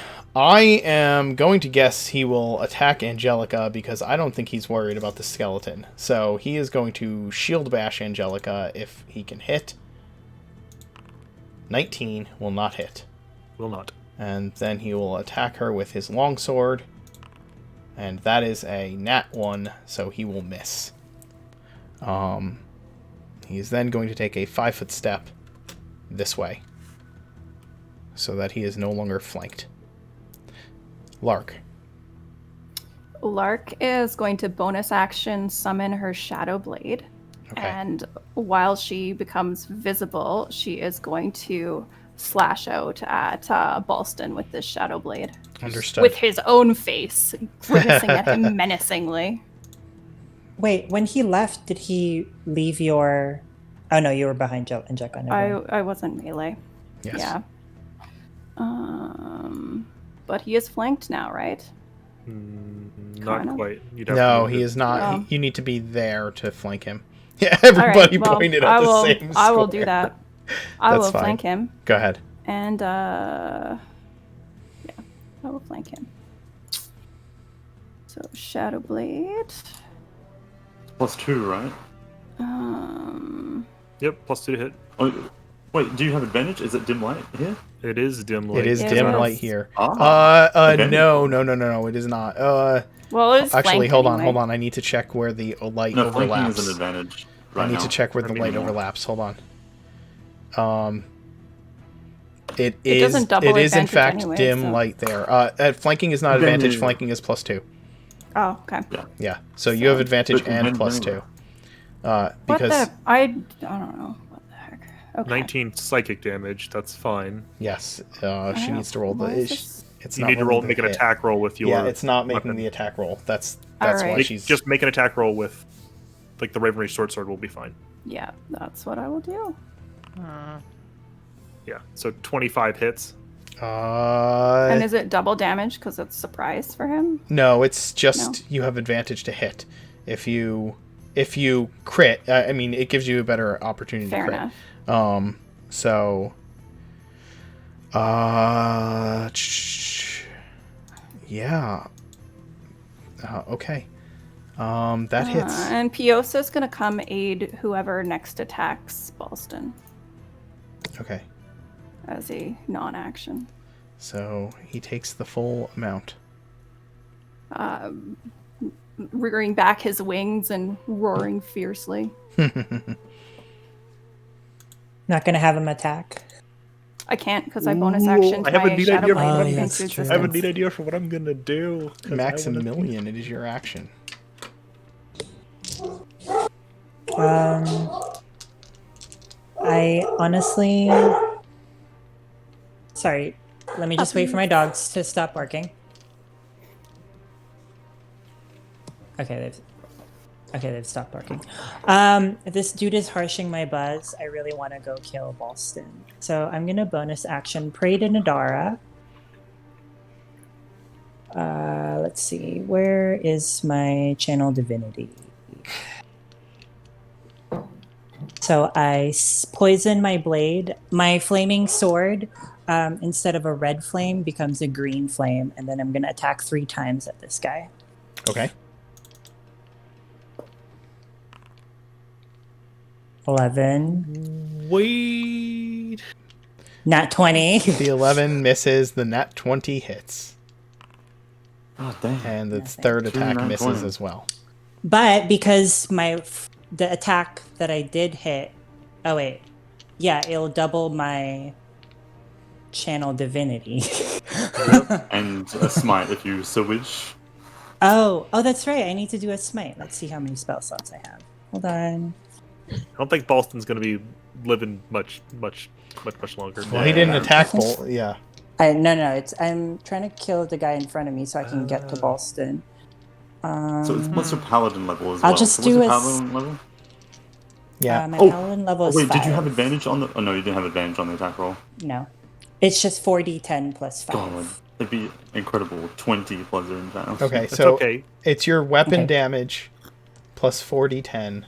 am going to guess he will attack Angelica because I don't think he's worried about the skeleton. So he is going to shield bash Angelica if he can hit. 19 will not hit. Will not. And then he will attack her with his longsword. And that is a nat 1, so he will miss. He's then going to take a 5-foot step this way, so that he is no longer flanked. Lark. Lark is going to bonus action summon her Shadow Blade. Okay. And while she becomes visible, she is going to slash out at Balston with this Shadow Blade. Understood. With his own face, grimacing at him menacingly. Wait, when he left, did he leave your... Oh no, you were behind Angelica. I wasn't melee. Yes. Yeah. But he is flanked now, right? Not Kinda. quite. No, he is not. Oh. You need to be there to flank him. Yeah, everybody pointed at the same I will square. do that. I will fine. flank him. Go ahead. And, yeah, I will flank him. So, Shadow Blade. +2, right? Yep, +2 to hit. Oh, wait, do you have advantage? Is it dim light here? It is dim light. It is It dim is. light here. Advantage. No, it is not. Well, it's Actually, flanked hold anyway. on. I need to check where the light No, flanking overlaps. is an advantage. I Right need now. to check where the light Meaning- overlaps. Hold on. It doesn't double in advantage fact anyway, dim so- light there. Flanking is not advantage. Then- Flanking is +2. Oh, okay. Yeah. So you have advantage But and then- +2. What Because the? I don't know. What the heck? Okay. 19 psychic damage. That's fine. yes, she Oh, needs to roll why the. is this- It's You not need to rolling make an the hit. attack roll with your. Yeah, it's not making weapon. the attack roll. That's Alright. why she's Just make an attack roll with, like, the Ravenry short sword will be fine. Yeah, that's what I will do. Yeah. So 25 hits. And is it double damage because it's surprise for him? No, it's just you have advantage to hit. If you crit, I mean, it gives you a better opportunity Fair to crit. enough. So, yeah. Okay. That hits. And Piosa's gonna come aid whoever next attacks Balston Okay. as a non-action. So he takes the full amount. Rearing back his wings and roaring fiercely. Not gonna have him attack. I can't because I bonus action. I have a neat idea for what I'm yes, gonna true. I have a neat idea for what I'm gonna do. 'cause I wanna- Maximilian, it is your action. I honestly... Sorry, let me just wait for my dogs to stop barking. Okay, they've stopped barking. This dude is harshing my buzz. I really want to go kill Balston. So I'm gonna bonus action pray to Nadara. let's see. Where is my channel divinity? So I poison my blade. My flaming sword, instead of a red flame, becomes a green flame. And then I'm going to attack 3 times at this guy. Okay. 11. Wait. Nat 20. The 11 misses. The nat 20 hits. Oh, dang. And the Nothing. third attack nat misses 20. as well. But because the attack that I did hit, oh wait, yeah, it'll double my channel divinity. And a smite if you so wish. oh, that's right. I need to do a smite. Let's see how many spell slots I have. Hold on. I don't think Boston's going to be living much longer. Well, he didn't Yeah. attack Bolt. Yeah. No. I'm trying to kill the guy in front of me so I can get to Boston. So what's your paladin level as I'll well? just so do what's your a paladin level? Yeah. My Oh, paladin level Oh, is wait, 5. did you have advantage on the... Oh, no, you didn't have advantage on the attack roll. No. It's just 4d10 plus 5. God, it'd be incredible. 20 plus your advantage. Okay, That's so okay. it's your weapon Okay. damage plus 4d10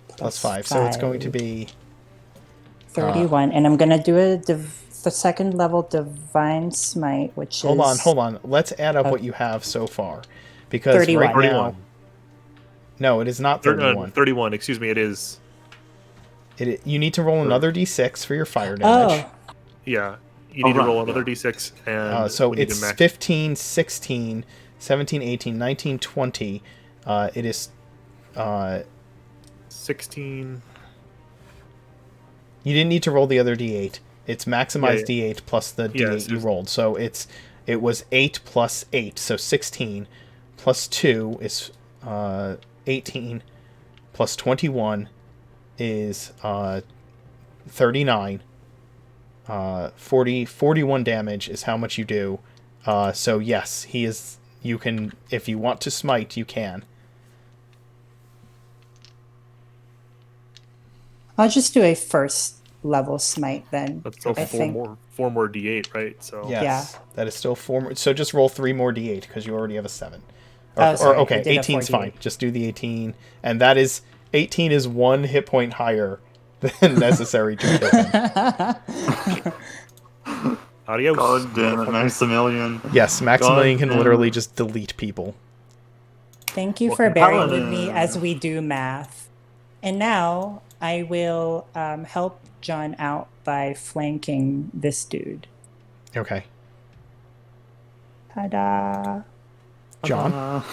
plus 5. So it's going to be 31. And I'm going to do the second level divine smite, which hold is... on. Let's add up what you have so far. Because 31. right now 31. no, it is not 31. 31, excuse me, it is. You need to roll another d6 for your fire damage. Oh, Yeah. You need to right, roll another yeah. d6 and So we need to it's max 15, 16, 17, 18, 19, 20. It is 16. you didn't need to roll the other d8. It's maximized Yeah. d8 plus the d8 Yeah, you so- rolled. So it was 8 plus 8, so 16 plus 2 is 18 plus 21 is 39. 41 damage is how much you do. So yes, he is. You can, if you want to smite, you can. I'll just do a first level smite then. That's still I think. four more d8, right? So Yes, Yeah. that is still 4 more. So just roll 3 more d8 because you already have a 7. Oh, sorry, I okay, did a 18's 48. fine. Just do the 18, and that is 18 is 1 hit point higher than necessary to kill him. adios. God damn it, Maximilian. Yes, Maximilian God can damn literally it. just delete people. Thank you Well, for bearing with paladin. me as we do math. And now I will help John out by flanking this dude. Okay, Ta-da! John.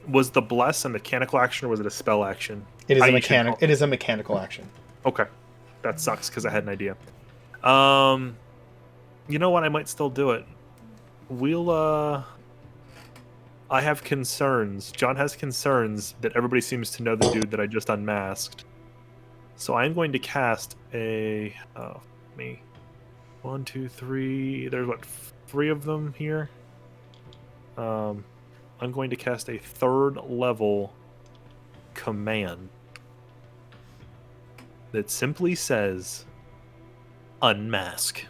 Was the bless a mechanical action or was it a spell action? It is I a usually mechanic. call- It is a mechanical action. Okay, that sucks because I had an idea. You know what? I might still do it. I have concerns. John has concerns that everybody seems to know the dude that I just unmasked. So I'm going to cast a... me. 1, 2, 3... There's, 3 of them here? I'm going to cast a 3rd level command that simply says... Unmask.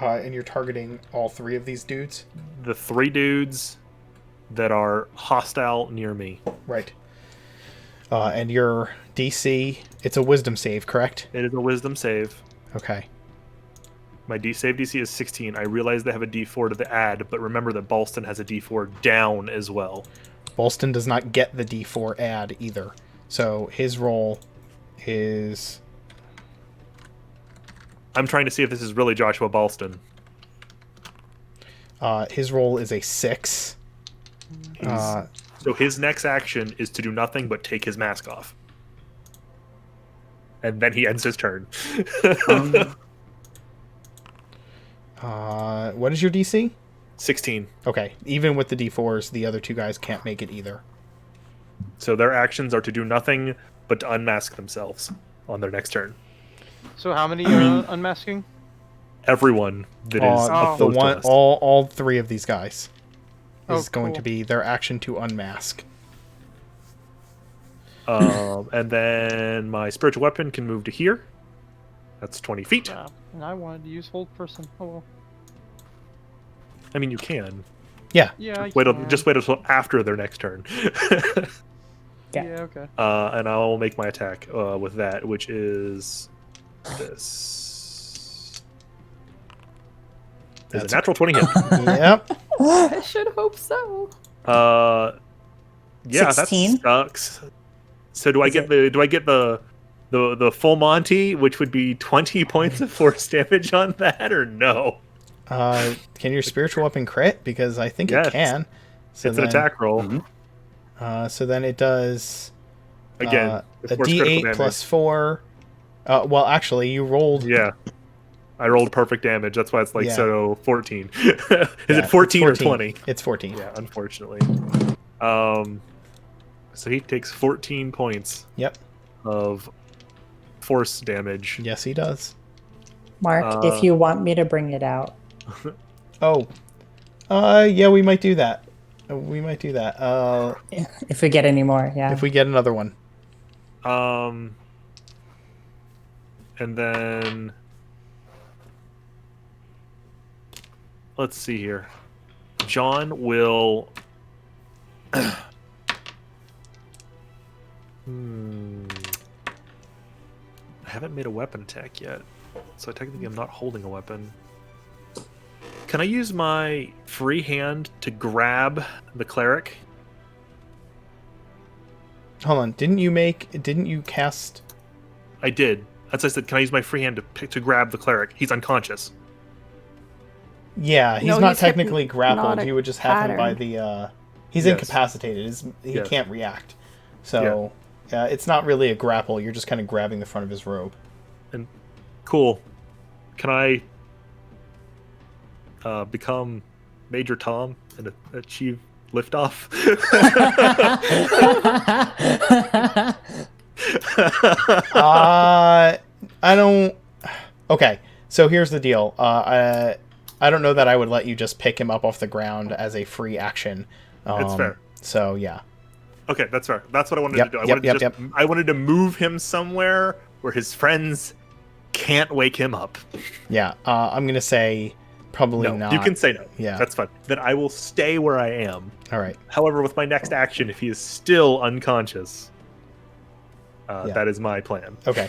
And you're targeting all 3 of these dudes, The 3 dudes that are hostile near me. right? And your DC, it's a Wisdom save, correct? It is a wisdom save. Okay. My save DC is 16. I realize they have a D4 to the add, but remember that Balston has a D4 down as well. Bolston does not get the D4 add either, so his roll is I'm trying to see if this is really Joshua Balston. his roll is a 6. So his next action is to do nothing but take his mask off. And then he ends his turn. What is your DC? 16. Okay, even with the D4s, the other 2 guys can't make it either. So their actions are to do nothing but to unmask themselves on their next turn. So how many unmasking? Everyone that is Oh. The opposed to one, us. all 3 of these guys Oh, is going cool. to be their action to unmask. And then my spiritual weapon can move to here. That's 20 feet. And I wanted to use hold person. Oh well. I mean, you can. Yeah, I can. Just wait until after their next turn. Yeah. Yeah, okay. And I'll make my attack with that, which is this. Is a That's- natural 20 hit. Yep. I should hope so. Yeah, 16? that sucks. So do I get the full Monty, which would be 20 points of force damage on that, or no? Can your spiritual weapon crit? Because I think Yes. it can. So It's an attack roll. So then it does Again, a it's force critical D8 damage. plus 4. Well, actually, you rolled. Yeah. I rolled perfect damage. That's why it's like, Yeah. so 14. Is Yeah, it 14 or it's 20? It's 14. Yeah, unfortunately. So he takes 14 points Yep. of force damage. Yes, he does. Mark, if you want me to bring it out. Oh. Yeah, we might do that. We might do that. If we get any more, yeah. If we get another one. And then let's see here. John will I haven't made a weapon attack yet, so technically I'm not holding a weapon. Can I use my free hand to grab the cleric? Hold on. Didn't you cast? I did. That's why I said, can I use my free hand to grab the cleric? He's unconscious. Yeah, he's No, not he's technically grappled. hypnotic You would just have him by pattern. the. He's Yes. incapacitated. He Yes. can't react. So it's not really a grapple. You're just kind of grabbing the front of his robe. And cool. Can I become Major Tom and achieve liftoff? I don't. Okay, so here's the deal. I don't know that I would let you just pick him up off the ground as a free action. That's fair. So yeah. Okay, that's fair. That's what I wanted Yep, to do. yep. I wanted to move him somewhere where his friends can't wake him up. Yeah. I'm gonna say probably No, not. you can say no. Yeah. That's fine. Then I will stay where I am. All right. However, with my next action, if he is still unconscious, Yeah. that is my plan. Okay.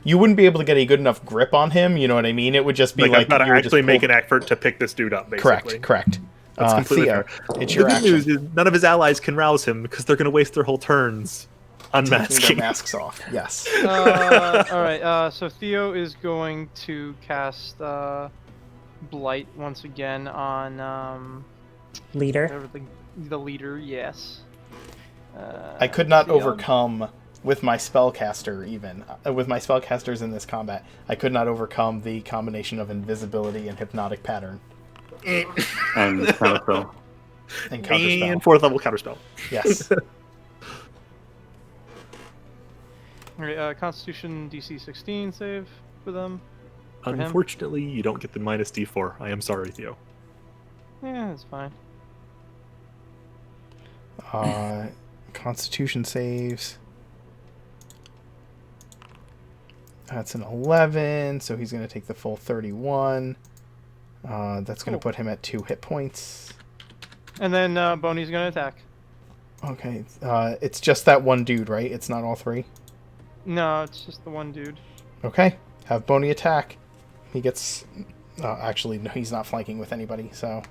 You wouldn't be able to get a good enough grip on him. You know what I mean? It would just be Like, like I've got to you would just actually make pull- an effort to pick this dude up, basically. Correct. That's completely Theo, fair. it's The your good action. news is none of his allies can rouse him because they're going to waste their whole turns Taking their unmasking. masks off. Yes. All right. So Theo is going to cast Blight once again on Leader. whatever the leader. Yes. I could not Theo. overcome with my spellcaster even with my spellcasters in this combat. I could not overcome the combination of invisibility and hypnotic pattern And counterspell. and counterspell. And 4th level counterspell. Yes. All right. Constitution DC 16 save for them. For him? Unfortunately, you don't get the minus D4. I am sorry, Theo. Yeah, that's fine. Constitution saves. That's an 11, so he's going to take the full 31. That's going to Cool. put him at 2 hit points. And then Boney's gonna attack. Okay, it's just that one dude, right? It's not all 3? No, it's just the one dude. Okay, have Boney attack. He gets... actually, no, he's not flanking with anybody, so...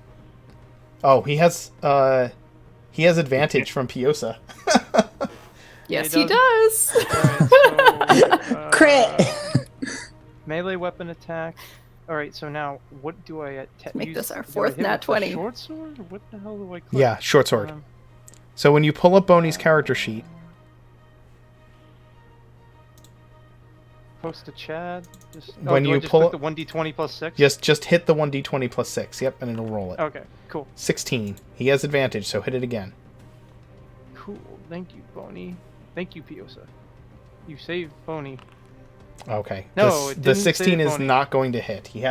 Oh, he has advantage from Piosa. Yes, he he does. Alright, so, Crit! melee weapon attack. Alright, so now what do I Make this our do I fourth hit nat with the 20. Short sword? What the hell do I click? Yeah, short sword. Um, So when you pull up Boney's character sheet, post to Chad. Just, When do you I just pull click the 1d20 plus 6? just hit the 1d20 plus 6. Yep, and it'll roll it. Okay, cool. 16. He has advantage, so hit it again. Cool. Thank you, Boney. Thank you, Piosa. You saved Boney. Okay. No, it the didn't 16 save is Boney. not going to hit. He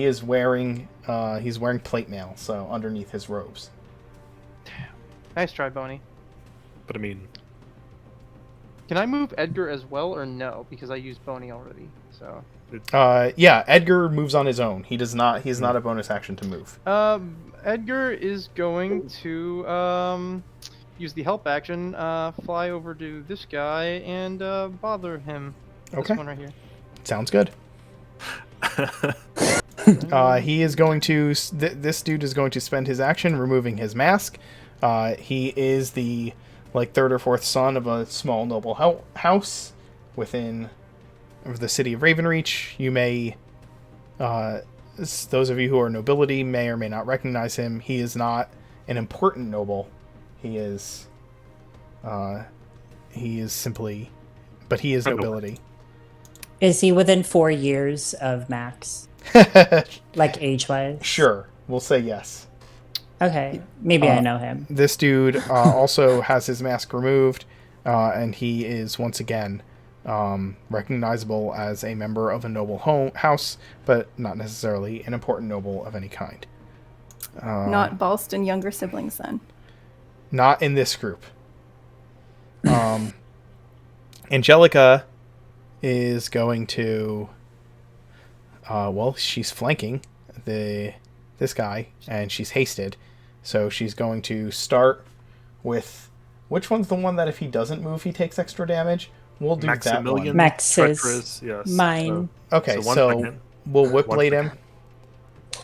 is wearing plate mail, so underneath his robes. Nice try, Boney. But I mean, Can I move Edgar as well or no? Because I used Boney already. So So. Yeah, Edgar moves on his own. He does not. He's not a bonus action to move. Edgar is going to use the help action, fly over to this guy and bother him. Okay. This one right here. Sounds good. He is going to. This dude is going to spend his action removing his mask. He is the third or fourth son of a small noble house within the city of Ravenreach. You may, those of you who are nobility may or may not recognize him. He is not an important noble. He is simply, but he is nobility. Is he within 4 years of Max? Like age-wise? Sure, we'll say yes. Okay, maybe I know him. This dude also has his mask removed, and he is once again recognizable as a member of a noble house, but not necessarily an important noble of any kind. Not Balston younger sibling's son. Not in this group. Angelica is going to she's flanking this guy, and she's hasted, so she's going to start with which one's the one that if he doesn't move he takes extra damage. We'll do that one. Max's. Yes. Mine. Okay, so we'll whip blade him.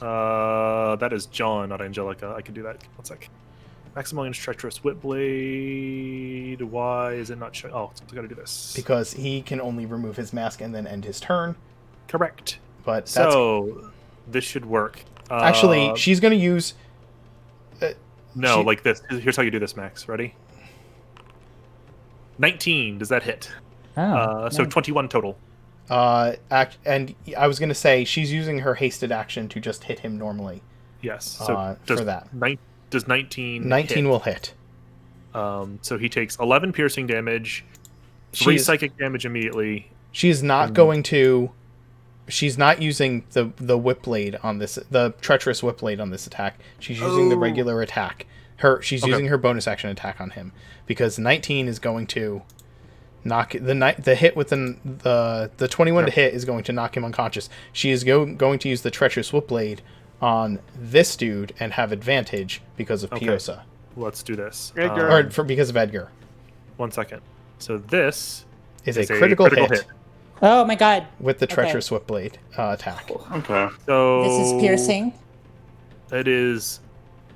That is John, not Angelica. I can do that. 1 sec. Maximilian's treacherous whip blade. Why is it not showing? Oh, so I gotta do this. Because he can only remove his mask and then end his turn. Correct. But that's... So this should work. Actually, she's gonna use. No, like this. Here's how you do this, Max. Ready? 19. Does that hit? Oh, so 21 total. And I was gonna say she's using her hasted action to just hit him normally. Yes. So for that. Does 19 19 hit? Will hit. So he takes 11 piercing damage, 3 psychic damage immediately. She's not going to. She's not using the whip blade on this, the treacherous whip blade on this attack. She's using the regular attack. She's using her bonus action attack on him because 19 is going to knock the hit with the 21 to hit is going to knock him unconscious. She is going to use the treacherous whip blade on this dude and have advantage because of Piosa. Let's do this. Because of Edgar. 1 second. So this is a critical hit. Oh my god. With the treacherous whip blade attack. Okay. So this is piercing. It is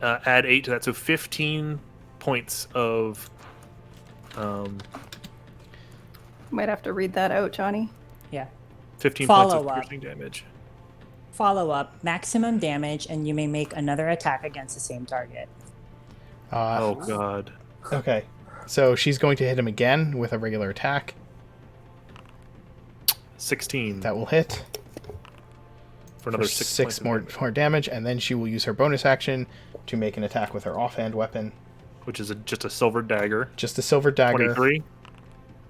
add 8 to that, so 15 points of Might have to read that out, Johnny. Yeah. 15 points of piercing damage. Follow up, maximum damage, and you may make another attack against the same target. Oh god. Okay. So she's going to hit him again with a regular attack. 16. That will hit. For another 6 more damage, and then she will use her bonus action to make an attack with her offhand weapon. Which is just a silver dagger. Just a silver dagger. 23.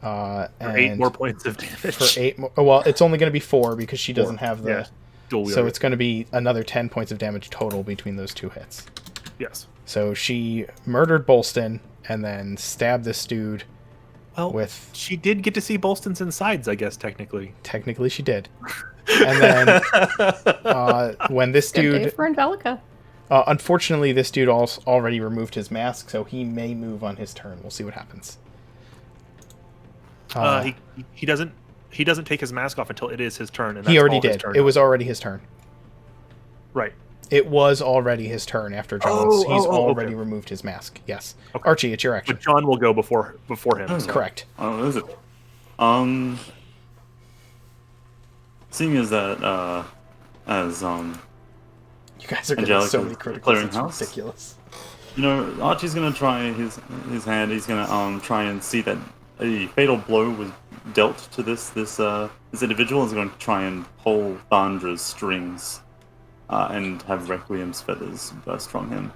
For 8 more points of damage. For 8 more. Well, it's only going to be 4 because she doesn't have the. Yeah. So it's going to be another 10 points of damage total between those two hits. Yes. So she murdered Bolston and then stabbed this dude. With she did get to see Bolston's insides, I guess, technically. Technically, she did. And then when this Good dude day for Angelica. Unfortunately, this dude already removed his mask, so he may move on his turn. We'll see what happens. He doesn't take his mask off until it is his turn. And he already did. It was already his turn. Right. It was already his turn after John's. He's already removed his mask. Yes. Okay. Archie, it's your action. But John will go before him. So. Correct. Oh, is it? Seeing as that, you guys are getting so many critical hits. It's ridiculous. You know, Archie's gonna try his hand. He's gonna try and see that a fatal blow was dealt to this individual. Is going to try and pull Thandra's strings. And have Requiem's feathers burst from him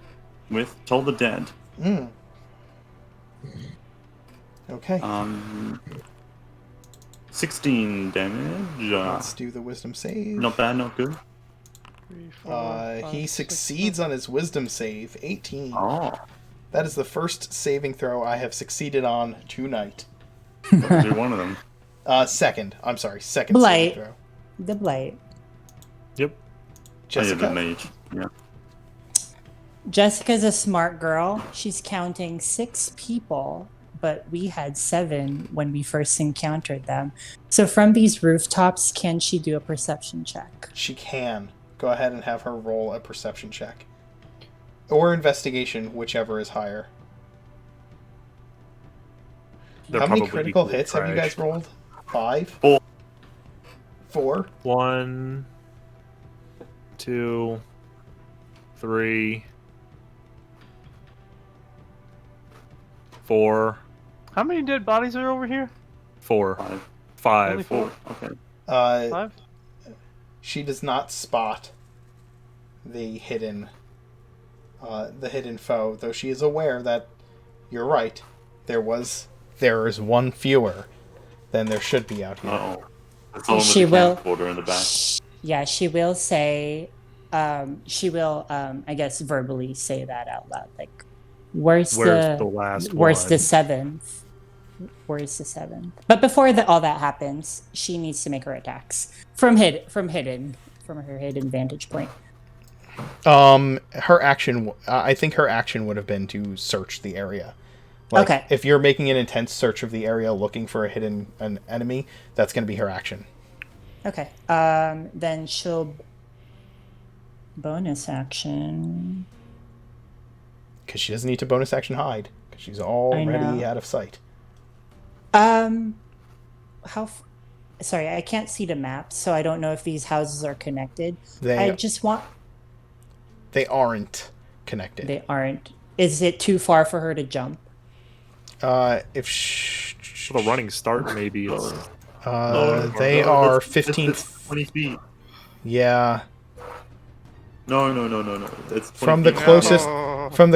with Toll the Dead. Okay. 16 damage. Let's do the wisdom save. Not bad, not good. 3, 4, 5, he succeeds on his wisdom save. 18. Oh. That is the first saving throw I have succeeded on tonight. Do one of them. Second. I'm sorry. Second Blight. saving throw. The Blight. Yep. Oh, yeah, Jessica. the mage. Yeah. Jessica's a smart girl. She's counting 6 people, but we had 7 when we first encountered them. So from these rooftops, can she do a perception check? She can. Go ahead and have her roll a perception check. Or investigation, whichever is higher. They're How many probably critical equally hits have you trash. guys rolled? 5? 4. 4? 1, 2, 3, 4, How many dead bodies are over here? 4, 5. 5. Only 4? Okay. 5? She does not spot the hidden foe, though she is aware that you're right. There is one fewer than there should be out here. Uh-oh. That's all with She the will- camcorder in the back. Yeah, she will say, I guess, verbally say that out loud. Like, where's the last where's one? the 7th? Where's the 7th? But before all that happens, she needs to make her attacks from her hidden vantage point. Her action. I think her action would have been to search the area. Like, Okay. If you're making an intense search of the area looking for an enemy, that's going to be her action. Okay. Then she'll bonus action. Because she doesn't need to bonus action hide. Because she's already know. out of sight. Sorry, I can't see the map, so I don't know if these houses are connected. They aren't connected. They aren't. Is it too far for her to jump? If The running start, maybe. It's, they are 15. It's 20 feet. Yeah, No. It's 20 from the feet.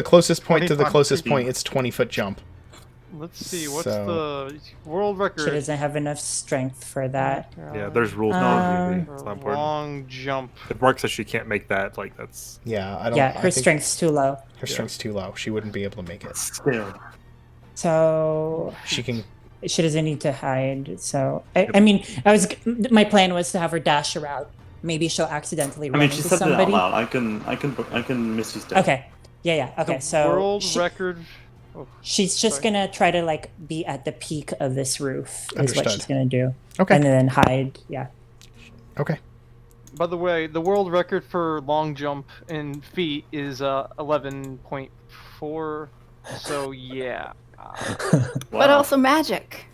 closest point to the 25 closest feet. point, it's 20-foot jump. Let's see, what's So- the world She record doesn't have enough strength for that. yeah, there's rules. Maybe. for It's not important. long jump? If Mark says she can't make that, like, that's... Yeah, I don't. Yeah, I her think strength's too low. Her strength's too low. She wouldn't be able to make it. Still. So She can. she doesn't need to hide. So I mean, my plan was to have her dash around. Maybe she'll accidentally I run mean, she into said it out somebody. loud. I can miss you. Okay. Yeah. Okay. The So world record. Oh, she's just sorry. gonna try to like be at the peak of this roof. Is what Understood. she's gonna do. Okay. And then hide. Yeah. Okay. By the way, the world record for long jump in feet is 11.4. So yeah. But also magic.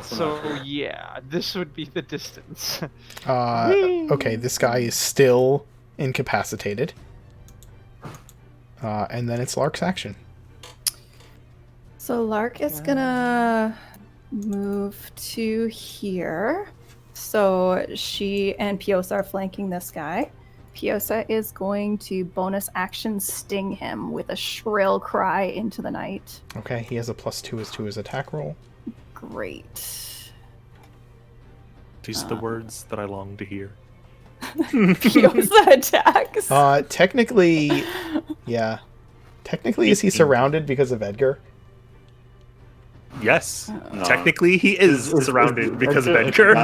So yeah, this would be the distance. Okay. This guy is still incapacitated. And then it's Lark's action. So Lark is gonna move to here. So she and Piosa are flanking this guy. Piosa is going to bonus action sting him with a shrill cry into the night. Okay. He has a +2 to his attack roll. Great. These are the words that I long to hear. Piosa attacks. Technically, yeah. Technically, is he surrounded because of Edgar? Yes. No. Technically, he is surrounded because of Edgar.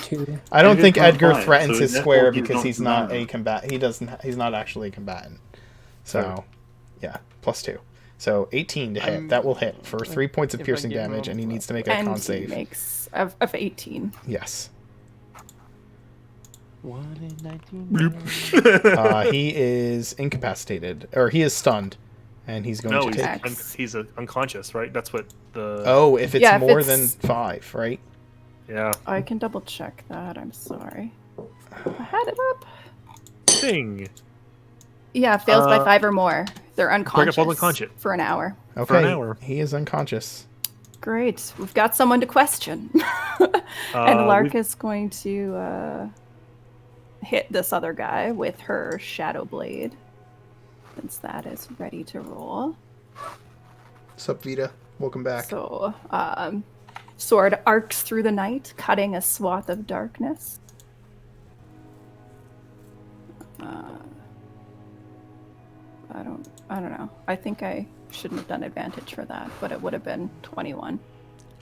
Two. I don't Edgar's think not Edgar fine, threatens so his therefore square he's because not he's not surrounded. a combat. He's not actually a combatant. So, yeah, +2. So 18 to hit. That will hit for 3 points of if I piercing get damage, roll- and he needs to make a And con he save. makes of 18. Yes. 1 in 19. He is incapacitated, or he is stunned, and he's going No, to take. he's unconscious, right? That's what the... Oh, if it's Yeah, if more it's- than 5, right? Yeah. I can double check that. I'm sorry. I had it up. Thing. Yeah, fails by Uh, 5 or more. They're unconscious, unconscious. for an hour. Okay. For an hour. He is unconscious. Great. We've got someone to question. And Lark is going to hit this other guy with her Shadow Blade. Since that is ready to roll. Sup, Vita? Welcome back. So, sword arcs through the night, cutting a swath of darkness. I don't know. I think I shouldn't have done advantage for that, but it would have been 21.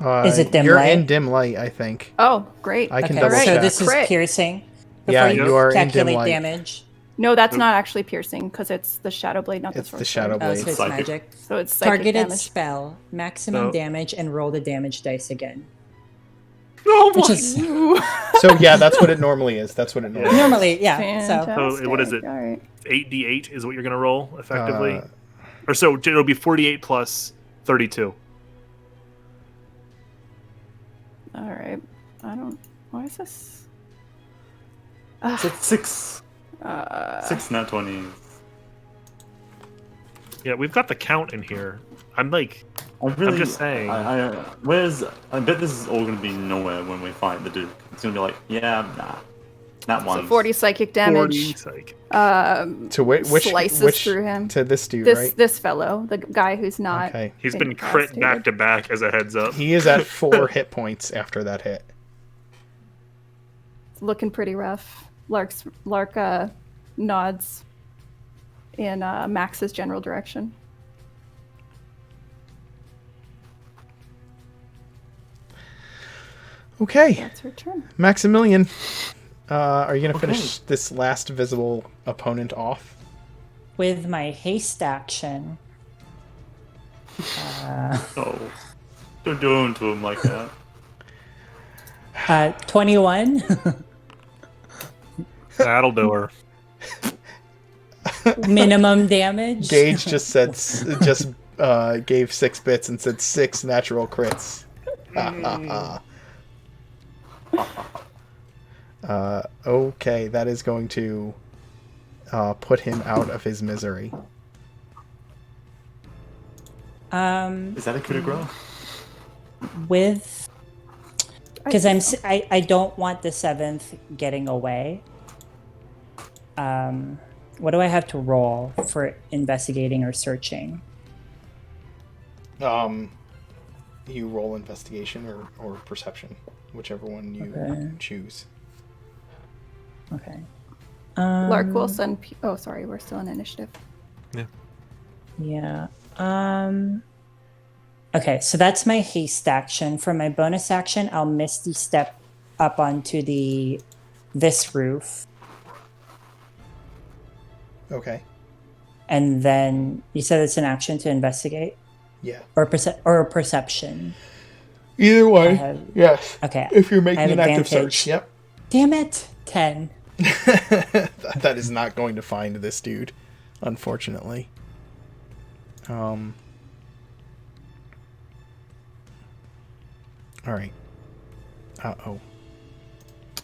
Is it dim You're light? in dim light, I think. Oh, great. I can Okay, double Alright. so check. this is Crit. piercing. Yeah, Before you are in dim calculate light. damage. No, that's Nope. not actually piercing because it's the Shadow Blade, not It's the the Sorcerer. Shadow Oh, Blade. so it's Psychic. magic. So it's psychic Targeted damage. spell, maximum So- damage, and roll the damage dice again. Oh Which my- is So yeah, that's what it normally is. That's what it normally is. normally, yeah. So Fantastic. what is it? All right. 8d8 is what you're gonna roll effectively, Uh, or so it'll be 48 plus 32. All right. I don't. Why is this? So it's six nat 20s. Yeah, we've got the count in here. I'm just saying. I bet this is all gonna be nowhere when we fight the Duke. It's gonna be like, yeah, nah, not one. So 40 psychic 40 damage. psych. To which Slices through him. To this dude, This right? this fellow, the guy who's not. Okay. He's been crit incapacitated. back to back as a heads up. He is at 4 hit points after that hit. It's looking pretty rough. Lark nods in Max's general direction. Okay, That's her turn. Maximilian. Are you gonna finish this last visible opponent off? with my haste action, Oh, don't do it to him like that. 21 That'll do her. minimum damage. Gage just said, gave 6 bits and said 6 natural crits. Okay, that is going to put him out of his misery. Is that a coup de grace? With because I don't want the 7th getting away. What do I have to roll for investigating or searching? You roll investigation or perception, whichever one you Okay. choose. Okay. Lark will send. Oh, sorry, we're still in initiative. Yeah. Okay, so that's my haste action. For my bonus action, I'll misty step up onto this roof, Okay. and then you said it's an action to investigate Yeah. or perception. Either way, have- yes. Okay. If you're I making have an active advantage. search. Yep. Damn it! 10. That is not going to find this dude, unfortunately. All right. Uh-oh.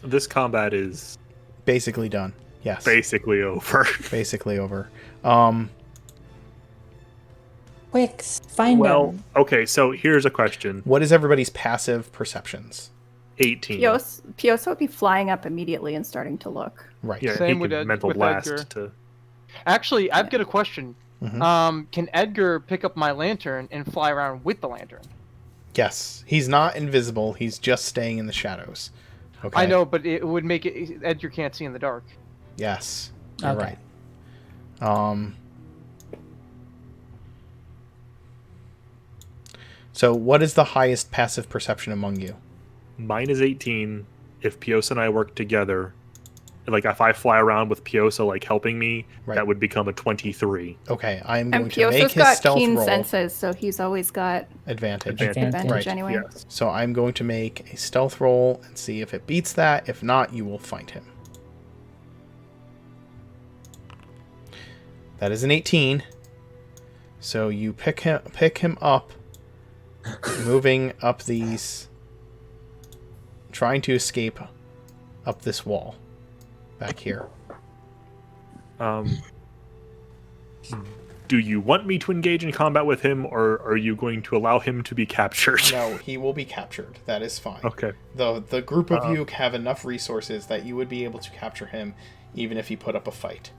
This combat is Basically done. Yes. basically over. Basically over. Quick, find Well, them. okay, so here's a question. What is everybody's passive perceptions? 18. Piosa would be flying up immediately and starting to look. Right. Yeah, Same he with could mental with blast Edgar. to. Actually, I've got a question. Mhm. Can Edgar pick up my lantern and fly around with the lantern? Yes. He's not invisible. He's just staying in the shadows. Okay. I know, but it would make it Edgar can't see in the dark. Yes. You're Okay. right. So what is the highest passive perception among you? Mine is 18. If Piosa and I work together, like if I fly around with Piosa like helping me, Right. that would become a 23. Okay, I am going And to make Piosa's his got stealth keen roll senses, so he's always got advantage. advantage Right. anyway. Yes. So I'm going to make a stealth roll and see if it beats that. If not, you will find him. That is an 18. So you pick him up, moving up these, trying to escape up this wall back here. Do you want me to engage in combat with him, or are you going to allow him to be captured? No, he will be captured. That is fine. Okay. The group of you have enough resources that you would be able to capture him even if he put up a fight.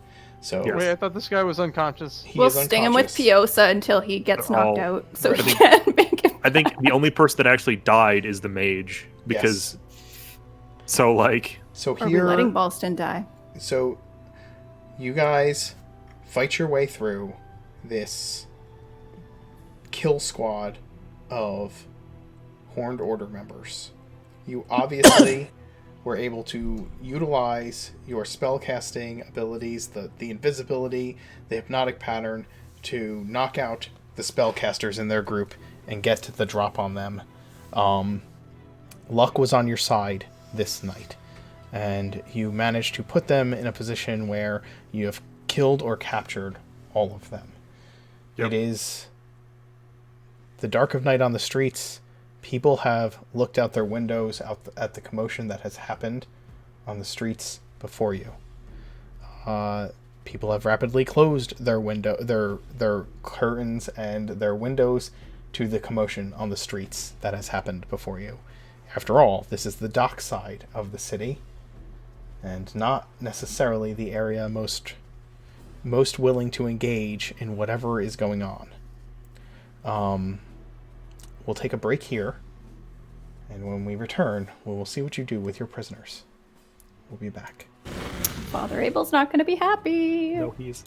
So Yes. Wait, I thought this guy was unconscious. he We'll is sting him with unconscious. Piosa until he gets knocked Oh, out, so I he think- can make it. I think the only person that actually died is the mage, because. So, like. So Are we here, letting Ballston die? so you guys fight your way through this kill squad of Horned Order members. You obviously were able to utilize your spellcasting abilities, the invisibility, the hypnotic pattern, to knock out the spellcasters in their group and get the drop on them. Luck was on your side this night, and you managed to put them in a position where you have killed or captured all of them. Yep. It is the dark of night on the streets. People have looked out their windows at the commotion that has happened on the streets before you. People have rapidly closed their curtains and their windows to the commotion on the streets that has happened before you. After all, this is the dock side of the city, and not necessarily the area most willing to engage in whatever is going on. We'll take a break here, and when we return, we will see what you do with your prisoners. We'll be back. Father Abel's not going to be happy. No, he's...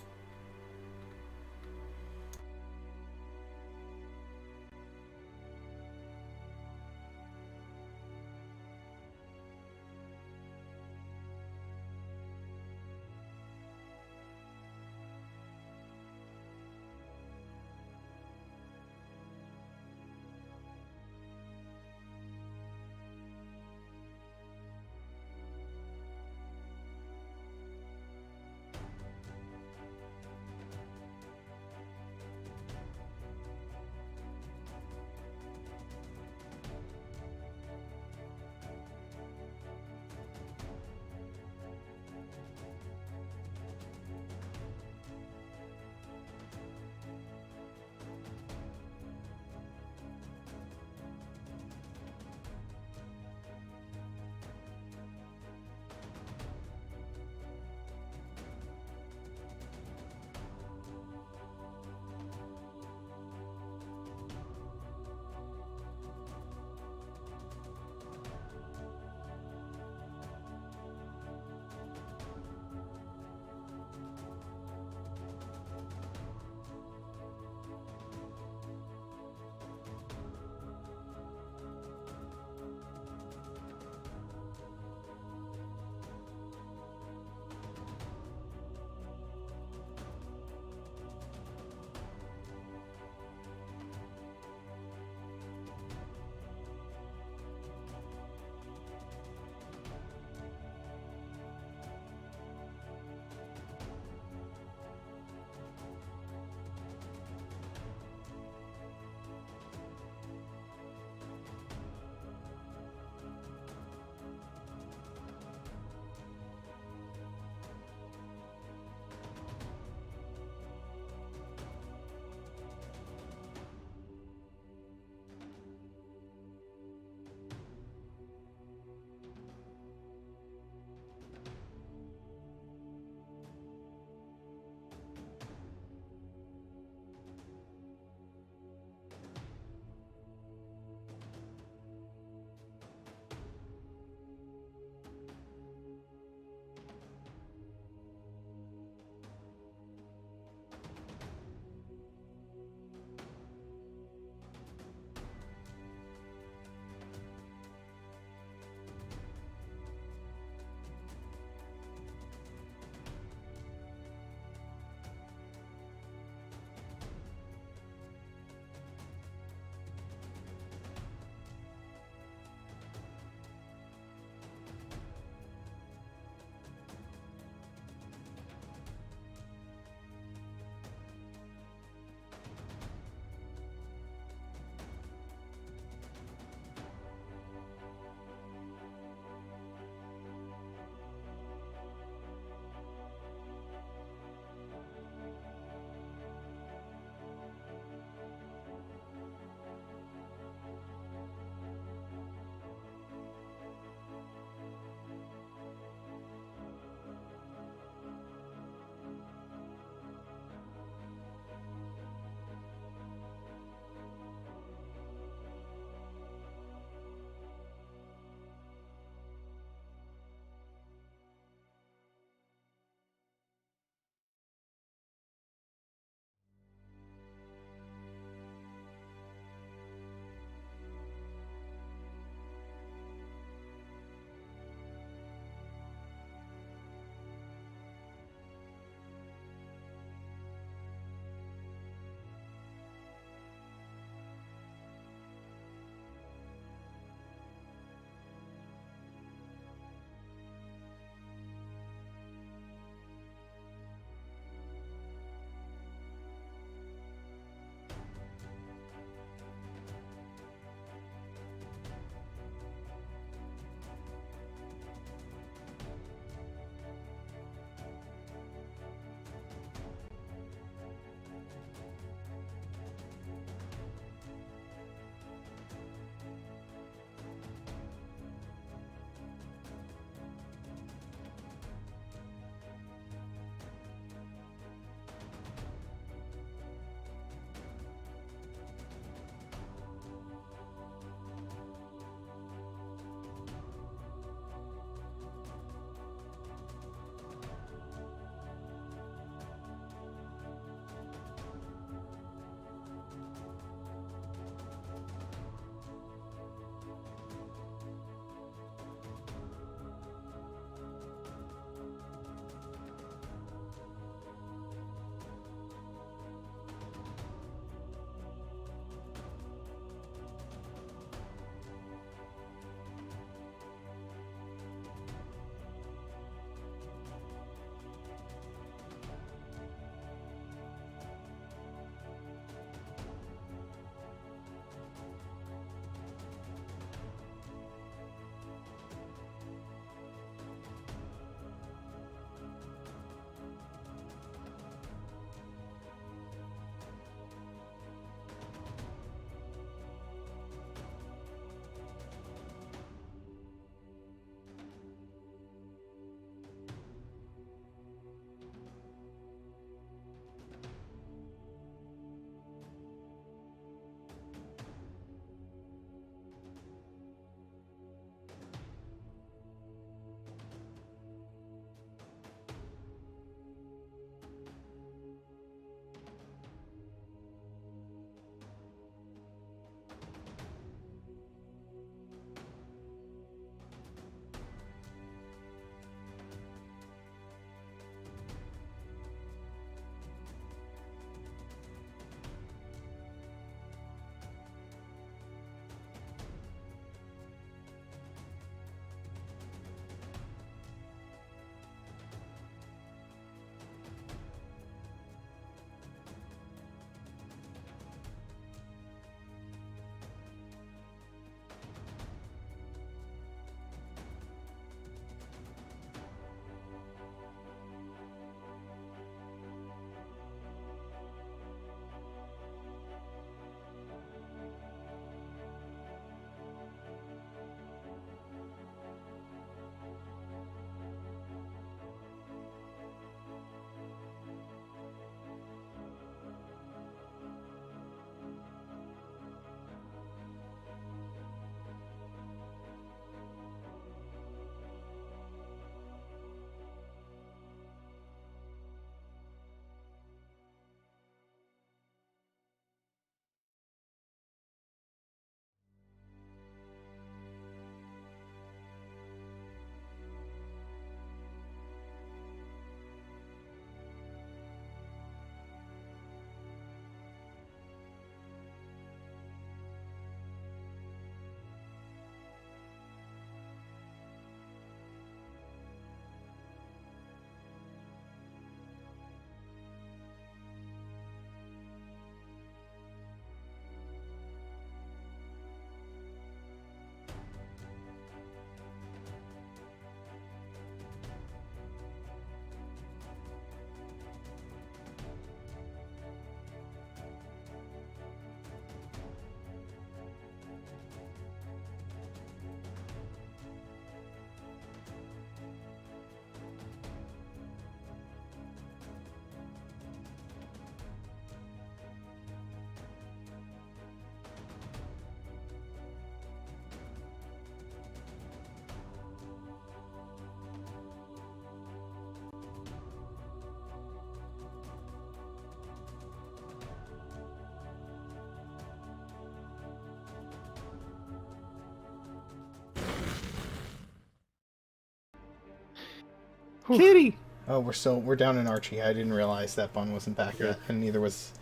Kitty! Oh, we're down in Archie. I didn't realize that Bun wasn't back yet, and neither was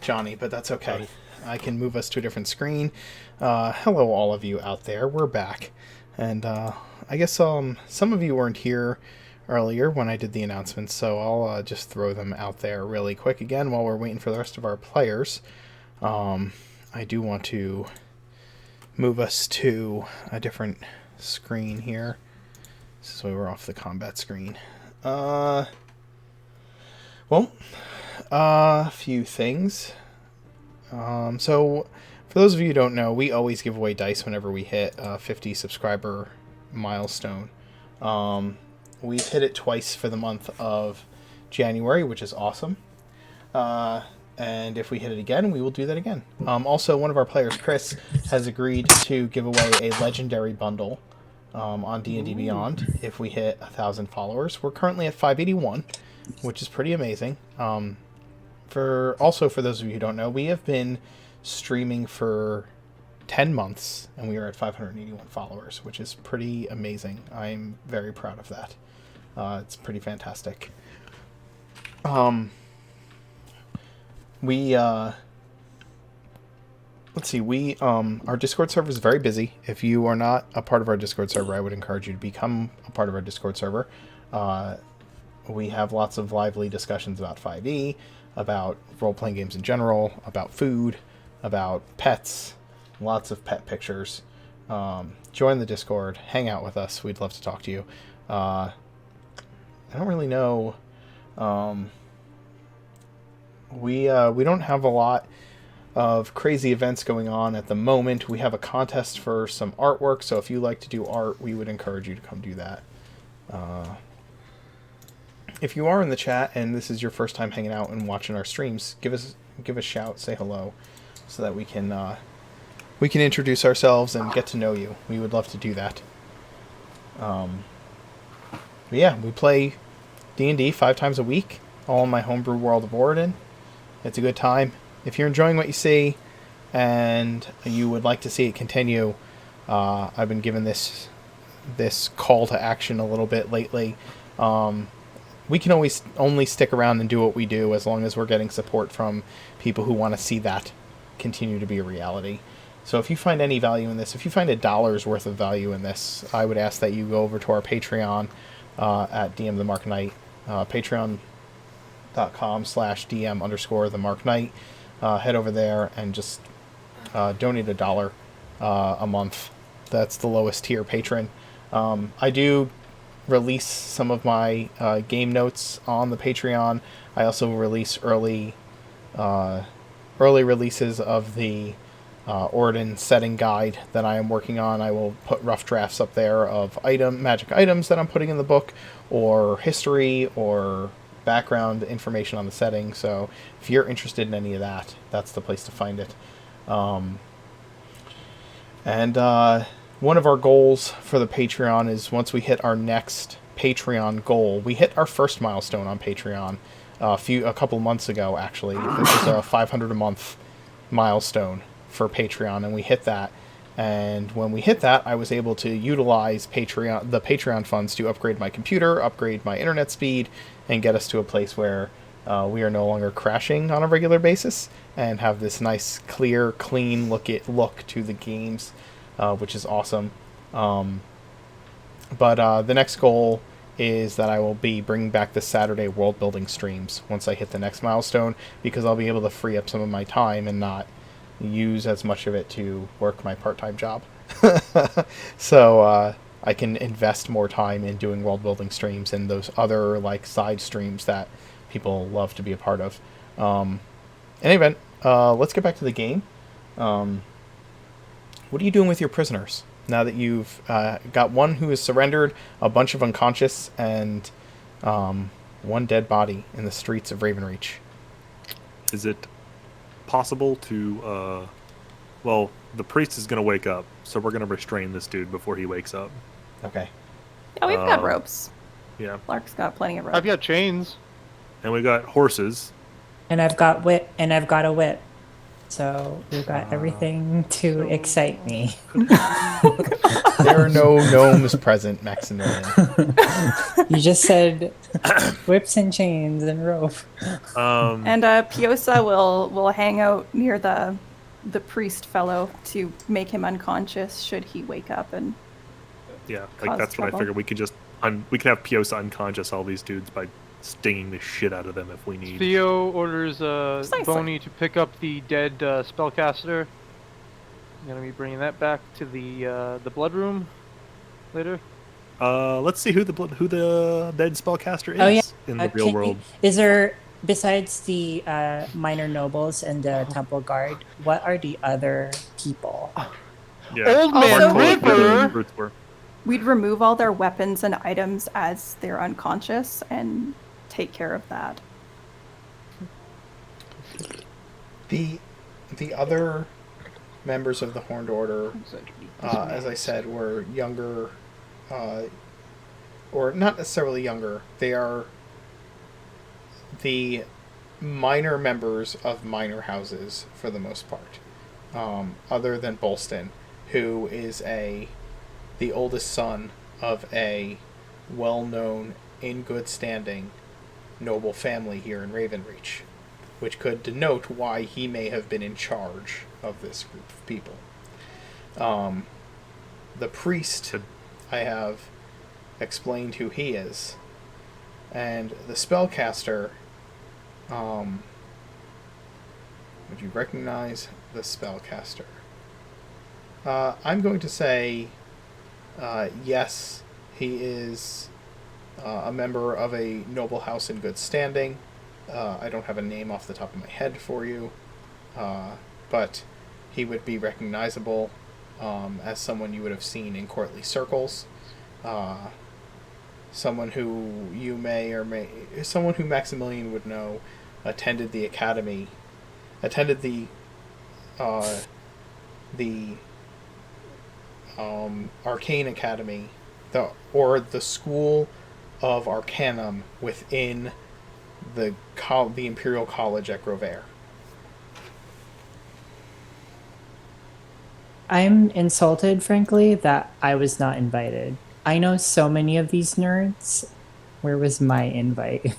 Johnny, but that's okay. Johnny. I can move us to a different screen. Hello, all of you out there. We're back, and I guess some of you weren't here earlier when I did the announcements, so I'll just throw them out there really quick again while we're waiting for the rest of our players. I do want to move us to a different screen here. So we're off the combat screen. A few things. So for those of you who don't know, we always give away dice whenever we hit a 50 subscriber milestone. We've hit it twice for the month of January, which is awesome. And if we hit it again, we will do that again. Also, one of our players, Chris, has agreed to give away a legendary bundle on D&D Beyond if we hit 1,000 followers. We're currently at 581, which is pretty amazing. For those of you who don't know, we have been streaming for 10 months, and we are at 581 followers, which is pretty amazing. I'm very proud of that. It's pretty fantastic. Our Discord server is very busy. If you are not a part of our Discord server, I would encourage you to become a part of our Discord server. We have lots of lively discussions about 5e, about role-playing games in general, about food, about pets, lots of pet pictures. Join the Discord, hang out with us. We'd love to talk to you. I don't really know. We don't have a lot of crazy events going on at the moment. We have a contest for some artwork, so if you like to do art, we would encourage you to come do that. If you are in the chat and this is your first time hanging out and watching our streams, give us a shout, say hello, so that we can introduce ourselves and get to know you. We would love to do that. But yeah, we play D&D 5 times a week, all in my homebrew world of Oregon. It's a good time. If you're enjoying what you see and you would like to see it continue, I've been given this call to action a little bit lately. We can always only stick around and do what we do as long as we're getting support from people who want to see that continue to be a reality. So if you find any value in this, if you find $1 worth of value in this, I would ask that you go over to our Patreon at DM the Mark Knight, patreon.com/DM_the Mark Knight. Head over there and just donate $1 a month. That's the lowest tier patron. I do release some of my game notes on the Patreon. I also release early releases of the Orden setting guide that I am working on. I will put rough drafts up there of magic items that I'm putting in the book, or history, or background information on the setting. So if you're interested in any of that, that's the place to find it. One of our goals for the Patreon is once we hit our next Patreon goal, we hit our first milestone on Patreon a couple months ago, actually. This is a 500 a month milestone for Patreon, and we hit that. And when we hit that, I was able to utilize the Patreon funds to upgrade my computer, upgrade my internet speed, and get us to a place where we are no longer crashing on a regular basis and have this nice, clear, clean look to the games, which is awesome. But the next goal is that I will be bringing back the Saturday world building streams once I hit the next milestone, because I'll be able to free up some of my time and not use as much of it to work my part-time job. So I can invest more time in doing world building streams and those other side streams that people love to be a part of. In any event, let's get back to the game. What are you doing with your prisoners now that you've got one who is surrendered, a bunch of unconscious, and one dead body in the streets of Ravenreach? Is it possible to the priest is going to wake up, so we're going to restrain this dude before he wakes up. Okay. Yeah, we've got ropes. Yeah. Clark's got plenty of ropes. I've got chains. And we got horses. And I've got a whip. So we've got everything to excite me. There are no gnomes present, Maximilian. You just said whips and chains and rope. And Piosa will hang out near the priest fellow to make him unconscious should he wake up and Yeah, cause that's what I trouble. figured. We could just we could have Piosa unconscious all these dudes by stinging the shit out of them if we need. Theo orders Precisely. Boney to pick up the dead spellcaster. I'm gonna be bringing that back to the blood room later. Let's see who the dead spellcaster is Oh, yeah. in the real world. Is there, besides the minor nobles and the temple guard, what are the other people? Yeah. Old Man Also- Mark told us where the River! roots were. We'd remove all their weapons and items as they're unconscious and take care of that. The other members of the Horned Order, as I said, were younger, or not necessarily younger. They are the minor members of minor houses for the most part, other than Bolston, who is the oldest son of a well-known, in good standing, noble family here in Ravenreach, which could denote why he may have been in charge of this group of people. The priest, I have explained who he is, and the spellcaster, would you recognize the spellcaster? I'm going to say yes, he is a member of a noble house in good standing. I don't have a name off the top of my head for you, but he would be recognizable as someone you would have seen in courtly circles. Someone who you someone who Maximilian would know attended the academy, attended the Arcane Academy, or the School of Arcanum within the Imperial College at Grovair. I'm insulted, frankly, that I was not invited. I know so many of these nerds. Where was my invite?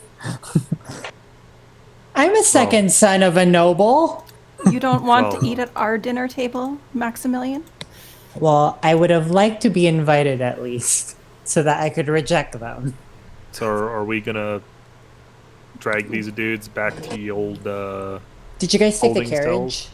I'm a second son of a noble. You don't want Well- to eat at our dinner table, Maximilian? Well, I would have liked to be invited at least, so that I could reject them. So are we gonna drag these dudes back to the old? Did you guys take the Holding carriage? cells?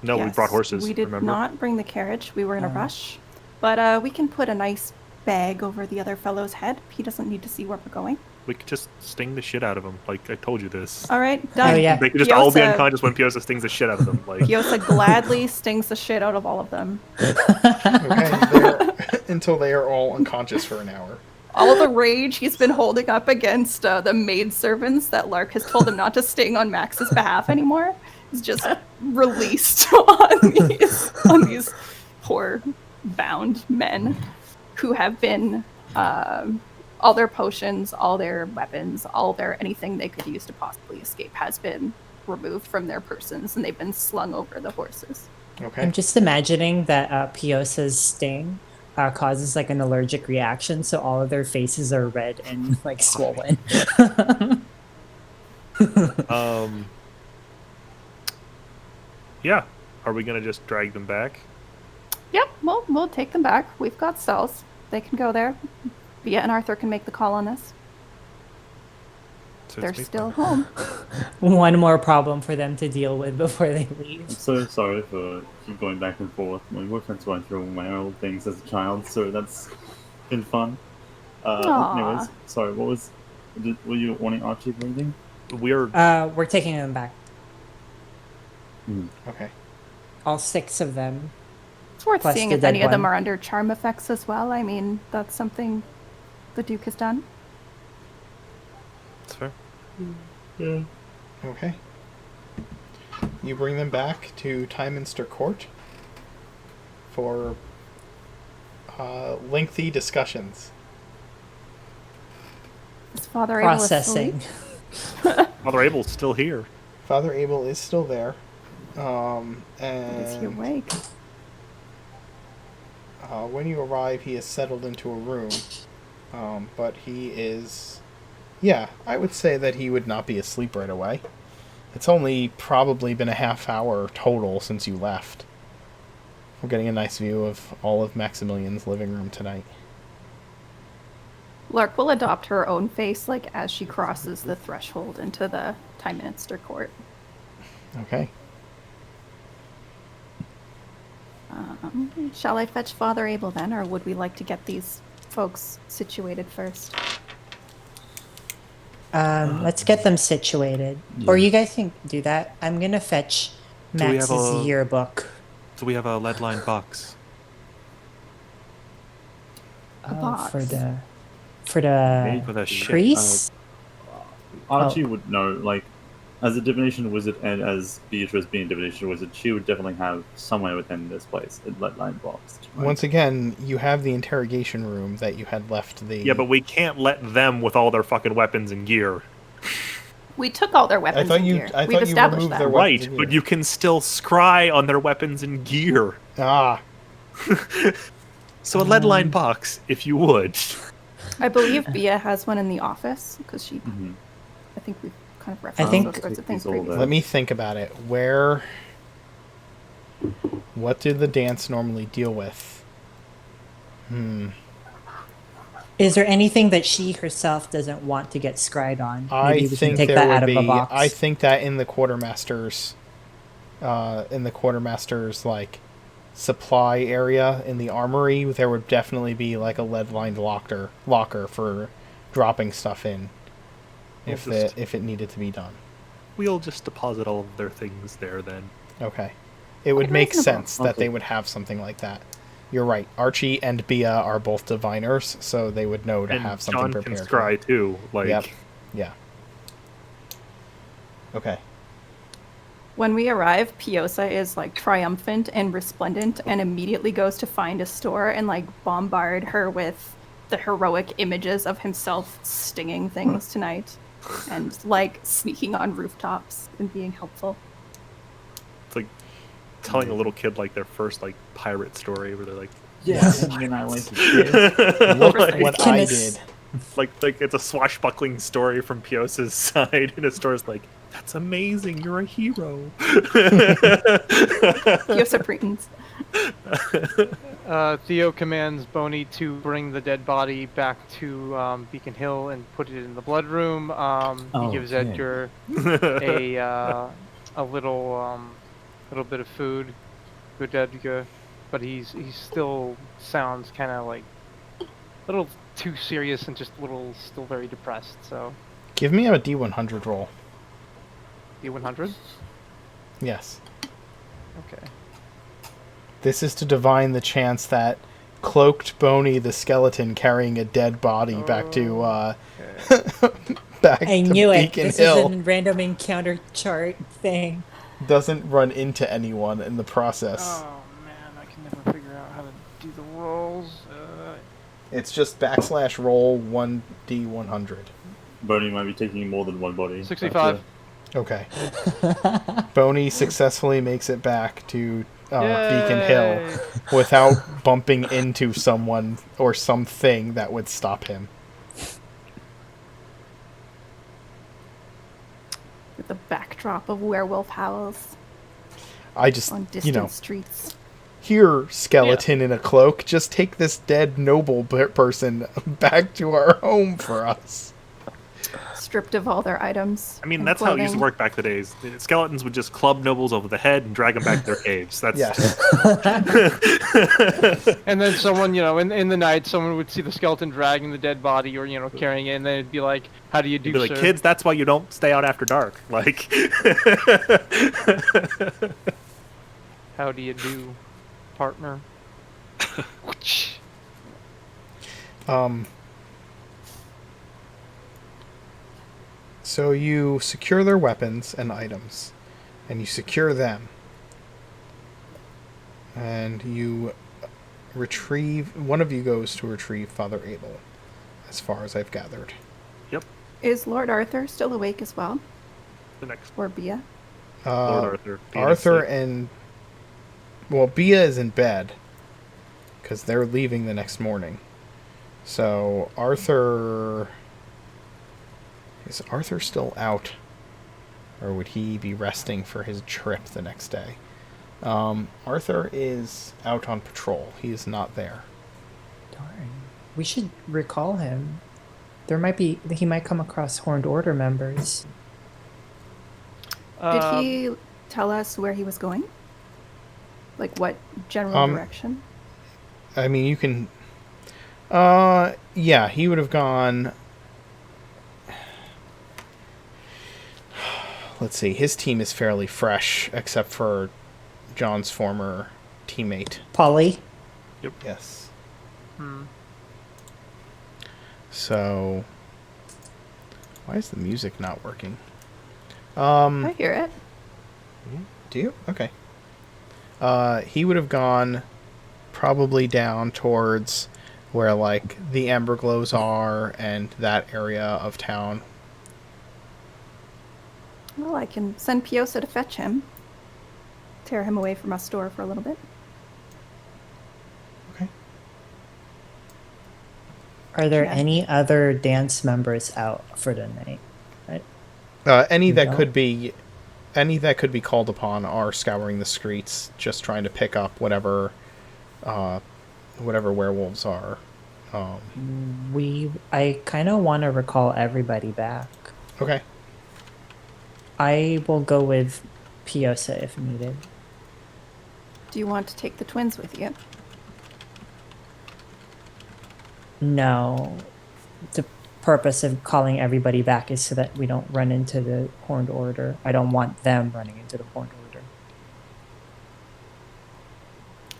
No, we Yes. brought horses. We did remember? not bring the carriage. We were in a rush. But we can put a nice bag over the other fellow's head. He doesn't need to see where we're going. We could just sting the shit out of them. Like I told you this. All right, done. Oh, yeah. They could just all be Piosa- unconscious when Piosa stings the shit out of them. Like Piosa gladly stings the shit out of all of them. Okay, until they are all unconscious for an hour. All the rage he's been holding up against the maidservants that Lark has told him not to sting on Max's behalf anymore is just released on these poor bound men who have been all their potions, all their weapons, all their anything they could use to possibly escape has been removed from their persons, and they've been slung over the horses. Okay. I'm just imagining that Piosa's sting causes like an allergic reaction, so all of their faces are red and like swollen. yeah. Are we gonna just drag them back? Yep, we'll take them back. We've got cells. They can go there. Via and Arthur can make the call on this. So They're it's me. still home. One more problem for them to deal with before they leave. I'm so sorry for keep going back and forth. My boyfriend's going through my old things as a child, so that's been fun. Aw. Anyways, sorry, were you wanting Archie for anything? We're taking them back. Okay. All 6 of them. It's worth Plus seeing the if any dead of them one. are under charm effects as well. I mean, that's something the Duke has done. That's fair. Yeah. Okay. You bring them back to Tyminster Court for lengthy discussions. Is Father Abel asleep? Processing. Father Abel's still here. Father Abel is still there. Is he And awake? when you arrive, he is settled into a room. But he is... Yeah, I would say that he would not be asleep right away. It's only probably been a half hour total since you left. We're getting a nice view of all of Maximilian's living room tonight. Lark will adopt her own face, like, as she crosses the threshold into the Time Minister court. Okay. Shall I fetch Father Abel then, or would we like to get these folks situated first? Let's get them situated. Yeah. Or you guys can do that. I'm gonna fetch Do we have Max's a- yearbook. Do we have a lead line box? box. For the Made with a ship. priest. Archie would know, like, as a divination wizard and as Beatrice being a divination wizard, she would definitely have somewhere within this place a bloodline box. Right? Once again, you have the interrogation room that you had left the... Yeah, but we can't let them with all their fucking weapons and gear. We took all their weapons and gear. We've established removed that. their Right, weapons and but gear. you can still scry on their weapons and gear. Ah, So a lead line box, if you would. I believe Bia has one in the office, because she... Mhm. I think we've kind of referenced think- those sorts of things It's all previously. there. let me think about it. What did the dance normally deal with? Is there anything that she herself doesn't want to get scried on? I Maybe we can think take there that would out of be. a box. I think that in the quartermaster's, like supply area in the armory, there would definitely be like a lead-lined locker for dropping stuff in, if it needed to be done. We'll just deposit all of their things there then. Okay, it would Quite make reasonable. sense that Okay. they would have something like that. You're right. Archie and Bia are both diviners, so they would know to And have something John prepared. can for scry too. Like, Yep. Yeah. Okay. When we arrive, Piosa is like triumphant and resplendent and immediately goes to find a store and like bombard her with the heroic images of himself stinging things tonight and like sneaking on rooftops and being helpful. it's like telling a little kid like their first like pirate story where they're like, Yes, and I like Look Like, what can I I did. like it's a swashbuckling story from Piosa's side, and his store's like, that's amazing, you're a hero. Piosa Pretens. Theo commands Boney to bring the dead body back to Beacon Hill and put it in the blood room. He gives Okay. Edgar a little bit of food. Good Edgar, but he still sounds kind of like a little too serious and just a little still very depressed. So Give me a D100 roll. D100. Yes. Okay. This is to divine the chance that cloaked Boney the skeleton carrying a dead body back to back I to knew it. Beacon This Hill is a random encounter chart thing. doesn't run into anyone in the process. Oh man, I can never figure out how to do the rolls. It's just /roll 1D100. Boney might be taking more than one body. 65. Okay. Boney successfully makes it back to Beacon Hill Yay! without bumping into someone or something that would stop him. With the backdrop of werewolf howls I just, on distant streets. here, skeleton in a cloak, just take this dead noble person back to our home for us. Stripped of all their items. I mean, and that's how it used to clothing. work back in the days. The skeletons would just club nobles over the head and drag them back to their caves. That's Yes. And then someone, in the night, someone would see the skeleton dragging the dead body or, carrying it, and they'd be like, how do you do, You'd be like, sir? kids, that's why you don't stay out after dark. Like, How do you do, partner? So you secure their weapons and items, and you secure them, and you retrieve. One of you goes to retrieve Father Abel, as far as I've gathered. Is Lord Arthur still awake as well? the next Or Bia? Lord Arthur. Bea needs Arthur sleep. and Bea is in bed because they're leaving the next morning. So is Arthur still out, or would he be resting for his trip the next day? Arthur is out on patrol. He is not there. Darn. We should recall him. He might come across Horned Order members. Did he tell us where he was going? Like what general direction? I mean, you can. Yeah, he would have gone. Let's see. His team is fairly fresh, except for John's former teammate. Polly? Yes. Hmm. So, why is the music not working? I hear it. Do you? Okay. He would have gone probably down towards where, like, the Amber Glows are and that area of town. Well, I can send Piosa to fetch him. Tear him away from our store for a little bit. Okay. Are there Yeah. any other dance members out for the night? Any that No. could be called upon are scouring the streets, just trying to pick up whatever werewolves are. I kind of want to recall everybody back. Okay. I will go with Piosa if needed. Do you want to take the twins with you? No. The purpose of calling everybody back is so that we don't run into the Horned Order. I don't want them running into the Horned Order.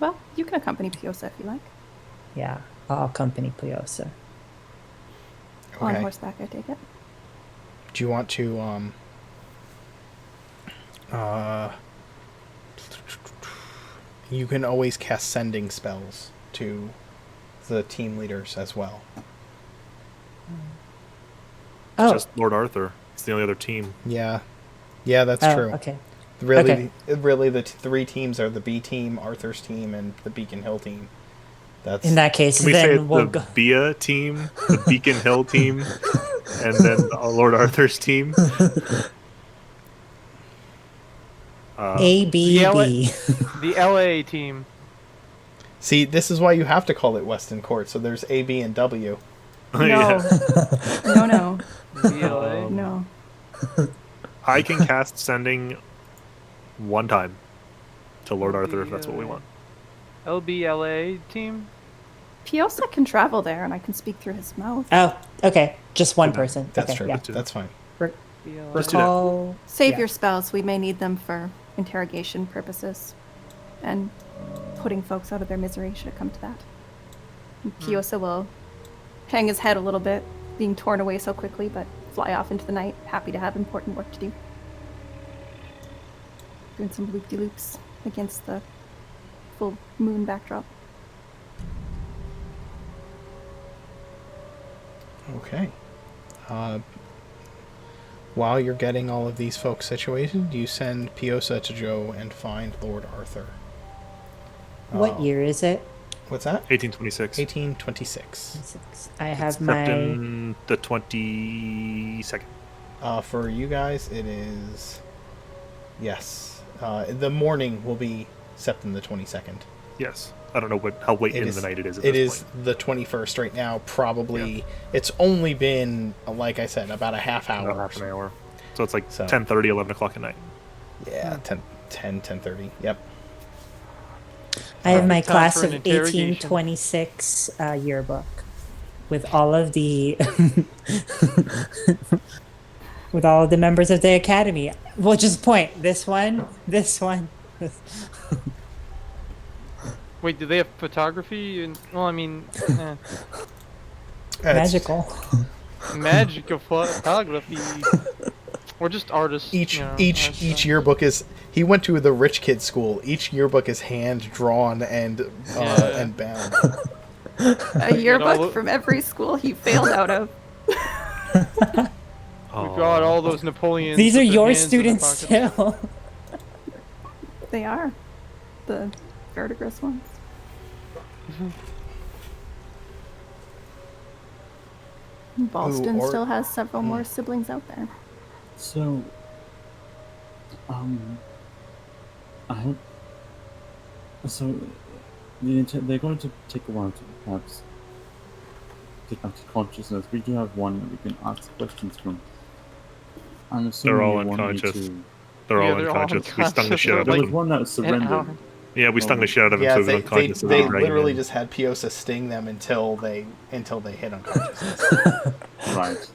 Well, you can accompany Piosa if you like. Yeah, I'll accompany Piosa. On Okay. horseback, I take it. Do you want to you can always cast sending spells to the team leaders as well. Oh, Just Lord Arthur. It's the only other team. Yeah, that's oh, true. okay. Really, the three teams are the B team, Arthur's team, and the Beacon Hill team. That's In that case, Can we say then it's we'll the go. Bea team, the Beacon Hill team, and then Lord Arthur's team? ABB. The LA team. See, this is why you have to call it Weston Court. So there's A, B, and W. No. Yeah. No. The LA. No. I can cast sending one time to Lord Arthur if that's what we want. LBLA team. Piosa can travel there, and I can speak through his mouth. Oh, okay. Just one Good enough. person. That's okay, true. Yeah. That's fine. BLA. Let's do that. Recall. Save Yeah. your spells. We may need them for interrogation purposes. And putting folks out of their misery should it come to that. And Piosa will hang his head a little bit, being torn away so quickly, but fly off into the night, happy to have important work to do. Doing some loop-de-loops against the full moon backdrop. Okay. While you're getting all of these folks situated, you send Piosa to Joe and find Lord Arthur. What year is it? What's that? 1826. 1826. I have Except my. in the 22nd. For you guys, it is... Yes. The morning will be September the 22nd. Yes. I don't know how late It in is- the night it is at It this is point. the 21st right now. Probably... It's only been, like I said, about a half hour. About half an hour. So it's like So- 10:30, 11 o'clock at night. Yeah, 10:30. Yep. I have my Time class for of an interrogation. 1826 yearbook with all of the with all of the members of the academy. We'll just point this one. Wait, do they have photography? Well, I mean, Magical. magical photography. Or just artists. Each you know, each artists, each yearbook is. He went to the rich kid school. Each yearbook is hand drawn and Yeah. and bound. A yearbook look- from every school he failed out of. We've got all those Napoleons. These are with their your hands in their students pockets. too. They are. The verdigris ones. Boston still has several more siblings out there. So, so they're going to take a while to perhaps get back to consciousness. We do have one that we can ask questions from. I'm assuming They're all you want me unconscious. to... They're all they're all unconscious. We stung the unconscious shit out of for, There like, was one that an surrendered. hour. Yeah, we stung the shit out of him, Yeah, so he was they unconscious. so we they could drag him literally in. just had Piosa sting them until they hit unconsciousness. Right.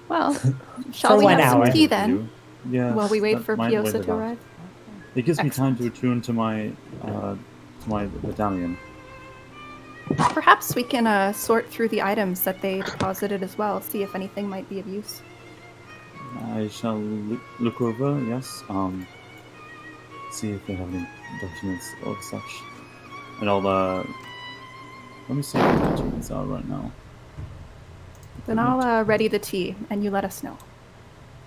Well, shall For we 1 have some hour. tea then? Yeah. While we wait for Piosa to arrive? It gives me time to Excellent. attune to my medallion. Perhaps we can sort through the items that they deposited as well, see if anything might be of use. I shall look over, yes. See if they have any documents or such. And I'll, let me see what the documents are right now. Then I'll ready the tea, and you let us know.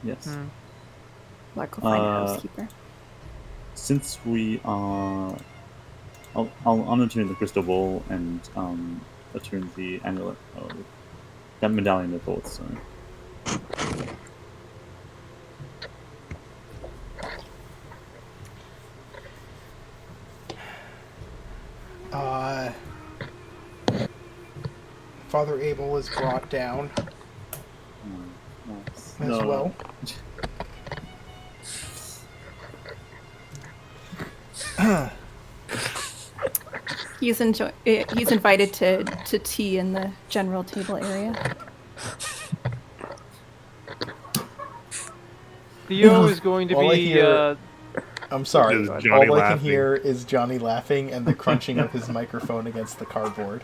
Yes. Lark will find a housekeeper. Since we are... I'll unattune the crystal ball and attune the amulet. That medallion of thoughts, sorry. Father Abel is brought down Nice. as well. He's invited to tea in the general table area. Theo is going to All I be. hear- I'm sorry. Is All Johnny I can laughing. hear is Johnny laughing and the crunching of his microphone against the cardboard.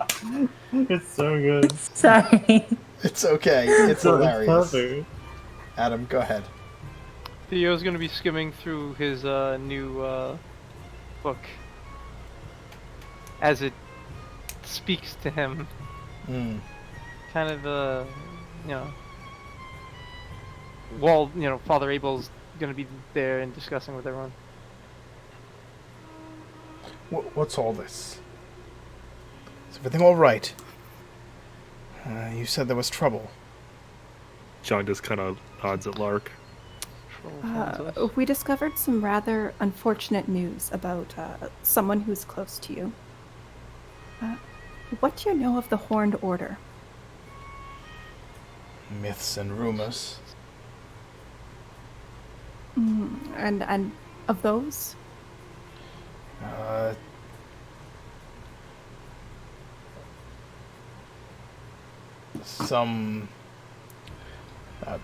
It's so good. Sorry. It's okay. It's hilarious. Perfect. Adam, go ahead. Theo's going to be skimming through his new book as it speaks to him. Kind of, while, Father Abel's going to be there and discussing with everyone. What's all this? Is everything all right? You said there was trouble. John just kind of nods at Lark. We discovered some rather unfortunate news about someone who's close to you. What do you know of the Horned Order? Myths and rumors. And of those? Some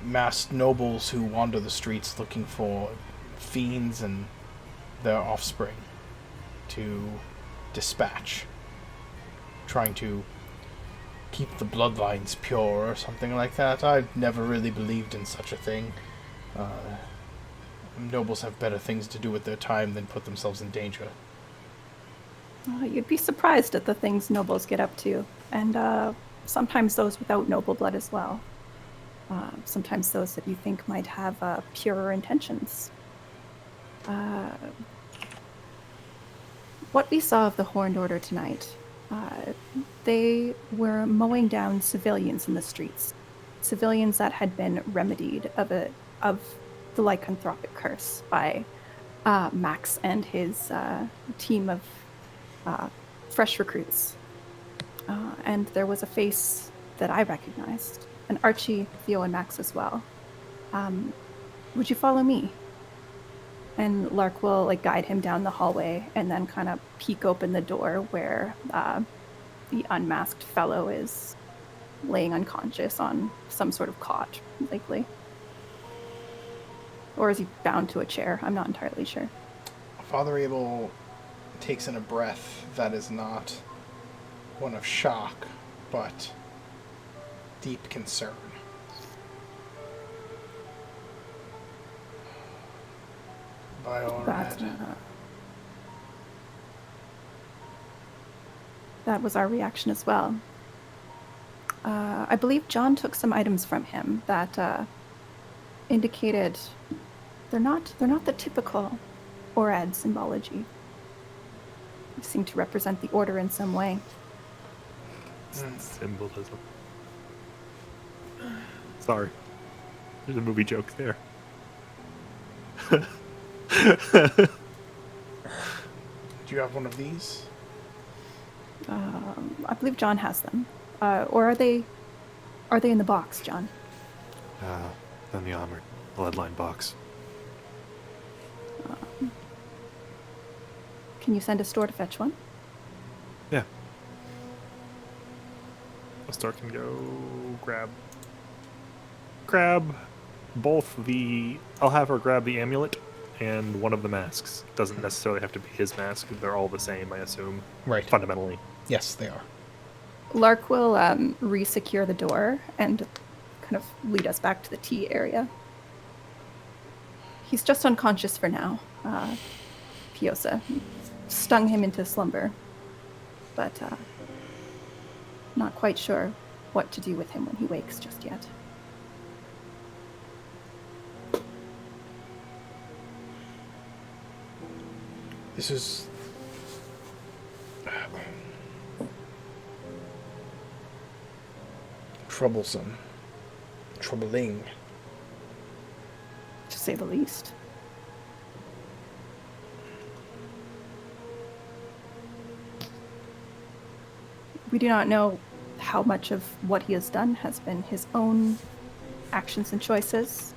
masked nobles who wander the streets looking for fiends and their offspring to dispatch, trying to keep the bloodlines pure or something like that. I've never really believed in such a thing. Nobles have better things to do with their time than put themselves in danger. You'd be surprised at the things nobles get up to, and sometimes those without noble blood as well. Sometimes those that you think might have purer intentions. What we saw of the Horned Order tonight, they were mowing down civilians in the streets. Civilians that had been remedied of the lycanthropic curse by Max and his team of fresh recruits. And there was a face that I recognized, and Archie, Theo, and Max as well. Would you follow me? And Lark will guide him down the hallway and then kind of peek open the door where the unmasked fellow is laying unconscious on some sort of cot, likely. Or is he bound to a chair? I'm not entirely sure. Father Abel takes in a breath that is not one of shock, but deep concern. By all right. That was our reaction as well. I believe John took some items from him that indicated they're not the typical Orad symbology. They seem to represent the order in some way. Symbolism. Sorry. There's a movie joke there. Do you have one of these? I believe John has them. Or are they in the box, John? Then the armored bloodline box. Can you send a store to fetch one? Yeah. A store can go grab both the... I'll have her grab the amulet and one of the masks. Doesn't necessarily have to be his mask. They're all the same, I assume. Right. Fundamentally. Yes, they are. Lark will re-secure the door and kind of lead us back to the tea area. He's just unconscious for now. Piosa stung him into slumber, but not quite sure what to do with him when he wakes just yet. This is... troublesome. Troubling. To say the least. We do not know how much of what he has done has been his own actions and choices.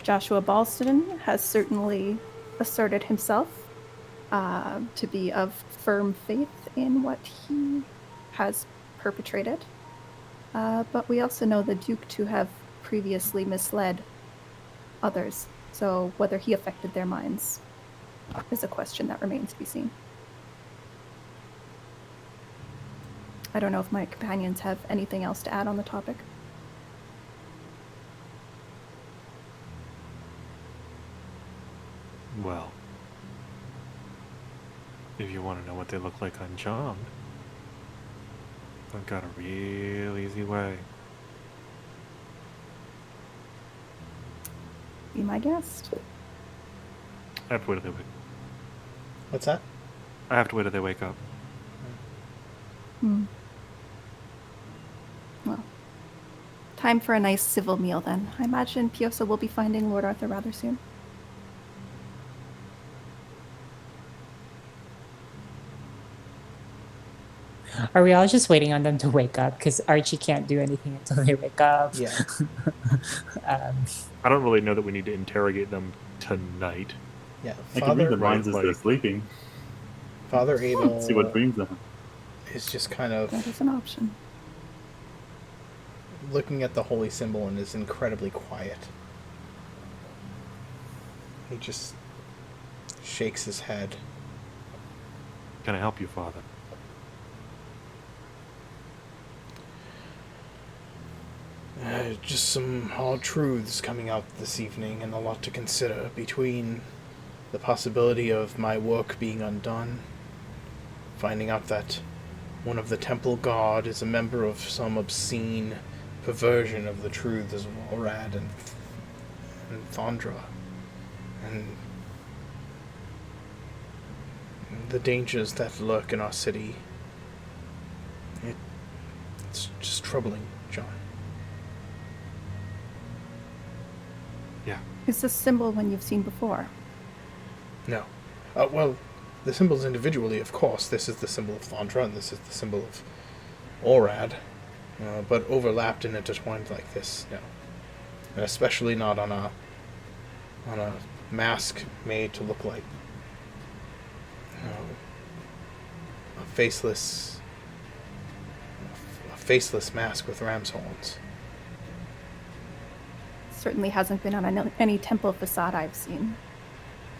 Joshua Balston has certainly asserted himself to be of firm faith in what he has perpetrated. But we also know the Duke to have previously misled others. So whether he affected their minds is a question that remains to be seen. I don't know if my companions have anything else to add on the topic. Well, if you want to know what they look like unjoined, I've got a real easy way. Be my guest. I have to wait till they wake. What's that? I have to wait till they wake up. Well, time for a nice civil meal then. I imagine Piosa will be finding Lord Arthur rather soon. Are we all just waiting on them to wake up? Because Archie can't do anything until they wake up. Yeah. I don't really know that we need to interrogate them tonight. Yeah. I can read their Right, minds as they're like- sleeping. Father Abel See what dreams they have. is just kind of That is an option. looking at the holy symbol and is incredibly quiet. He just shakes his head. Can I help you, Father? Just some hard truths coming out this evening and a lot to consider between the possibility of my work being undone, finding out that one of the temple guard is a member of some obscene perversion of the truths of Orad and Thondra, and the dangers that lurk in our city. It's just troubling, John. Yeah. Is this symbol one you've seen before? No. Well, the symbols individually, of course. This is the symbol of Thondra, and this is the symbol of Orad. But overlapped and intertwined like this, no. And especially not on a mask made to look like a faceless mask with ram's horns. Certainly hasn't been on any temple facade I've seen.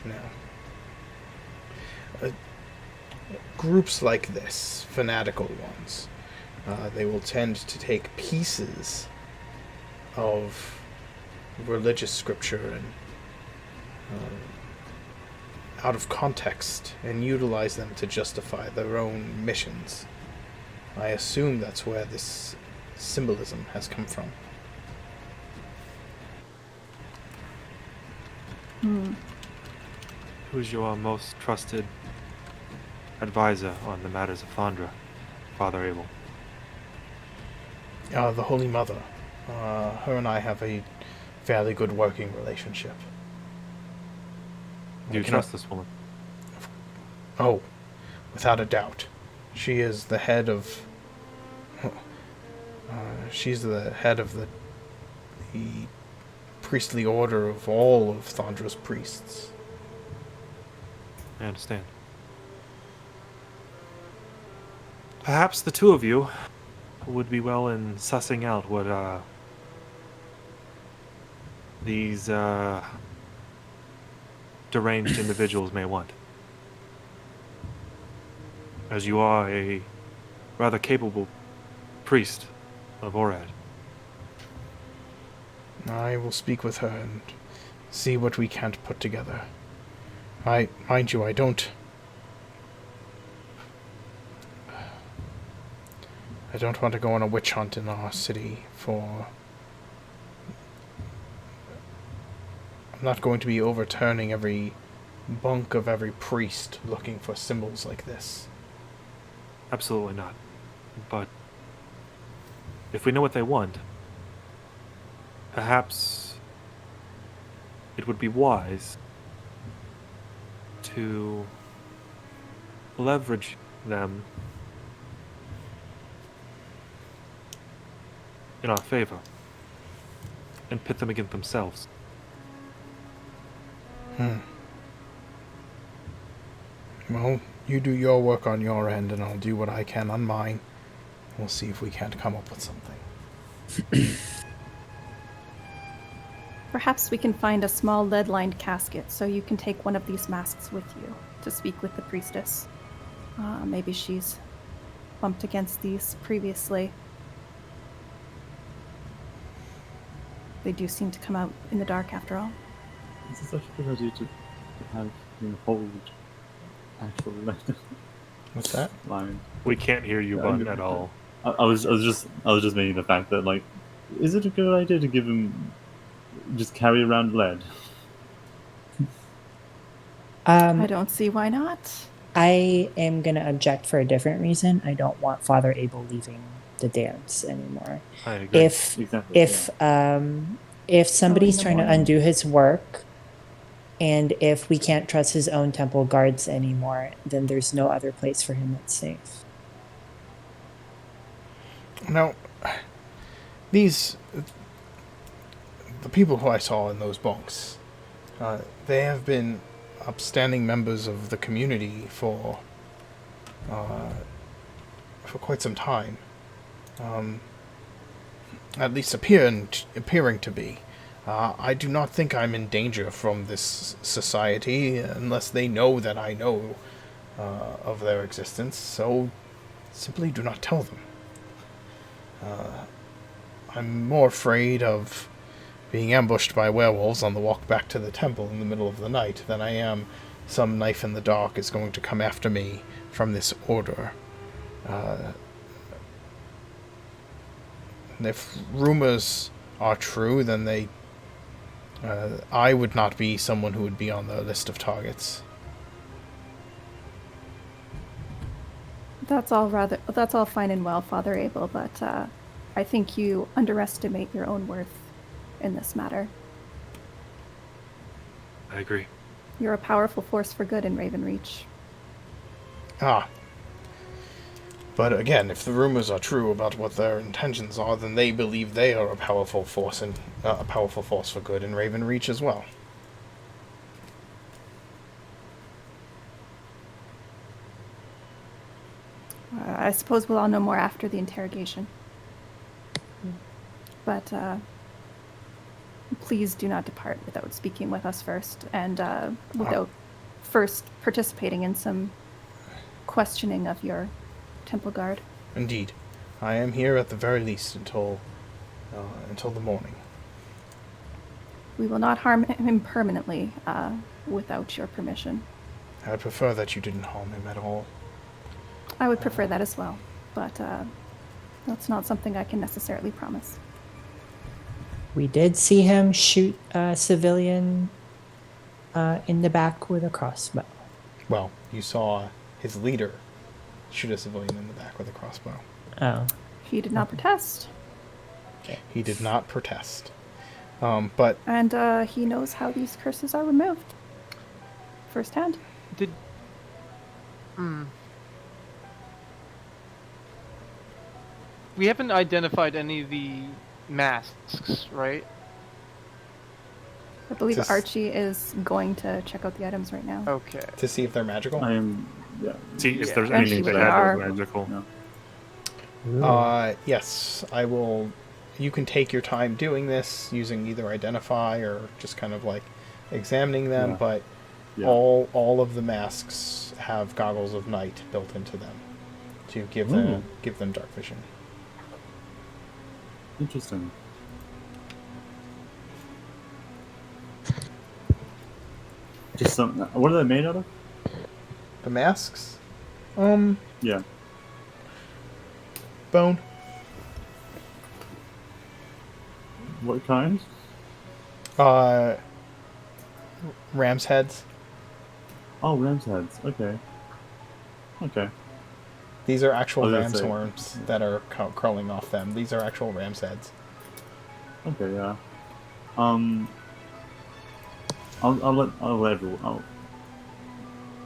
No. Groups like this, fanatical ones, they will tend to take pieces of religious scripture and out of context and utilize them to justify their own missions. I assume that's where this symbolism has come from. Who's your most trusted advisor on the matters of Thondra, Father Abel? The Holy Mother. Her and I have a fairly good working relationship. Do you trust this woman? Oh, without a doubt. She is the head of... she's the head of the priestly order of all of Thondra's priests. I understand. Perhaps the two of you would be well in sussing out what these deranged individuals may want. As you are a rather capable priest of Orad. I will speak with her and see what we can't put together. Mind you, I don't want to go on a witch hunt in our city for... I'm not going to be overturning every bunk of every priest looking for symbols like this. Absolutely not. But if we know what they want, perhaps it would be wise to leverage them in our favor and pit them against themselves. Well, you do your work on your end and I'll do what I can on mine. We'll see if we can't come up with something. Perhaps we can find a small lead-lined casket so you can take one of these masks with you to speak with the priestess. Maybe she's bumped against these previously. They do seem to come out in the dark after all. It's such a good idea to have hold actual What's that? line. We can't hear you, Bun, at all. I was just making the fact that, like, is it a good idea to give him just carry around lead? I don't see why not. I am gonna object for a different reason. I don't want Father Abel leaving the dance anymore. I agree. If somebody's the trying to morning. undo his work, and if we can't trust his own temple guards anymore, then there's no other place for him that's safe. Now, the people who I saw in those bunks, they have been upstanding members of the community for quite some time. At least appearing to be. I do not think I'm in danger from this society unless they know that I know of their existence, so simply do not tell them. I'm more afraid of being ambushed by werewolves on the walk back to the temple in the middle of the night than I am some knife in the dark is going to come after me from this order. If rumors are true, then I would not be someone who would be on the list of targets. That's all fine and well, Father Abel, but I think you underestimate your own worth in this matter. I agree. You're a powerful force for good in Ravenreach. But again, if the rumors are true about what their intentions are, then they believe they are a powerful force and a powerful force for good in Ravenreach as well. I suppose we'll all know more after the interrogation. But please do not depart without speaking with us first, and without first participating in some questioning of your temple guard. Indeed. I am here at the very least until the morning. We will not harm him permanently without your permission. I'd prefer that you didn't harm him at all. I would prefer that as well, but that's not something I can necessarily promise. We did see him shoot a civilian in the back with a crossbow. Well, you saw his leader shoot a civilian in the back with a crossbow. Oh. He did not protest. He did not protest. But And he knows how these curses are removed. Firsthand. Did. We haven't identified any of the masks, right? I believe Just- Archie is going to check out the items right now. Okay. to see if they're magical. See if Yeah. there's And anything see they what they are. have magical. Yeah. Yes, I will. You can take your time doing this using either identify or just kind of like examining them. Yeah. But Yeah. all of the masks have goggles of night built into them to give them dark vision. Interesting. Just some. What are they made out of? The masks, Yeah. bone. What kind? Ram's heads. Oh, ram's heads. Okay. Okay. These are actual I was gonna ram's say- horns that are crawling off them. These are actual ram's heads. Okay. Yeah. I'll let everyone. I'll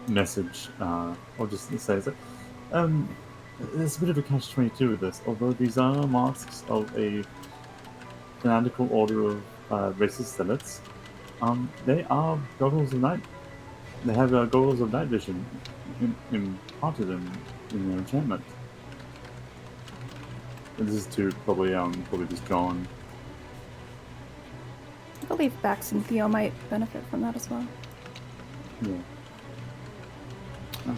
message. I'll just say that. There's a bit of a catch-22 with this. Although these are masks of a fanatical order of racist zealots, they are goggles of night. They have goggles of night vision imparted in their enchantment. And this is to probably just John. I believe Bax and Theo might benefit from that as well. Yeah.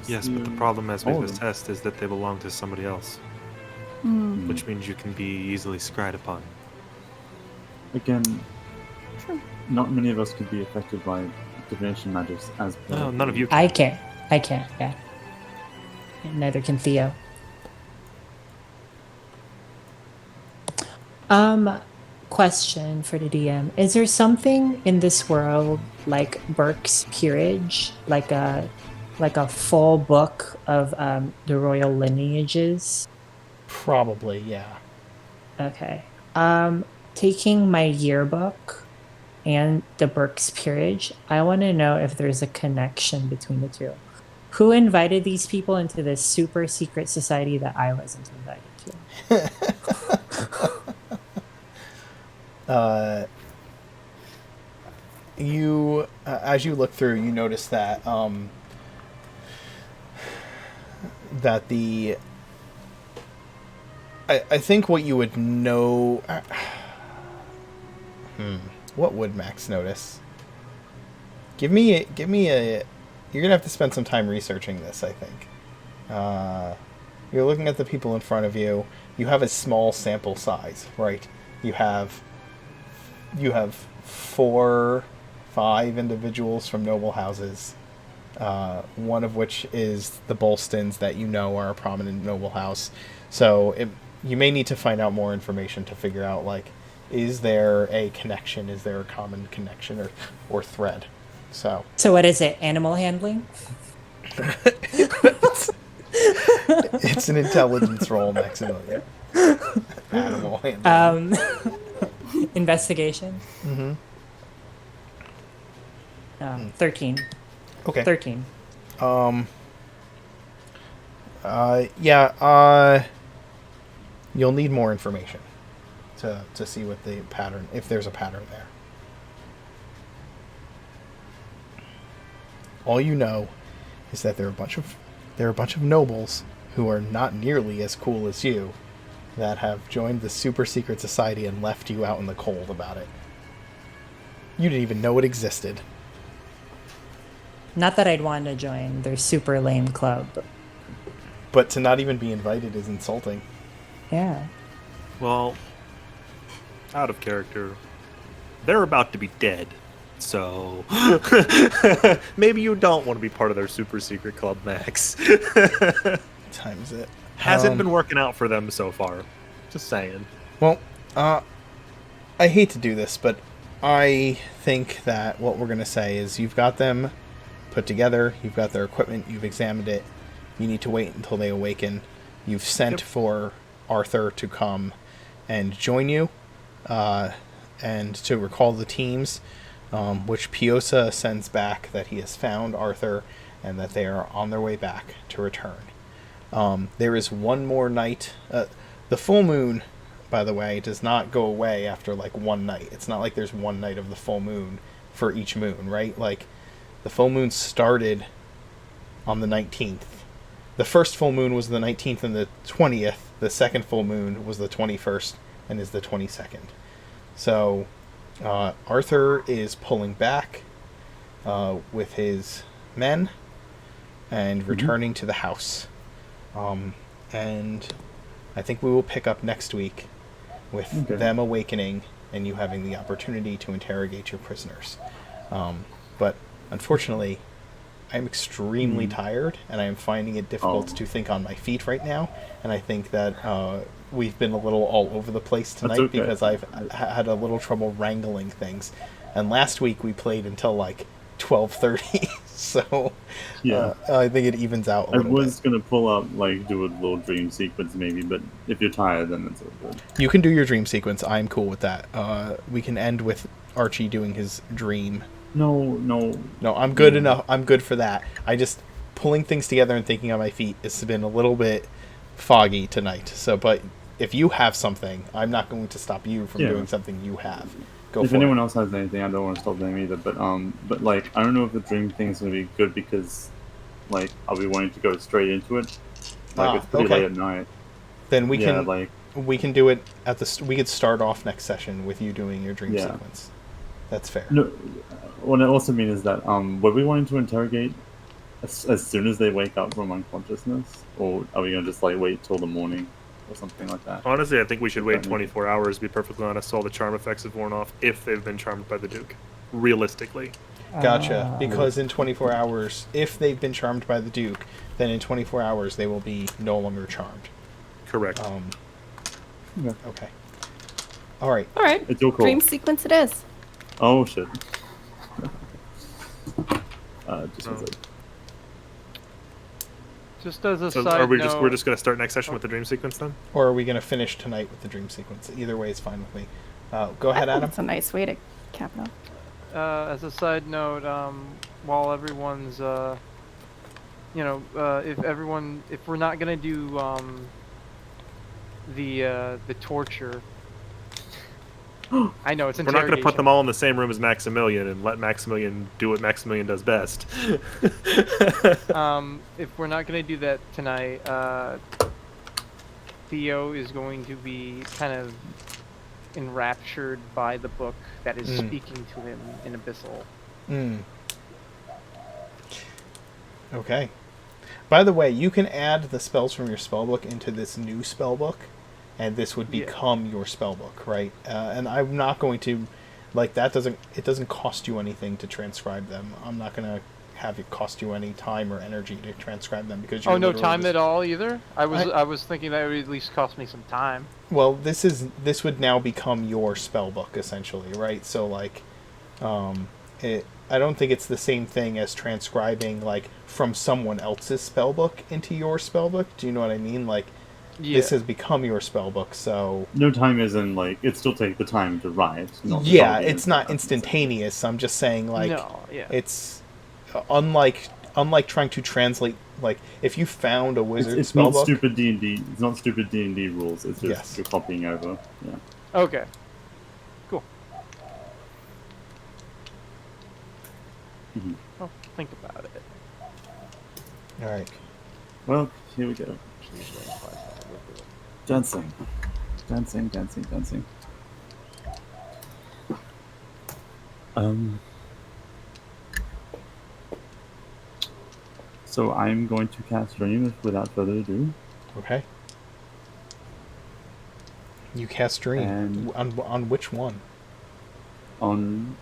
Yes, but the problem as we All of them. assessed is that they belong to somebody else, Hmm. which means you can be easily scryed upon. Again, True. not many of us could be affected by divination magics as per. No, none of you can. I can't. Yeah. Neither can Theo. Question for the DM. Is there something in this world like Burke's Peerage? Like a full book of the royal lineages? Probably, yeah. Okay. Taking my yearbook and the Burke's Peerage, I want to know if there's a connection between the two. Who invited these people into this super secret society that I wasn't invited to? You, as you look through, you notice that that the. I think what you would know. What would Max notice? Give me a. You're gonna have to spend some time researching this. I think. You're looking at the people in front of you. You have a small sample size, right? You have 4, 5 individuals from noble houses. One of which is the Bolstons that you know are a prominent noble house. So you may need to find out more information to figure out, like, is there a connection? Is there a common connection or thread? So So what is it? Animal handling? it's an intelligence roll, Maximilian. Animal handling. Investigation? Mm-hmm. 13. Okay. 13. You'll need more information to see what the pattern, if there's a pattern there. All you know is that there are a bunch of nobles who are not nearly as cool as you that have joined the super secret society and left you out in the cold about it. You didn't even know it existed. Not that I'd want to join their super lame club. But to not even be invited is insulting. Yeah. Well, out of character, they're about to be dead. So maybe you don't want to be part of their super secret club, Max. Times it. Hasn't been working out for them so far. Just saying. Well, I hate to do this, but I think that what we're going to say is you've got them put together, you've got their equipment, you've examined it. You need to wait until they awaken. You've sent for Arthur to come and join you, and to recall the teams, which Piosa sends back that he has found Arthur and that they are on their way back to return. There is one more night. The full moon, by the way, does not go away after like one night. It's not like there's one night of the full moon for each moon, right? Like, the full moon started on the 19th. The first full moon was the 19th and the 20th. The second full moon was the 21st and is the 22nd. So, Arthur is pulling back with his men and returning to the house. And I think we will pick up next week with them awakening and you having the opportunity to interrogate your prisoners. But unfortunately, I'm extremely tired, and I am finding it difficult to think on my feet right now. And I think that we've been a little all over the place tonight because I've had a little trouble wrangling things. And last week we played until like 12:30, so I think it evens out a little bit. I was gonna pull up, like, do a little dream sequence maybe, but if you're tired, then it's all good. You can do your dream sequence. I'm cool with that. We can end with Archie doing his dream. No, I'm good enough. I'm good for that. I just pulling things together and thinking on my feet has been a little bit foggy tonight. So, but if you have something, I'm not going to stop you from doing something you have. Go if for anyone it. else has anything, I don't want to stop them either. But like, I don't know if the dream thing is gonna be good because, like, are we wanting to go straight into it? Like, it's pretty late at night. Then we can do it at the. We could start off next session with you doing your dream sequence. That's fair. No, what I also mean is that were we wanting to interrogate as soon as they wake up from unconsciousness, or are we gonna just like wait till the morning or something like that? Honestly, I think we should wait 24 hours, to be perfectly honest, so all the charm effects have worn off if they've been charmed by the Duke. Realistically. Gotcha. Because in 24 hours, if they've been charmed by the Duke, then in 24 hours they will be no longer charmed. Correct. Okay. All right. It's your call. Dream sequence it is. Oh shit. Just as a So side are we note, we're just gonna start next session with the dream sequence then? Or are we going to finish tonight with the dream sequence? Either way is fine with me. Go ahead, Adam. That's a nice way to cap it off. as a side note, while everyone's, if we're not gonna do the torture. I know it's We're not going to put them all in the same room as Maximilian and let Maximilian do what Maximilian does best. If we're not going to do that tonight, Theo is going to be kind of enraptured by the book that is speaking to him in Abyssal. Okay. By the way, you can add the spells from your spellbook into this new spellbook, and this would become your spellbook, right? And I'm not going to, like, it doesn't cost you anything to transcribe them. I'm not going to have it cost you any time or energy to transcribe them because you're no time at all either. I was thinking that would at least cost me some time. Well, this would now become your spellbook essentially, right? So like, I don't think it's the same thing as transcribing like from someone else's spellbook into your spellbook. Do you know what I mean? Like, this has become your spellbook, so no time is in like it still takes the time to write. It's not instantaneous. I'm just saying like it's unlike trying to translate. Like if you found a wizard it's spellbook, not stupid D&D. It's not stupid D&D rules. It's just you're copying over. Yeah. Okay. Cool. I'll think about it. All right. Well, here we go. Dancing. So I'm going to cast Dream without further ado. Okay. You cast Dream. And on which one? On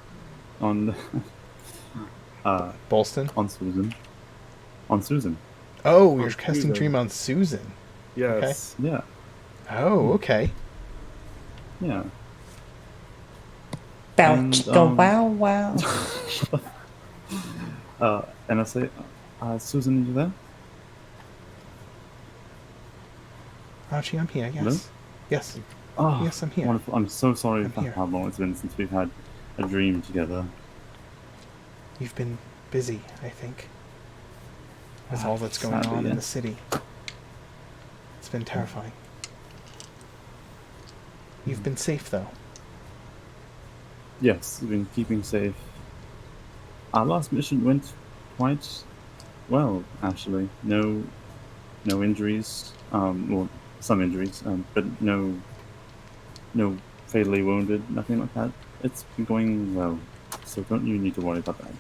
Bolston? On Susan. On Susan. Oh, you're casting Dream on Susan. Yes. Okay. Yeah. Oh, okay. Yeah. Bow And, chicka wow wow. and I say, Susan, are you there? Archie, I'm here. Hello? Yes. Yes. Oh, Yes, I'm here. wonderful. I'm so sorry I'm for here. how long it's been since we've had a dream together. You've been busy, I think, with all that's going Sadly, on in the yes. city. It's been terrifying. You've been safe, though. Yes, we've been keeping safe. Our last mission went quite well, actually. No injuries. Well, some injuries, but no fatally wounded, nothing like that. It's been going well, so don't you need to worry about that.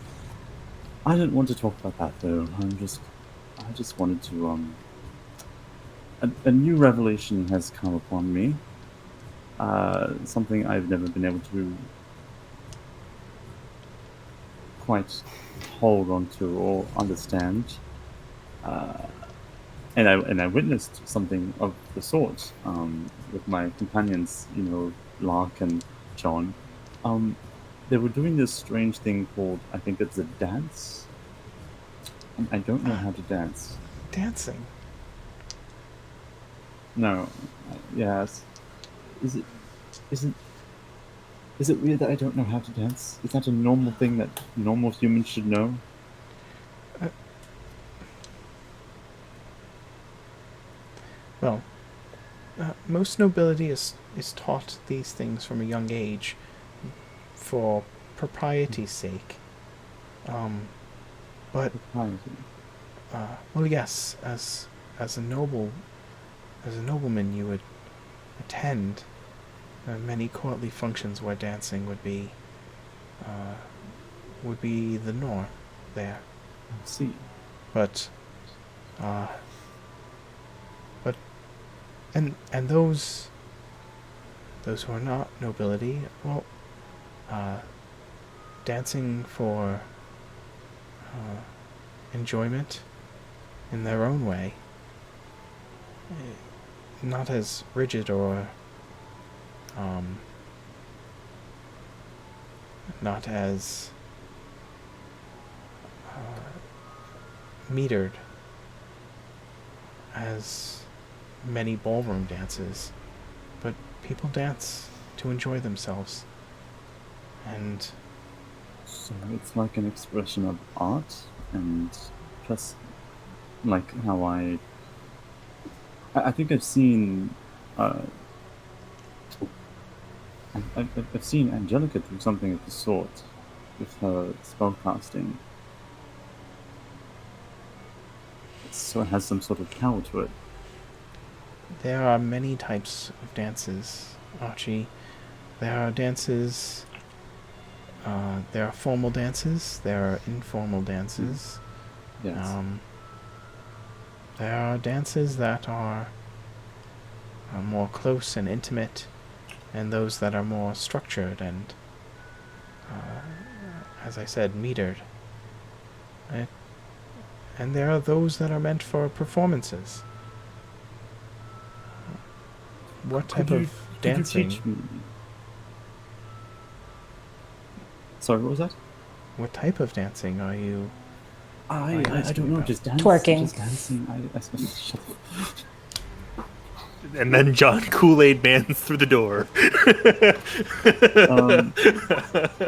I didn't want to talk about that though. I just wanted to a new revelation has come upon me. Something I've never been able to quite hold on to or understand. And I witnessed something of the sort with my companions, Lark and John. They were doing this strange thing called, I think it's a dance. And I don't know how to dance. Dancing. No, yes. Is it is it is it weird that I don't know how to dance? Is that a normal thing that normal humans should know? Well, most nobility is taught these things from a young age for propriety's sake. But well, yes, as a nobleman, you would attend many courtly functions where dancing would be the norm there. I see. But and those who are not nobility, well, dancing for enjoyment in their own way, not as rigid or not as metered as many ballroom dances, but people dance to enjoy themselves. And so it's like an expression of art, and just like how I think I've seen I've seen Angelica do something of the sort with her spellcasting. So it has some sort of power to it. there are many types of dances, Archie. There are dances. There are formal dances. There are informal dances. Yes. There are dances that are more close and intimate, and those that are more structured and, as I said, metered. And there are those that are meant for performances. What type of dancing? Could you teach me? Sorry, what was that? What type of dancing are you? I don't know, about? just dancing. Twerking. Just dancing. Shut up. And then John Kool-Aid Man's through the door.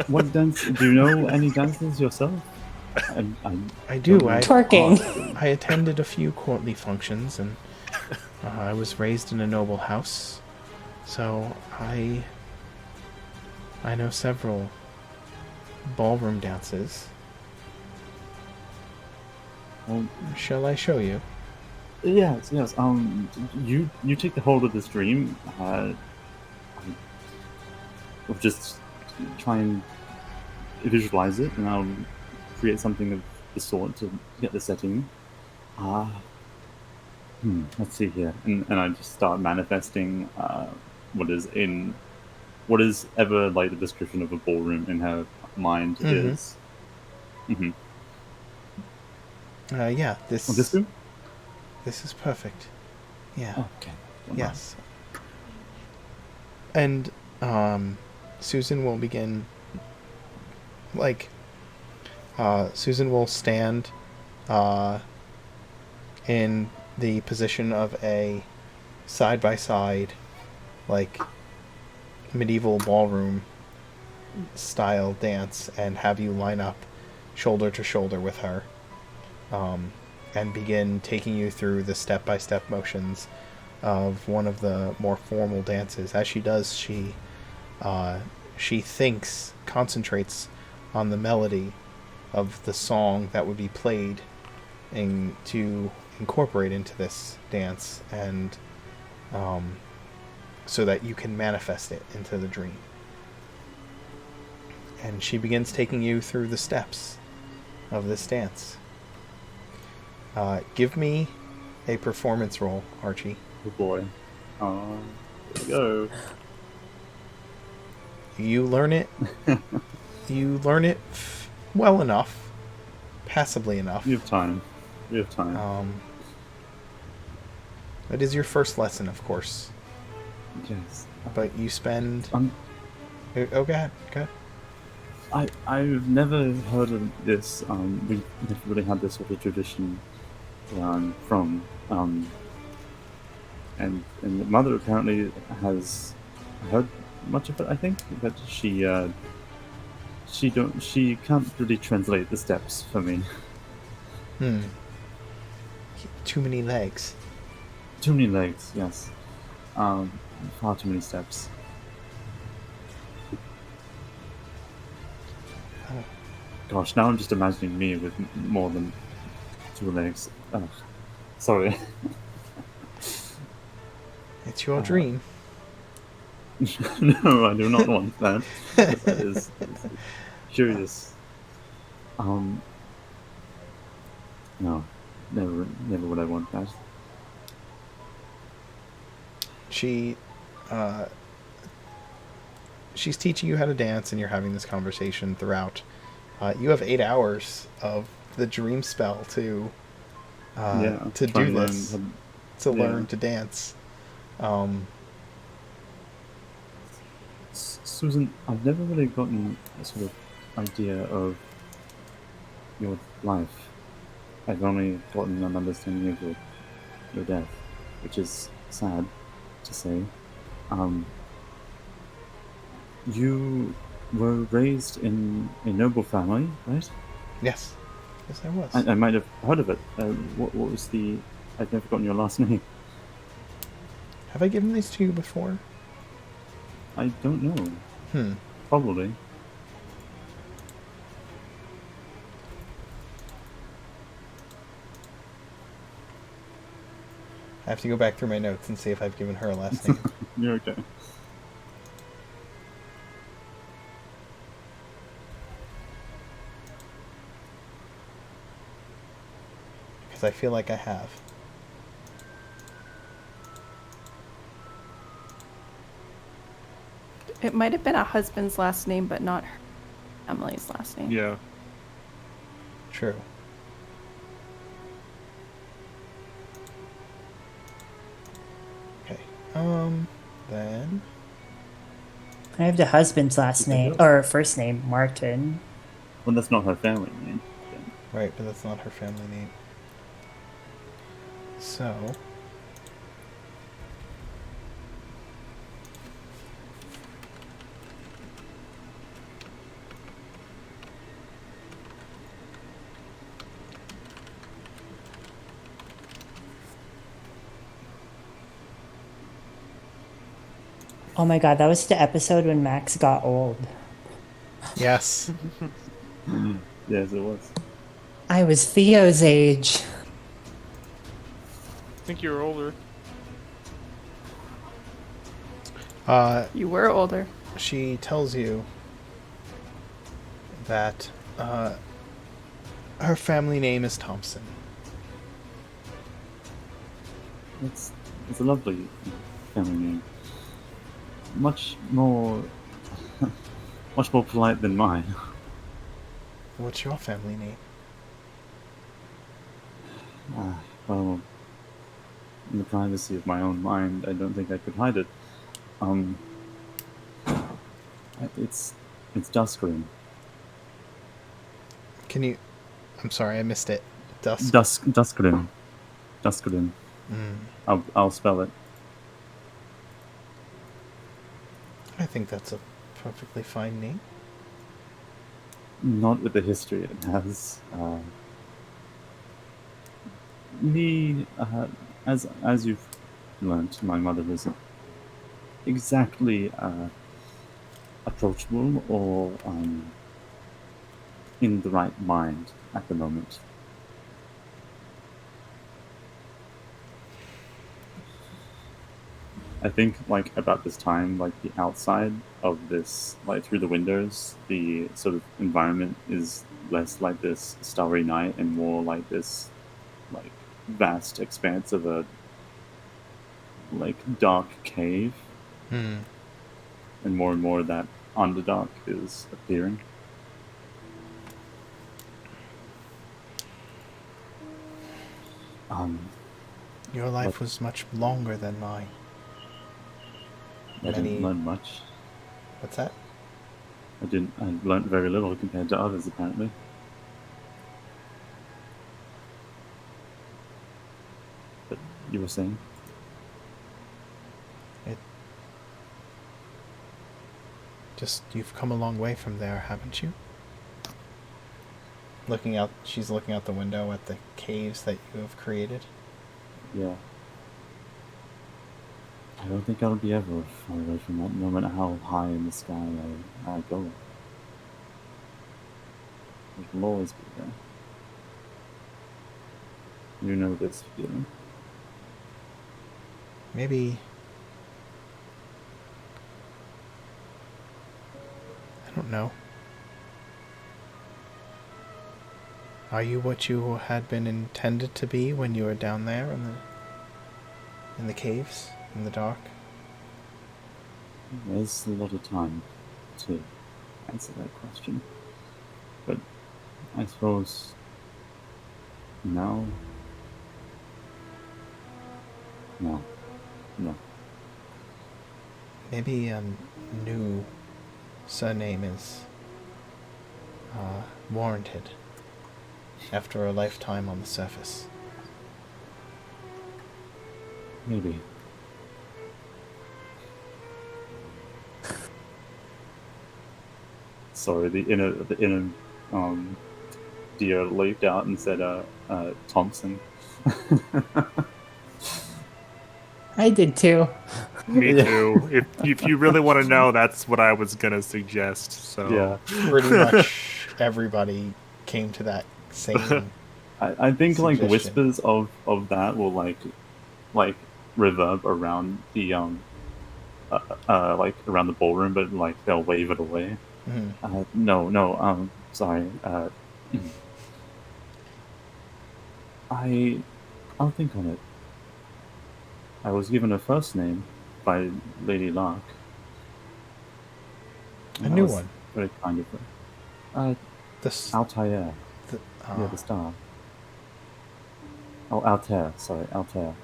What dance? Do you know any dances yourself? I do. Twerking. I attended a few courtly functions, and I was raised in a noble house, so I know several ballroom dances. Shall I show you? Yes. You take the hold of this dream. We'll just try and visualize it, and I'll create something of the sort to get the setting. Let's see here, and I just start manifesting what is ever like the description of a ballroom in her mind is. Mm-hmm. Yeah. Oh, this room? This is perfect. Yeah. Okay. Yes. And Susan will begin like Susan will stand in the position of a side by side, like medieval ballroom style dance, and have you line up shoulder to shoulder with her, and begin taking you through the step by step motions of one of the more formal dances. As she does, she concentrates on the melody of the song that would be played to incorporate into this dance, and so that you can manifest it into the dream. And she begins taking you through the steps of this dance. Give me a performance roll, Archie. Oh boy. Here we go. You learn it. You learn it well enough, passably enough. We have time. It is your first lesson, of course. Yes. But you spend. Oh, go ahead. Go ahead. I've never heard of this. We never really had this sort of tradition from. And the mother apparently has heard much of it. I think, but she can't really translate the steps for me. Too many legs. Too many legs, yes. Far too many steps. Gosh, now I'm just imagining me with more than 2 legs. Sorry. It's your dream. No, I do not want that. That is curious. No, never would I want that. She's teaching you how to dance, and you're having this conversation throughout. You have 8 hours of the dream spell to do this, learn to dance. Susan, I've never really gotten a sort of idea of your life. I've only gotten an understanding of your death, which is sad to say. You were raised in a noble family, right? Yes, I was. I might have heard of it. What was the... I've never gotten your last name. Have I given these to you before? I don't know. Probably. I have to go back through my notes and see if I've given her a last name. You're okay. Because I feel like I have. It might have been a husband's last name, but not her family's last name. Yeah. True. Okay. Then... I have the husband's last name, or first name, Martin. Well, that's not her family name. Right, but that's not her family name. So... Oh my god, that was the episode when Max got old. Yes. Yes, it was. I was Theo's age. I think you're older. You were older. She tells you that her family name is Thompson. It's a lovely family name. Much more polite than mine. What's your family name? Well, in the privacy of my own mind, I don't think I could hide it. It's Duskgreen. Can you? I'm sorry, I missed it. Dusk. Duskrin. Duskrin. I'll spell it. I think that's a perfectly fine name. Not with the history it has. As you've learnt, my mother isn't exactly approachable or in the right mind at the moment. I think like about this time, like the outside of this, like through the windows, the sort of environment is less like this starry night and more like this like vast expanse of a like dark cave, and more that underdark is appearing. Your life was much longer than mine. I didn't learn much. What's that? I learned very little compared to others, apparently. But you were saying? You've come a long way from there, haven't you? She's looking out the window at the caves that you have created. Yeah. I don't think I'll be ever far away from that, no matter how high in the sky I go. It will always be there. You know this feeling. Maybe... I don't know. Are you what you had been intended to be when you were down there in the caves, in the dark? There's a lot of time to answer that question. But I suppose now... No. Maybe a new surname is warranted after a lifetime on the surface. Maybe. Sorry, the inner deer leaped out and said, Thompson. I did too. Me too. If you really want to know, that's what I was gonna suggest. So Yeah. Pretty much everybody came to that same... I think like suggestion. whispers of that will like reverb around the like around the ballroom, but like they'll wave it away. No, sorry. I'll think on it. I was given a first name by Lady Lark. A new one. Very kind of her. Altair. Yeah, the star. Oh, Altair. Sorry, Altair.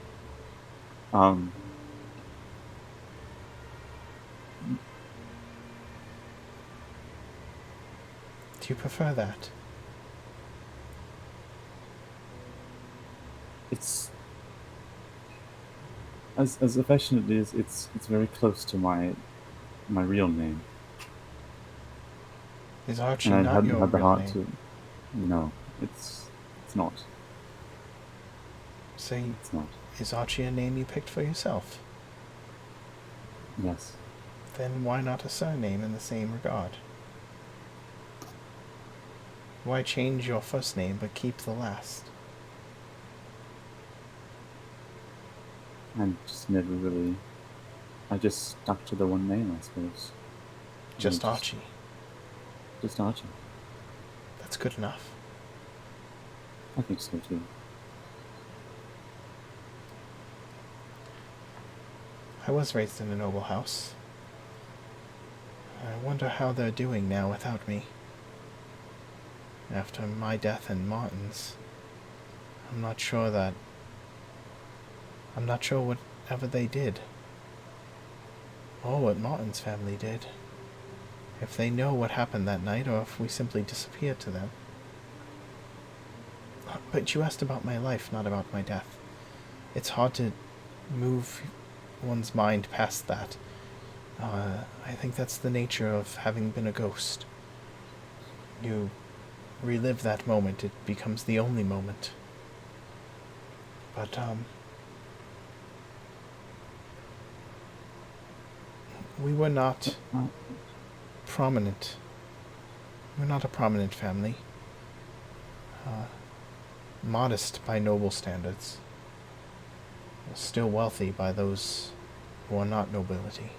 Do you prefer that? It's as affectionately as it's very close to my real name. Is Archie and I not hadn't your had the real heart name? to. No, it's not. So It's not. is Archie a name you picked for yourself? Yes. Then why not a surname in the same regard? Why change your first name but keep the last? I just never really. I just stuck to the one name, I suppose. Just Archie. Just Archie. That's good enough. I think so too. I was raised in a noble house. I wonder how they're doing now without me. After my death and Martin's, I'm not sure whatever they did, or what Martin's family did. If they know what happened that night, or if we simply disappeared to them, But you asked about my life, not about my death. It's hard to move one's mind past that. I think that's the nature of having been a ghost. You relive that moment, it becomes the only moment. But, we were not prominent. We're not a prominent family. Modest by noble standards. Still wealthy by those who are not nobility.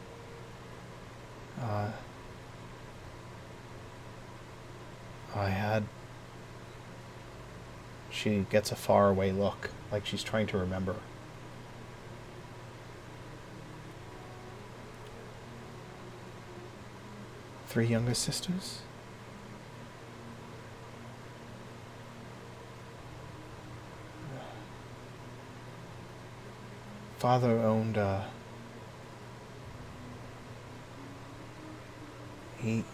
She gets a faraway look, like she's trying to remember. Three younger sisters? Father owned he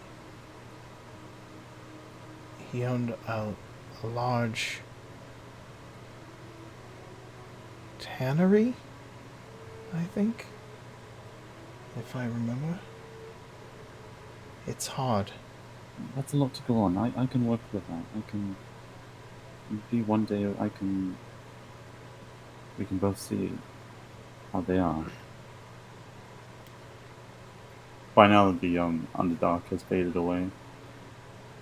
owned a large tannery, I think, if I remember. It's hard. That's a lot to go on. I can work with that. I can. Maybe one day we can both see how they are. By now the Underdark has faded away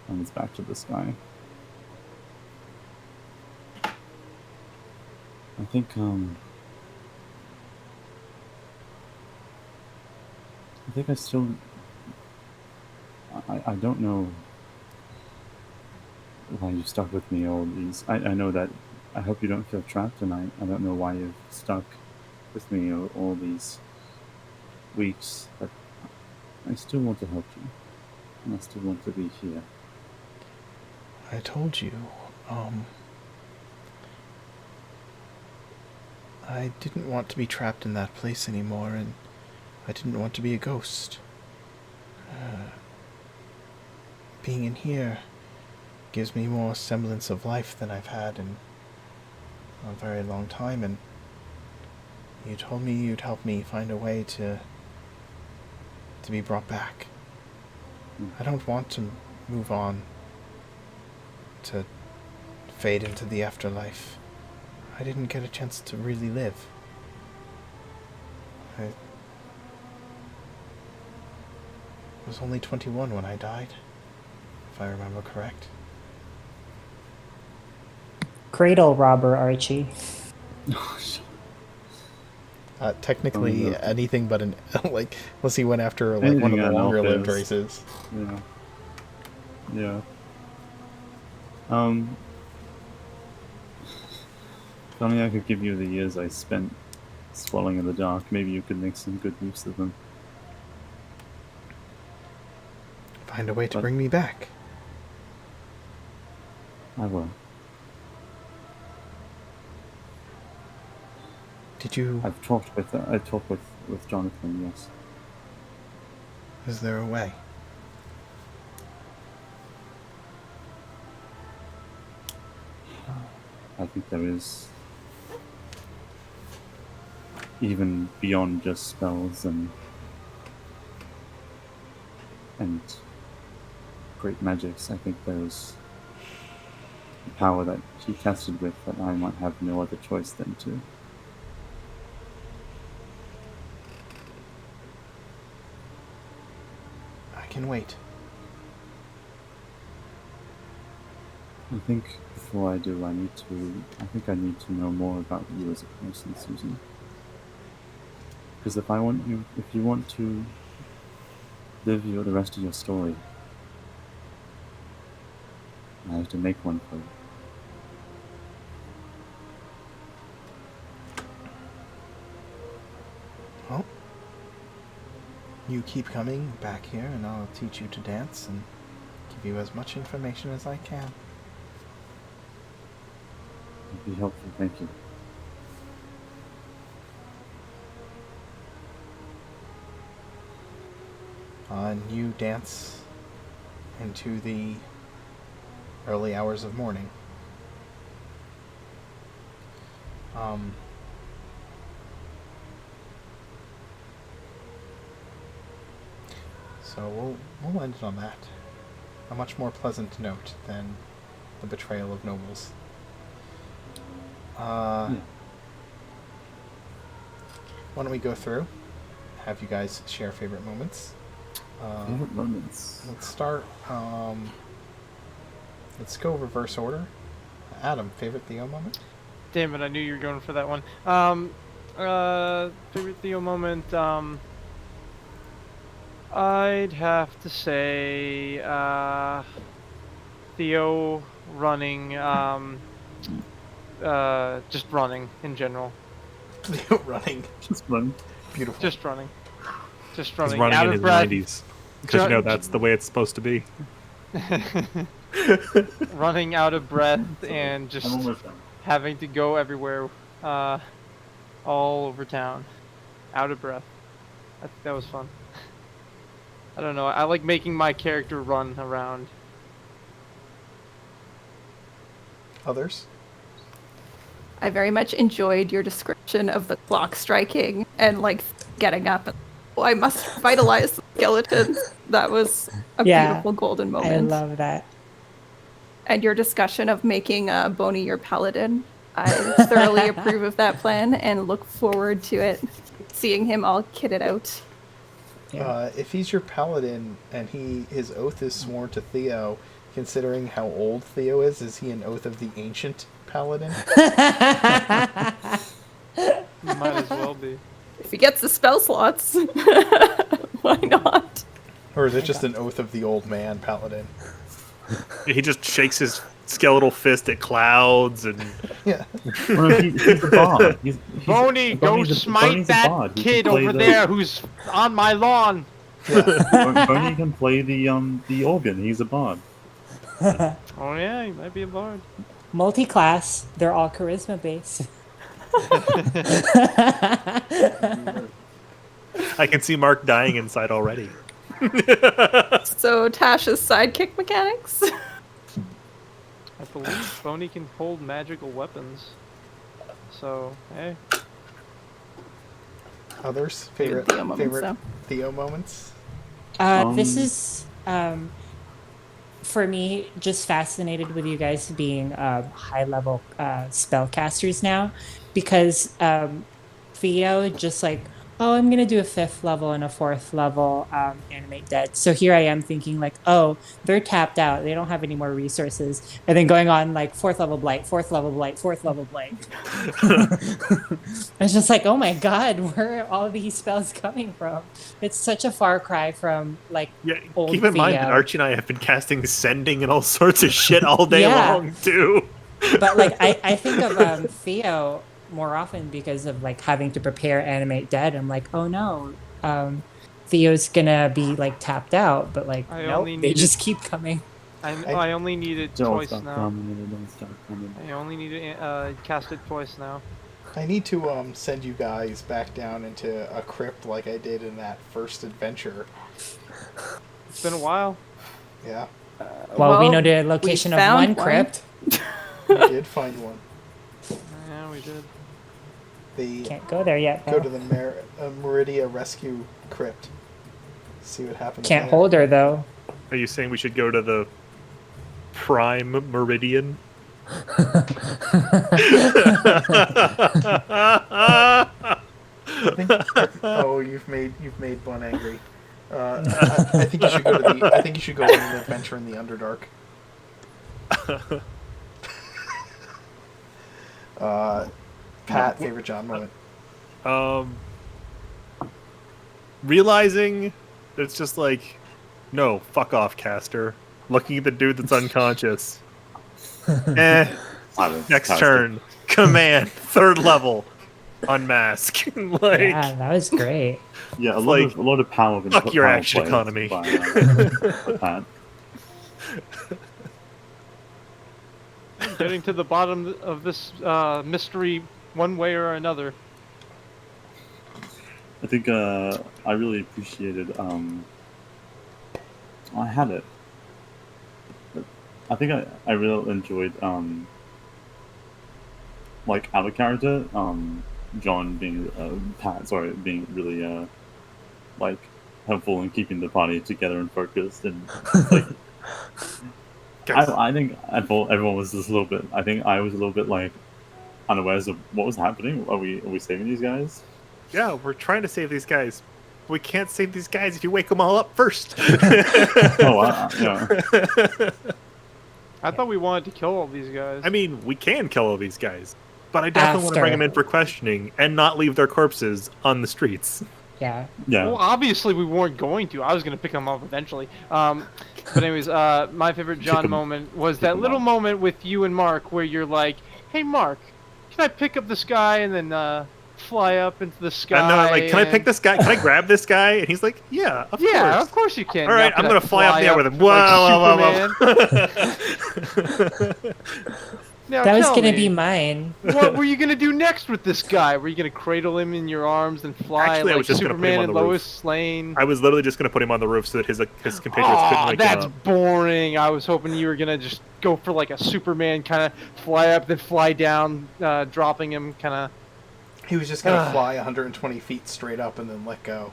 and it's back to the sky. I think I still I don't know why you stuck with me all these. I know that I hope you don't feel trapped, and I don't know why you've stuck with me all these weeks, but I still want to help you, and I still want to be here. I told you, I didn't want to be trapped in that place anymore, and I didn't want to be a ghost. Being in here gives me more semblance of life than I've had in a very long time, and you told me you'd help me find a way to be brought back. I don't want to move on, to fade into the afterlife. I didn't get a chance to really live. I was only 21 when I died, if I remember correct. Cradle robber, Archie. Technically, anything but an like. Unless he went after like one of the longer-lived races. Yeah. Yeah. If only I could give you the years I spent swelling in the dark. Maybe you could make some good use of them. Find a way to bring me back. I will. Did you? I've talked with Jonathan. Yes. Is there a way? I think there is. Even beyond just spells and great magics, I think there's a power that he tested with that I might have no other choice than to. I can wait. I think before I do, I need to know more about you as a person, Susan. Because if you want to live the rest of your story, I have to make one for you. Well, you keep coming back here and I'll teach you to dance and give you as much information as I can. It'd be helpful, thank you. And you dance into the early hours of morning. Um, so we'll end it on that. A much more pleasant note than the betrayal of nobles. Why don't we go through? Have you guys share favorite moments? Favorite moments. Let's start. Let's go reverse order. Adam, favorite Theo moment? Damn it, I knew you were going for that one. Favorite Theo moment, I'd have to say, Theo running, just running in general. Theo running. Just run. Beautiful. Just running. Just He's running. running out in of his breath. 90s. Because you know that's the way it's supposed to be. Running out of breath and just I'm almost done. having to go everywhere, all over town, out of breath. I think that was fun. I don't know. I like making my character run around. Others? I very much enjoyed your description of the clock striking and like getting up. And, oh, I must vitalize the skeletons. That was a beautiful golden moment. I love that. And your discussion of making Boney your paladin. I thoroughly approve of that plan and look forward to it, seeing him all kitted out. If he's your paladin and his oath is sworn to Theo, considering how old Theo is he an oath of the ancient paladin? Might as well be. If he gets the spell slots, why not? Or is it just an oath of the old man paladin? He just shakes his skeletal fist at clouds and Yeah. Well, he's a bard. Boney, go Boney's a smite that bard. He can kid play over the- there who's on my lawn. Boney can play the organ. He's a bard. Oh yeah, he might be a bard. Multi-class, they're all charisma based. I can see Mark dying inside already. So Tasha's sidekick mechanics? I believe Boney can hold magical weapons. So, hey. Others? Favorite Theo moments, favorite though. Theo moments? This is, for me, just fascinated with you guys being high-level spellcasters now, because Theo just like, oh, I'm gonna do a 5th level and a 4th level animate dead. So here I am thinking like, oh, they're tapped out. They don't have any more resources. And then going on like 4th level blight, 4th level blight, 4th level blight. It's just like, oh my god, where are all these spells coming from? It's such a far cry from like Yeah, old keep in mind that Theo. Archie and I have been casting sending and all sorts of shit all day Yeah. long too. But like I think of Theo more often because of like having to prepare animate dead. I'm like, oh no, Theo's gonna be like tapped out, but like I nope, only they needed- just keep coming. I only need it Don't twice stop now. coming. Don't stop coming. I only need to cast it twice now. I need to send you guys back down into a crypt like I did in that first adventure. It's been a while. Yeah, Well, we well, know the location of found one one. crypt. we did find one. Yeah, we did. The Can't go there yet. go though. to the Meridia Rescue Crypt. See what happens. Can't there. hold her though. Are you saying we should go to the Prime Meridian? I think, oh, you've made Bun angry. I think you should go to the. I think you should go on an adventure in the Underdark. Pat, favorite John moment. Realizing that it's just like, no, fuck off, caster. Looking at the dude that's unconscious. Silence. Next Caster. turn. Command. 3rd level. Unmask. Like, Yeah, that was great. Yeah, a Like, lot of power. fuck your power action plays economy. by Pat. Getting to the bottom of this mystery one way or another. I think I really appreciated. I had it. I think I really enjoyed. like out of character. John being being really like helpful in keeping the party together and focused, and like I think everyone was just a little bit. I think I was a little bit like unawares of what was happening. Are we saving these guys? Yeah, we're trying to save these guys. We can't save these guys if you wake them all up first. Oh wow, yeah. I thought we wanted to kill all these guys. I mean, we can kill all these guys, but I definitely want to bring them in for questioning and not leave their corpses on the streets. Yeah. Yeah. Well, obviously we weren't going to. I was going to pick them up eventually. But anyways, my favorite John moment was that little moment with you and Mark where you're like, "Hey, Mark, can I pick up this guy?" And then fly up into the sky. I know, like, can I pick this guy? Can I grab this guy? And he's like, yeah, of course. Yeah, of course you can. All right, I'm going to fly up there with him. Whoa, like whoa. Now, That was tell gonna me, be mine. What were you gonna do next with this guy? Were you gonna cradle him in your arms and fly Actually, I like was just gonna put him Superman on and the roof. Lois Lane? I was literally just going to put him on the roof so that his compatriots couldn't wake him That's up. boring. I was hoping you were gonna just go for like a Superman kind of fly up, then fly down, dropping him kind of. He was just gonna fly 120 feet straight up and then let go.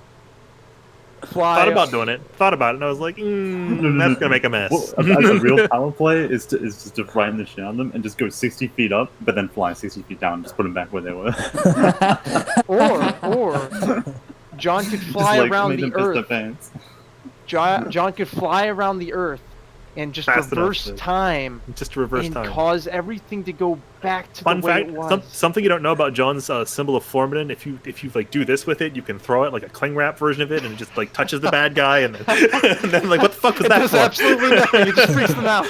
Fly. Thought about doing it. Thought about it, and I was like, that's gonna make a mess. Well, a real power play is just to frighten the shit out of them and just go 60 feet up, but then fly 60 feet down, and just put them back where they were. Or John could fly Just, like, around made the them piss their Earth. pants. John could fly around the Earth and just Fast enough reverse to- time Just to reverse and time. cause everything to go back to Fun the way fact: it was. something you don't know about John's symbol of Formidin. If you like do this with it, you can throw it like a cling wrap version of it, and it just like touches the bad guy, and then, and then like what the fuck was It that does for? absolutely nothing. It just freaks them out.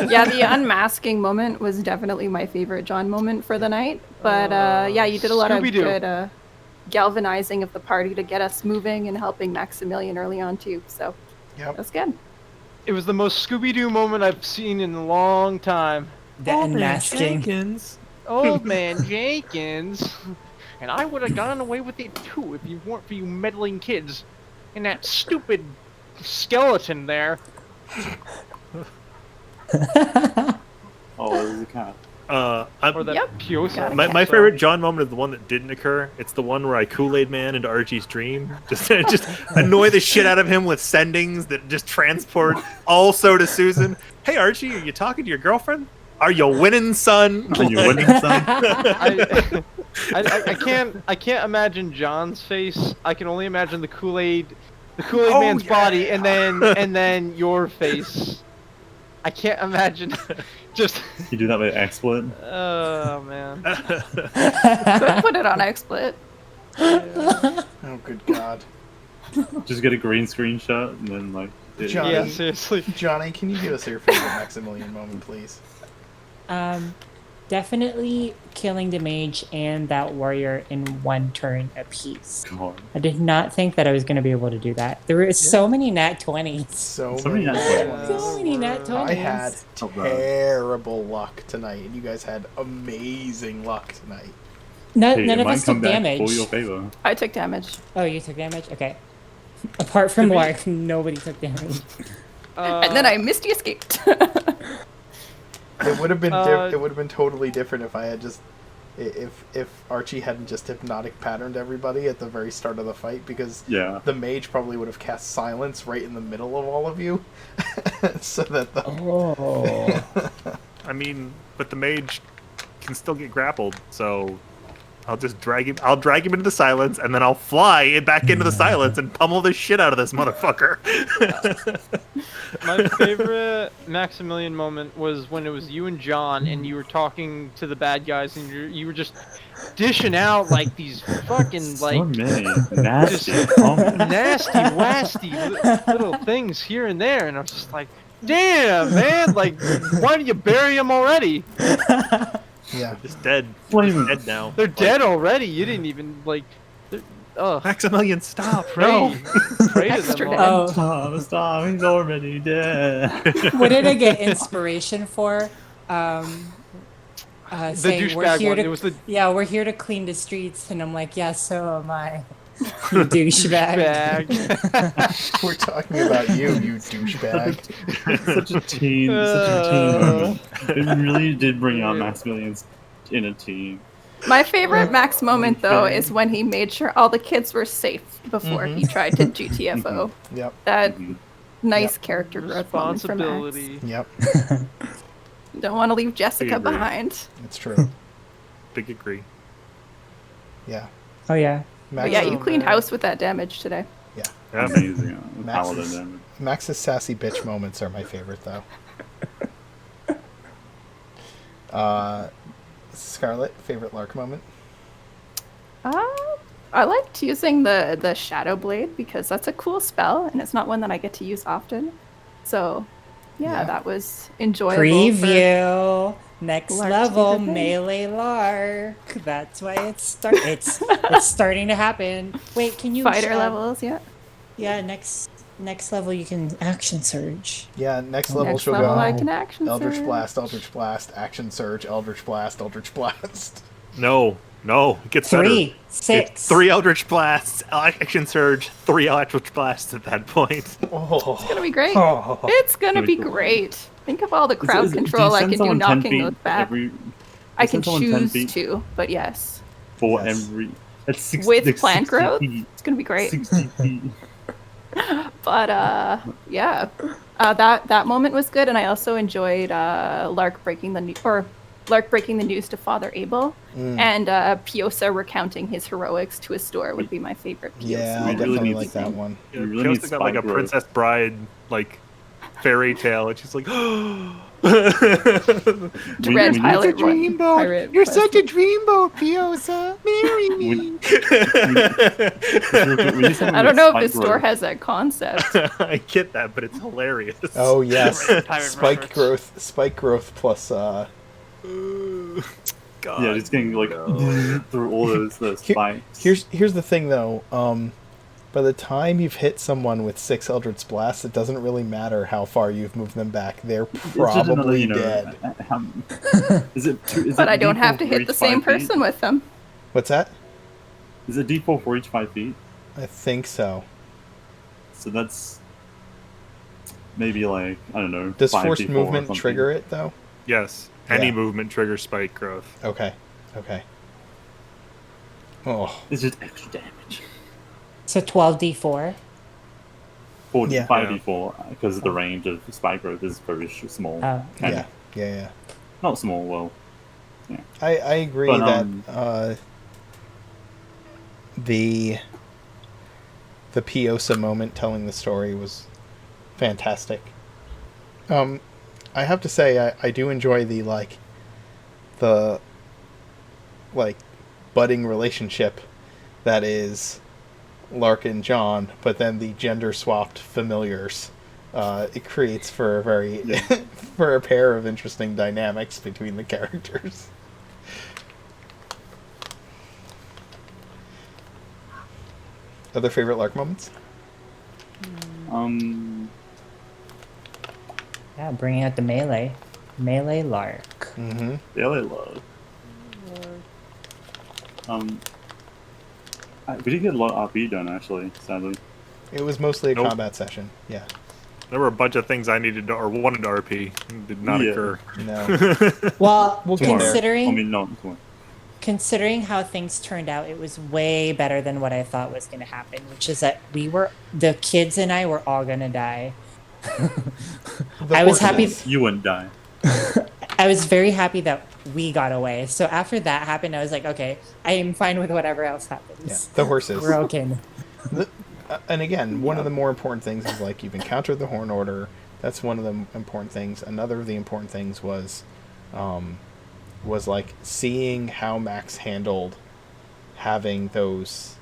Yeah, the unmasking moment was definitely my favorite John moment for the night. But yeah, you did a lot of Scooby-Doo. good galvanizing of the party to get us moving and helping Maximilian early on too. So Yep. that's good. It was the most Scooby-Doo moment I've seen in a long time. The unmasking. Old man Jenkins. And I would have gotten away with it too if you weren't for you meddling kids. And that stupid skeleton there. Oh, there's a cat. Or that Yep. Kyosa. Got it. My favorite John moment is the one that didn't occur. It's the one where I Kool-Aid Man into Archie's dream. Just annoy the shit out of him with sendings that just transport also to Susan. Hey Archie, are you talking to your girlfriend? Are you winning, son? Are you winning, son? I can't imagine John's face. I can only imagine the Kool-Aid Oh, Man's yeah. body and then your face. I can't imagine just You do that with exploit. oh man. Could put it on XSplit. Oh, good God. Just get a green screen shot and then like. Johnny. Yeah, seriously. Johnny, can you give us your favorite Maximilian moment, please? Definitely killing the mage and that warrior in one turn apiece. God. I did not think that I was going to be able to do that. There were so many nat 20s. So many many nat ones. 20s. So many nat 20s. I had Oh, God. terrible luck tonight, and you guys had amazing luck tonight. No, Hey, none it of might us come took back damage. for your favor. I took damage. Oh, you took damage? Okay. Apart from Mark, nobody took damage. And then I Misty escaped. It would have been Uh, it would have been totally different if I had just if Archie hadn't just hypnotic patterned everybody at the very start of the fight, because Yeah. the mage probably would have cast silence right in the middle of all of you, so that the Oh. I mean, but the mage can still get grappled, so I'll just drag him. I'll drag him into the silence, and then I'll fly back into the silence and pummel the shit out of this motherfucker. My favorite Maximilian moment was when it was you and John, and you were talking to the bad guys, and you were just dishing out like these fucking So like many nasty just comments. nasty, wasty little things here and there, and I was just like, damn, man, like, why do you bury them already? yeah. Just dead. Flame. Dead now. They're dead already. You didn't even like. Ugh. Maximilian, stop! Pray, No. pray to Extra them dead. all. Oh, Stop, he's already dead. what did I get inspiration for? The Saying we're douchebag here one. to, It was the yeah, we're here to clean the streets, and I'm like, yeah, so am I. You douchebag. Bag. We're talking about you douchebag. Such a teen moment. It really did bring out Maximilian's inner teen. My favorite Max moment, though, is when he made sure all the kids were safe before he tried to GTFO. Yep. That Mhm. nice character growth moment from Max. Responsibility. Yep. Don't want to leave Jessica agree. behind. It's true. Big agree. Yeah. Oh yeah. But Max, yeah, you Oh, cleaned man. house with that damage today. Yeah. Amazing. Max Paladin is- damage. Max's sassy bitch moments are my favorite, though. Scarlet, favorite Lark moment? I liked using the Shadow Blade because that's a cool spell, and it's not one that I get to use often. So, yeah. That was enjoyable. for Preview. Next Lark level, season. melee lark. That's why it's starting to happen. Wait, can you Fighter levels, yeah. Yeah, next level you can action surge. Yeah, next level Next she'll level, go I can action Eldritch surge. Blast, Eldritch Blast, Action Surge, Eldritch Blast, Eldritch Blast. No, it gets better. 3, 6. It's 3 Eldritch Blasts, Action Surge, 3 Eldritch Blasts at that point. Oh. It's gonna be great. Oh. It's gonna be Really cool. great. Think of all the crowd Do you control I send can do someone 10 knocking feet those back. every- I send can someone 10 choose feet to, but yes. for Yes. every. That's 60, With like plant 60 growth, feet. it's gonna be great. 60 feet. But yeah, that moment was good, and I also enjoyed Lark breaking the news to Father Abel, and Piosa recounting his heroics to his store would be my favorite. Piosa Yeah, I We really definitely need like to that see- one. Yeah, You really Kelsey need got like a spike growth. Princess Bride like fairy tale, and she's like, Dread we need Pilot to- Run Pirate You're Quest. such a dreamboat, Piosa. Marry me. We need someone I don't with know if spike his store growth. has that concept. I get that, but it's hilarious. Oh yes, Pirate spike reference. growth plus. God, Yeah, just getting like through all those spikes. Here's the thing though. By the time you've hit someone with 6 Eldritch Blasts, it doesn't really matter how far you've moved them back. They're It's just another, probably you know, dead. Is it? Is But it I don't D4 have to for hit each the same 5 feet? person with them. What's that? Is it D4 for each 5 feet? I think so. So that's maybe like I don't know. Does 5d4 forced or movement something. trigger it though? Yes, any Yeah. movement triggers spike growth. Okay. Oh, It's just extra damage. So 12d4. Yeah. 5d4 because the range of spike growth is very small. Oh. Kind yeah. of. Not small. Well, I agree But, that the Piosa moment telling the story was fantastic. I have to say I do enjoy the budding relationship that is Lark and John, but then the gender swapped familiars. It creates for a very for a pair of interesting dynamics between the characters. Other favorite Lark moments? Yeah, bringing out the melee lark. Mm-hmm. really love. We didn't get a lot of RP done actually, sadly. It was mostly a Nope. combat session. Yeah. There were a bunch of things I needed to, or wanted to RP, did not Yeah. occur. No. Well, We'll get there. considering I mean, no. Tomorrow. considering how things turned out, it was way better than what I thought was going to happen, which is that the kids and I were all going to die. I was happy. You wouldn't die. I was very happy that we got away. So after that happened, I was like, okay, I am fine with whatever else happens. Yeah. The horses. We're okay now. And again, one of the more important things is like you've encountered the Horn Order. That's one of the important things. Another of the important things was like seeing how Max handled having those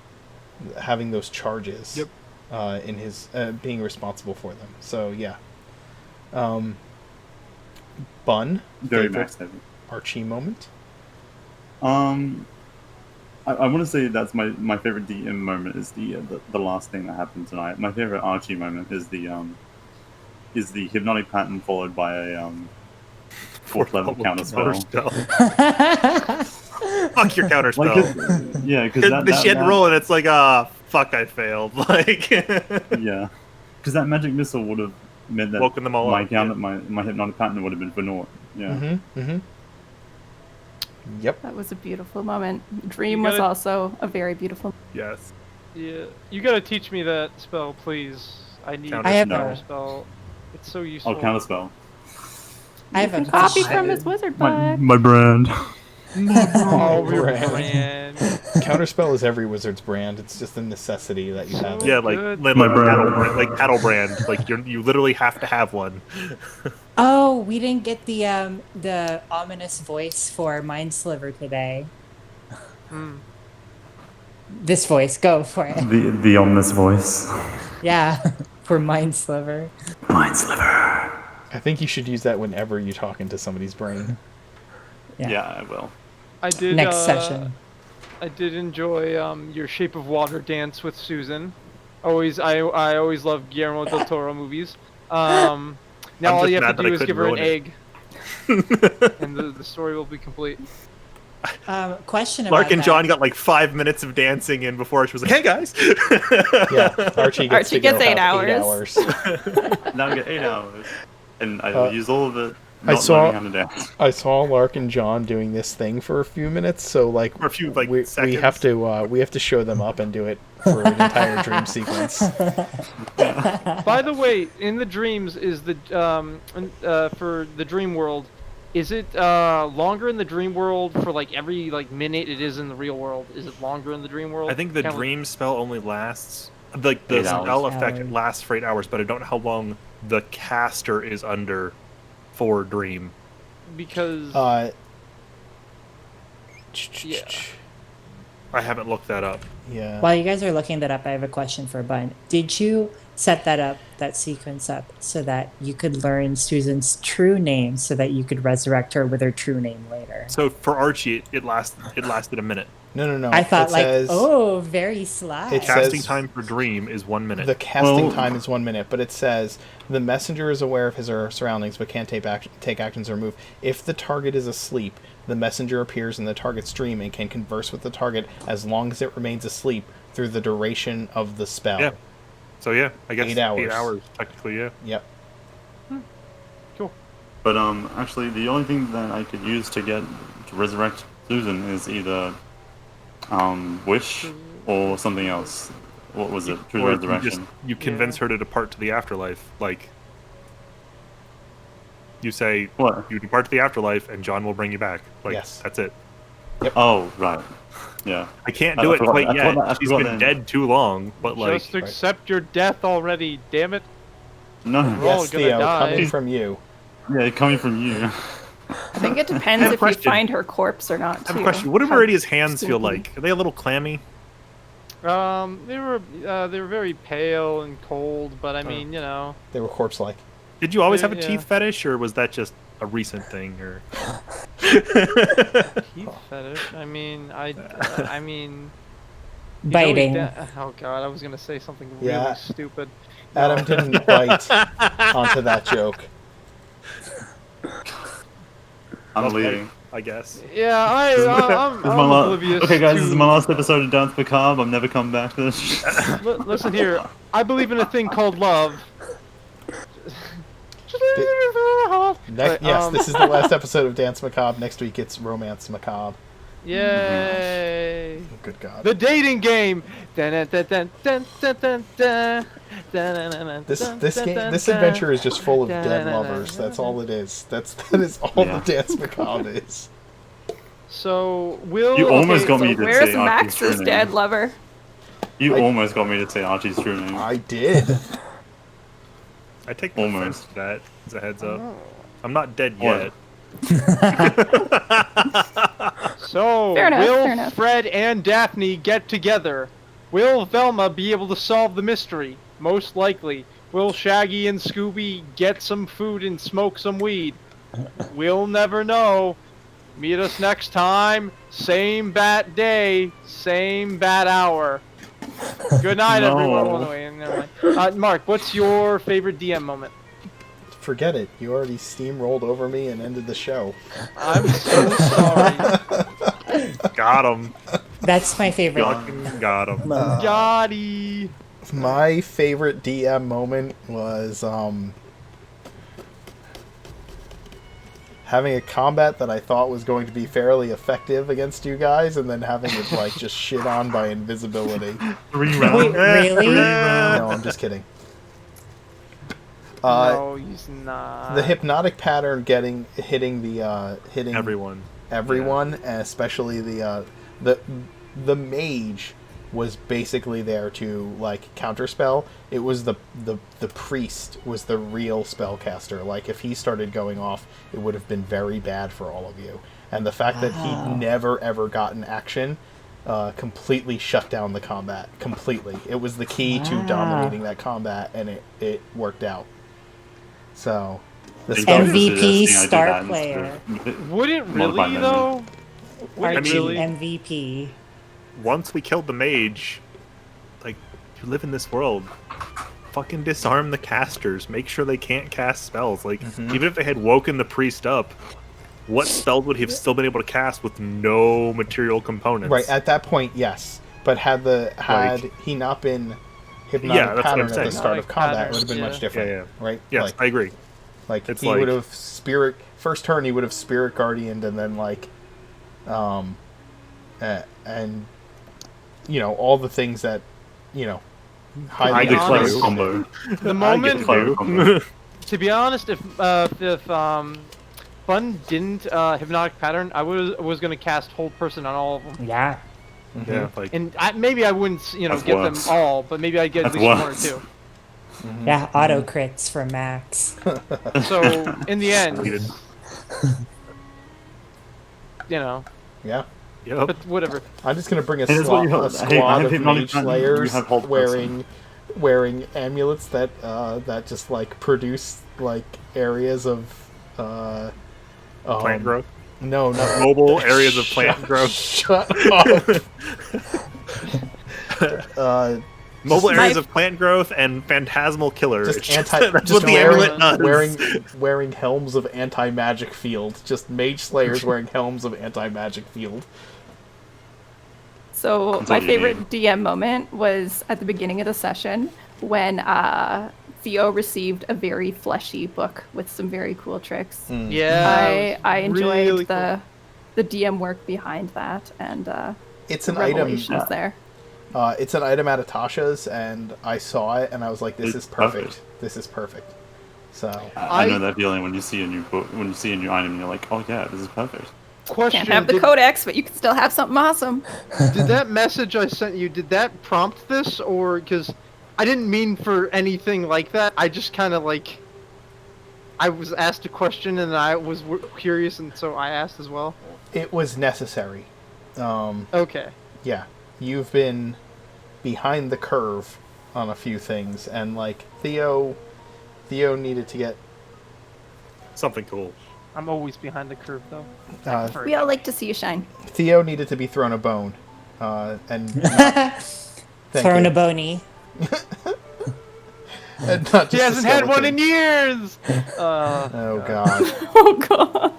charges. Yep. In his being responsible for them. So yeah. Bun. Very favorite max heavy. Archie moment. I want to say that's my favorite DM moment is the last thing that happened tonight. My favorite Archie moment is the hypnotic pattern followed by a fourth level counterspell. Fuck your counterspell. Like, yeah, because The shit roll, and it's like fuck, I failed. Like, Yeah, because that magic missile would have meant that woken them all my up. count, my hypnotic pattern would have been for naught. Yeah. Mm-hmm. Mm-hmm. Yep. That was a beautiful moment. Dream You was gotta- also a very beautiful. Yes. Yeah, you gotta teach me that spell, please. I need Counter I have counter a- spell. It's so useful. Oh, counterspell. I have a Copy question. from his wizard My, book. my brand. Oh, your Brand. brand. Counterspell is every wizard's brand. It's just a necessity that you have. Yeah, like Good. like, My like brand. cattle brand. Like you literally have to have one. Oh, we didn't get the ominous voice for Mind Sliver today. Hmm. This voice, go for it. The ominous voice. Yeah, for Mind Sliver. Mind sliver. I think you should use that whenever you talk into somebody's brain. Yeah. Yeah, I will. I did. Next session. I did enjoy your Shape of Water dance with Susan. I always love Guillermo del Toro movies. Now all just you have mad to that I do is give couldn't her an ruin egg, and the story will be complete. Question about Lark and that. John got like 5 minutes of dancing in before she was like, "Hey guys." Yeah, Archie gets, Archie to gets go 8 have hours. 8 hours. Now I get 8 hours, and I will use all of it. I Not saw- learning how to dance. I saw Lark and John doing this thing for a few minutes, so like For a few, like, we seconds. we have to show them up and do it for an entire dream sequence. By the way, in the dreams is the for the dream world, is it longer in the dream world for like every like minute it is in the real world? Is it longer in the dream world? I think the Kinda like- dream spell only lasts like the 8 hours. spell effect Hours. lasts for 8 hours, but I don't know how long the caster is under for dream. because Yeah. I haven't looked that up. Yeah. While you guys are looking that up, I have a question for Bun. Did you set that sequence up, so that you could learn Susan's true name, so that you could resurrect her with her true name later? So for Archie, it lasted a minute. No. I thought it like, says, oh, very sly. It Casting says- time for dream is 1 minute. The casting Well- time is 1 minute, but it says the messenger is aware of his or her surroundings but can't take actions or move. If the target is asleep, the messenger appears in the target's dream and can converse with the target as long as it remains asleep through the duration of the spell. Yeah. So yeah, I guess 8 8 hours. hours technically. Yeah. Yep. But actually, the only thing that I could use to resurrect Susan is either wish or something else. What was it? True Or resurrection. you convince her to depart to the afterlife. Like you say, What? you depart to the afterlife, and John will bring you back. Like Yes. that's it. Oh, right. Yeah. I can't I do it forgot- quite I yet. forgot- I She's forgot been then. dead too long. But like, just accept your death already. Damn it! No. We're all Yes, gonna Theo, die. coming from you. Yeah, coming from you. I think it depends I have a if you question. find her corpse or not. I have a too. question. What do How Meridia's hands feel spooky. like? Are they a little clammy? They were very pale and cold, but I mean, you know, They were corpse-like. Did you always have a Yeah. teeth fetish, or was that just a recent thing? Or teeth fetish. I mean, I mean, you know Biting. oh god, I was gonna say something really Yeah. stupid. Adam didn't bite onto that joke. I'm leaving. I guess. Yeah, I'm This is my oblivious. okay, guys, to... this is my last episode of Danse Macabre. I'm never coming back to this. Listen here, I believe in a thing called love. Yes, this is the last episode of Danse Macabre. Next week it's Romance Macabre. Yay! Oh, good God. The dating game. This adventure is just full of dead lovers. That's all it is. That is all Yeah. the Danse Macabre is. So Will. You almost got So me to where's say Archie's Max's true dead name. lover? You I- almost got me to say Archie's true name. I did. I take no offense Almost. to that. As a heads up, I'm not dead What? yet. So Fair enough, will fair enough. Fred and Daphne get together? Will Velma be able to solve the mystery? Most likely. Will Shaggy and Scooby get some food and smoke some weed? We'll never know. Meet us next time. Same bat day, same bat hour. Good night, No. everyone. Oh, wait, never mind. Mark, what's your favorite DM moment? Forget it. You already steamrolled over me and ended the show. I'm so sorry. Got him. That's my favorite. God. Got him. Gotti. My favorite DM moment was having a combat that I thought was going to be fairly effective against you guys, and then having it like just shit on by invisibility. 3 rounds. Wait, really? No, I'm just kidding. No, he's not. The hypnotic pattern hitting Everyone. and especially the mage was basically there to like counterspell. It was the priest was the real spellcaster. Like if he started going off, it would have been very bad for all of you. And the fact that he'd never ever gotten action completely shut down the combat. Completely. It was the key to dominating that combat, and it worked out. So the MVP star player. Would it really though? Would it Archie really? MVP. Once we killed the mage, like, you live in this world. Fucking disarm the casters. Make sure they can't cast spells. Like, even if they had woken the priest up, what spells would he have still been able to cast with no material components? Right, at that point, yes. But had he not been hypnotic pattern at the start of combat, it would have been much different. Right? Yes, like, I agree. Like It's he would have first turn he would have spirit guardianed, and then like and you know, all the things that, you know, I declare honest, combo. The moment, combo. to be honest, if Bun didn't hypnotic pattern, I was gonna cast hold person on all of them. Yeah. Yeah, like, And maybe I wouldn't, you know, That's get worse. them all, but maybe I'd get at That's least worse. 1 or 2. Yeah, auto crits for Max. So in the end, you know, yeah. yep. but whatever. I'm just gonna bring a Here's what you squad hold. Hey, I have of hypnotic mage pattern, you slayers have hold person. wearing amulets that just like produce like areas of Plant growth. No, not Mobile areas of plant growth. Shut up. Mobile areas of plant growth and phantasmal killer. Just It's just- anti. that's Just what the amulet does. wearing helms of anti-magic field. Just mage slayers wearing helms of anti-magic field. So That's my all you favorite DM moment was at the beginning of the session when Theo received a very fleshy book with some very cool tricks. Yeah, I enjoyed really the DM work behind that, and It's the an item. revelations there. It's an item out of Tasha's, and I saw it, and I was like, "This is perfect. This is perfect." So I know that feeling when you see a new book, when you see a new item, and you're like, "Oh yeah, this is perfect." Question: Can't have the codex, but you can still have something awesome. Did that message I sent you, did that prompt this, or because I didn't mean for anything like that? I just kind of like I was asked a question and I was curious, and so I asked as well. it was necessary. Okay. Yeah, you've been behind the curve on a few things, and like Theo needed to get. Something cool. I'm always behind the curve, though. We all like to see you shine. Theo needed to be thrown a bone, and not, Thrown a bony. and not just He a hasn't had one in skeleton. years. Oh god. Oh god.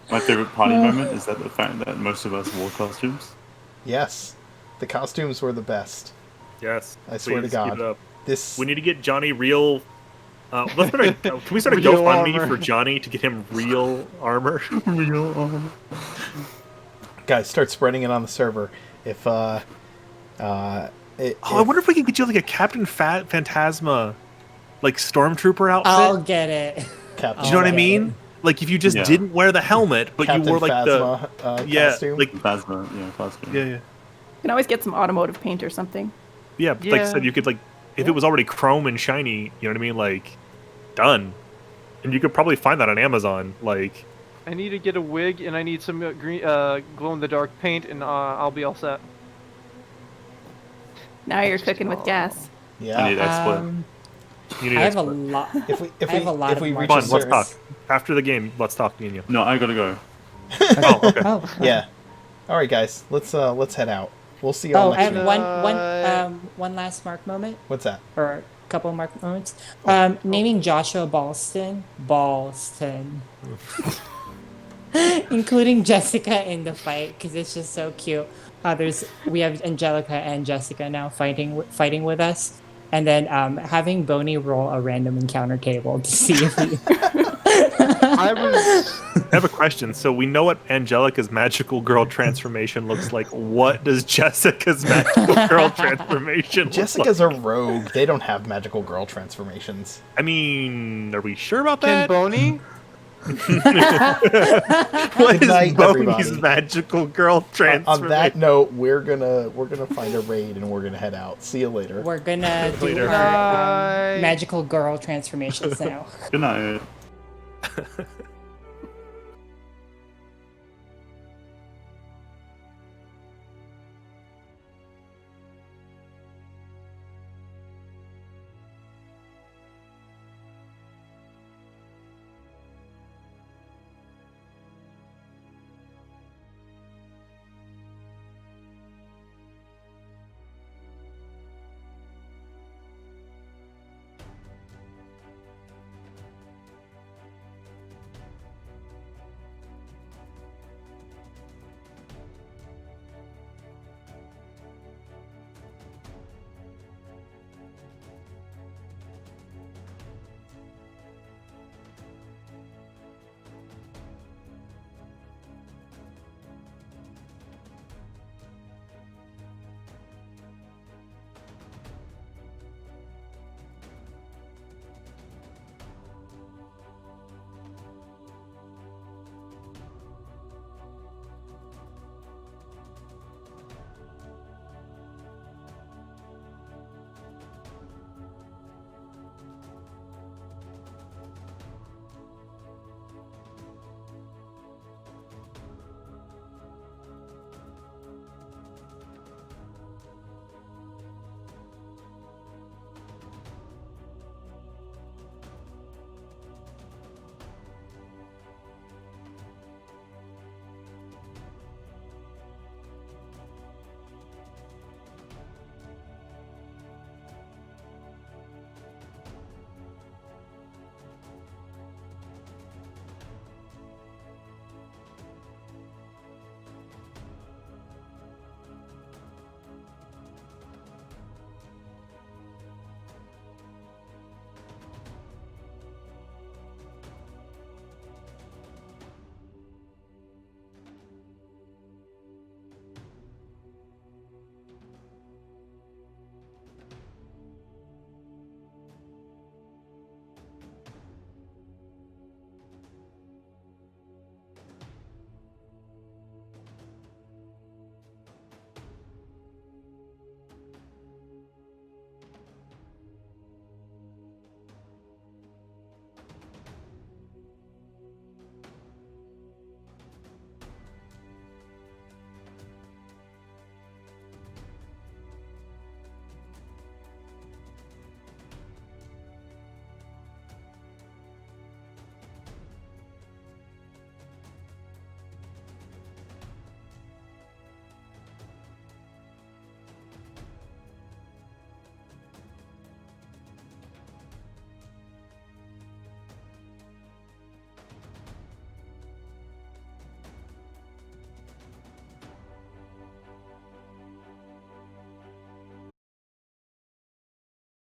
My favorite party moment is that the fact that most of us wore costumes. Yes, the costumes were the best. Yes. I swear to please God. keep it up. This We need to get Johnny real. Let's start can we start a Real GoFundMe armor. for Johnny to get him real armor? guys start spreading it on the server. If I wonder if we could get you like a Captain Phantasma, like stormtrooper outfit. I'll get it. Captain, Do you know what I Okay. mean? Like if you just Yeah. didn't wear the helmet, but Captain you wore like Phasma, yeah, costume. like Phasma, costume. yeah. You can always get some automotive paint or something. Yeah, like I Yeah. said, you could like if it was already chrome and shiny, you know what I mean? Like done, and you could probably find that on Amazon. Like I need to get a wig, and I need some green, glow-in-the-dark paint, and I'll be all set. Now you're cooking with gas. Yeah. I need exploit. you need I have a expert. lot. If I have a lot if of we reach marbles. a Fun. Let's certain, talk after the game. Let's talk, Nino. No, I gotta go. Oh, okay. Oh, yeah. All right, guys. Let's head out. We'll see y'all Oh, I next have week. one last mark moment, What's that? or a couple mark moments. Naming Joshua Ballston, including Jessica in the fight, because it's just so cute. We have Angelica and Jessica now fighting with us, and then having Boney roll a random encounter table to see if he. I have a question. So we know what Angelica's magical girl transformation looks like. What does Jessica's magical girl transformation look Jessica's like? a rogue. They don't have magical girl transformations. I mean, are we sure about Can that? Boney? What Good is night, Boney's everybody. magical girl transformation? On that note, we're gonna find a raid and we're gonna head out. See you later. We're gonna do Later. our Bye. magical girl transformations now. Good night.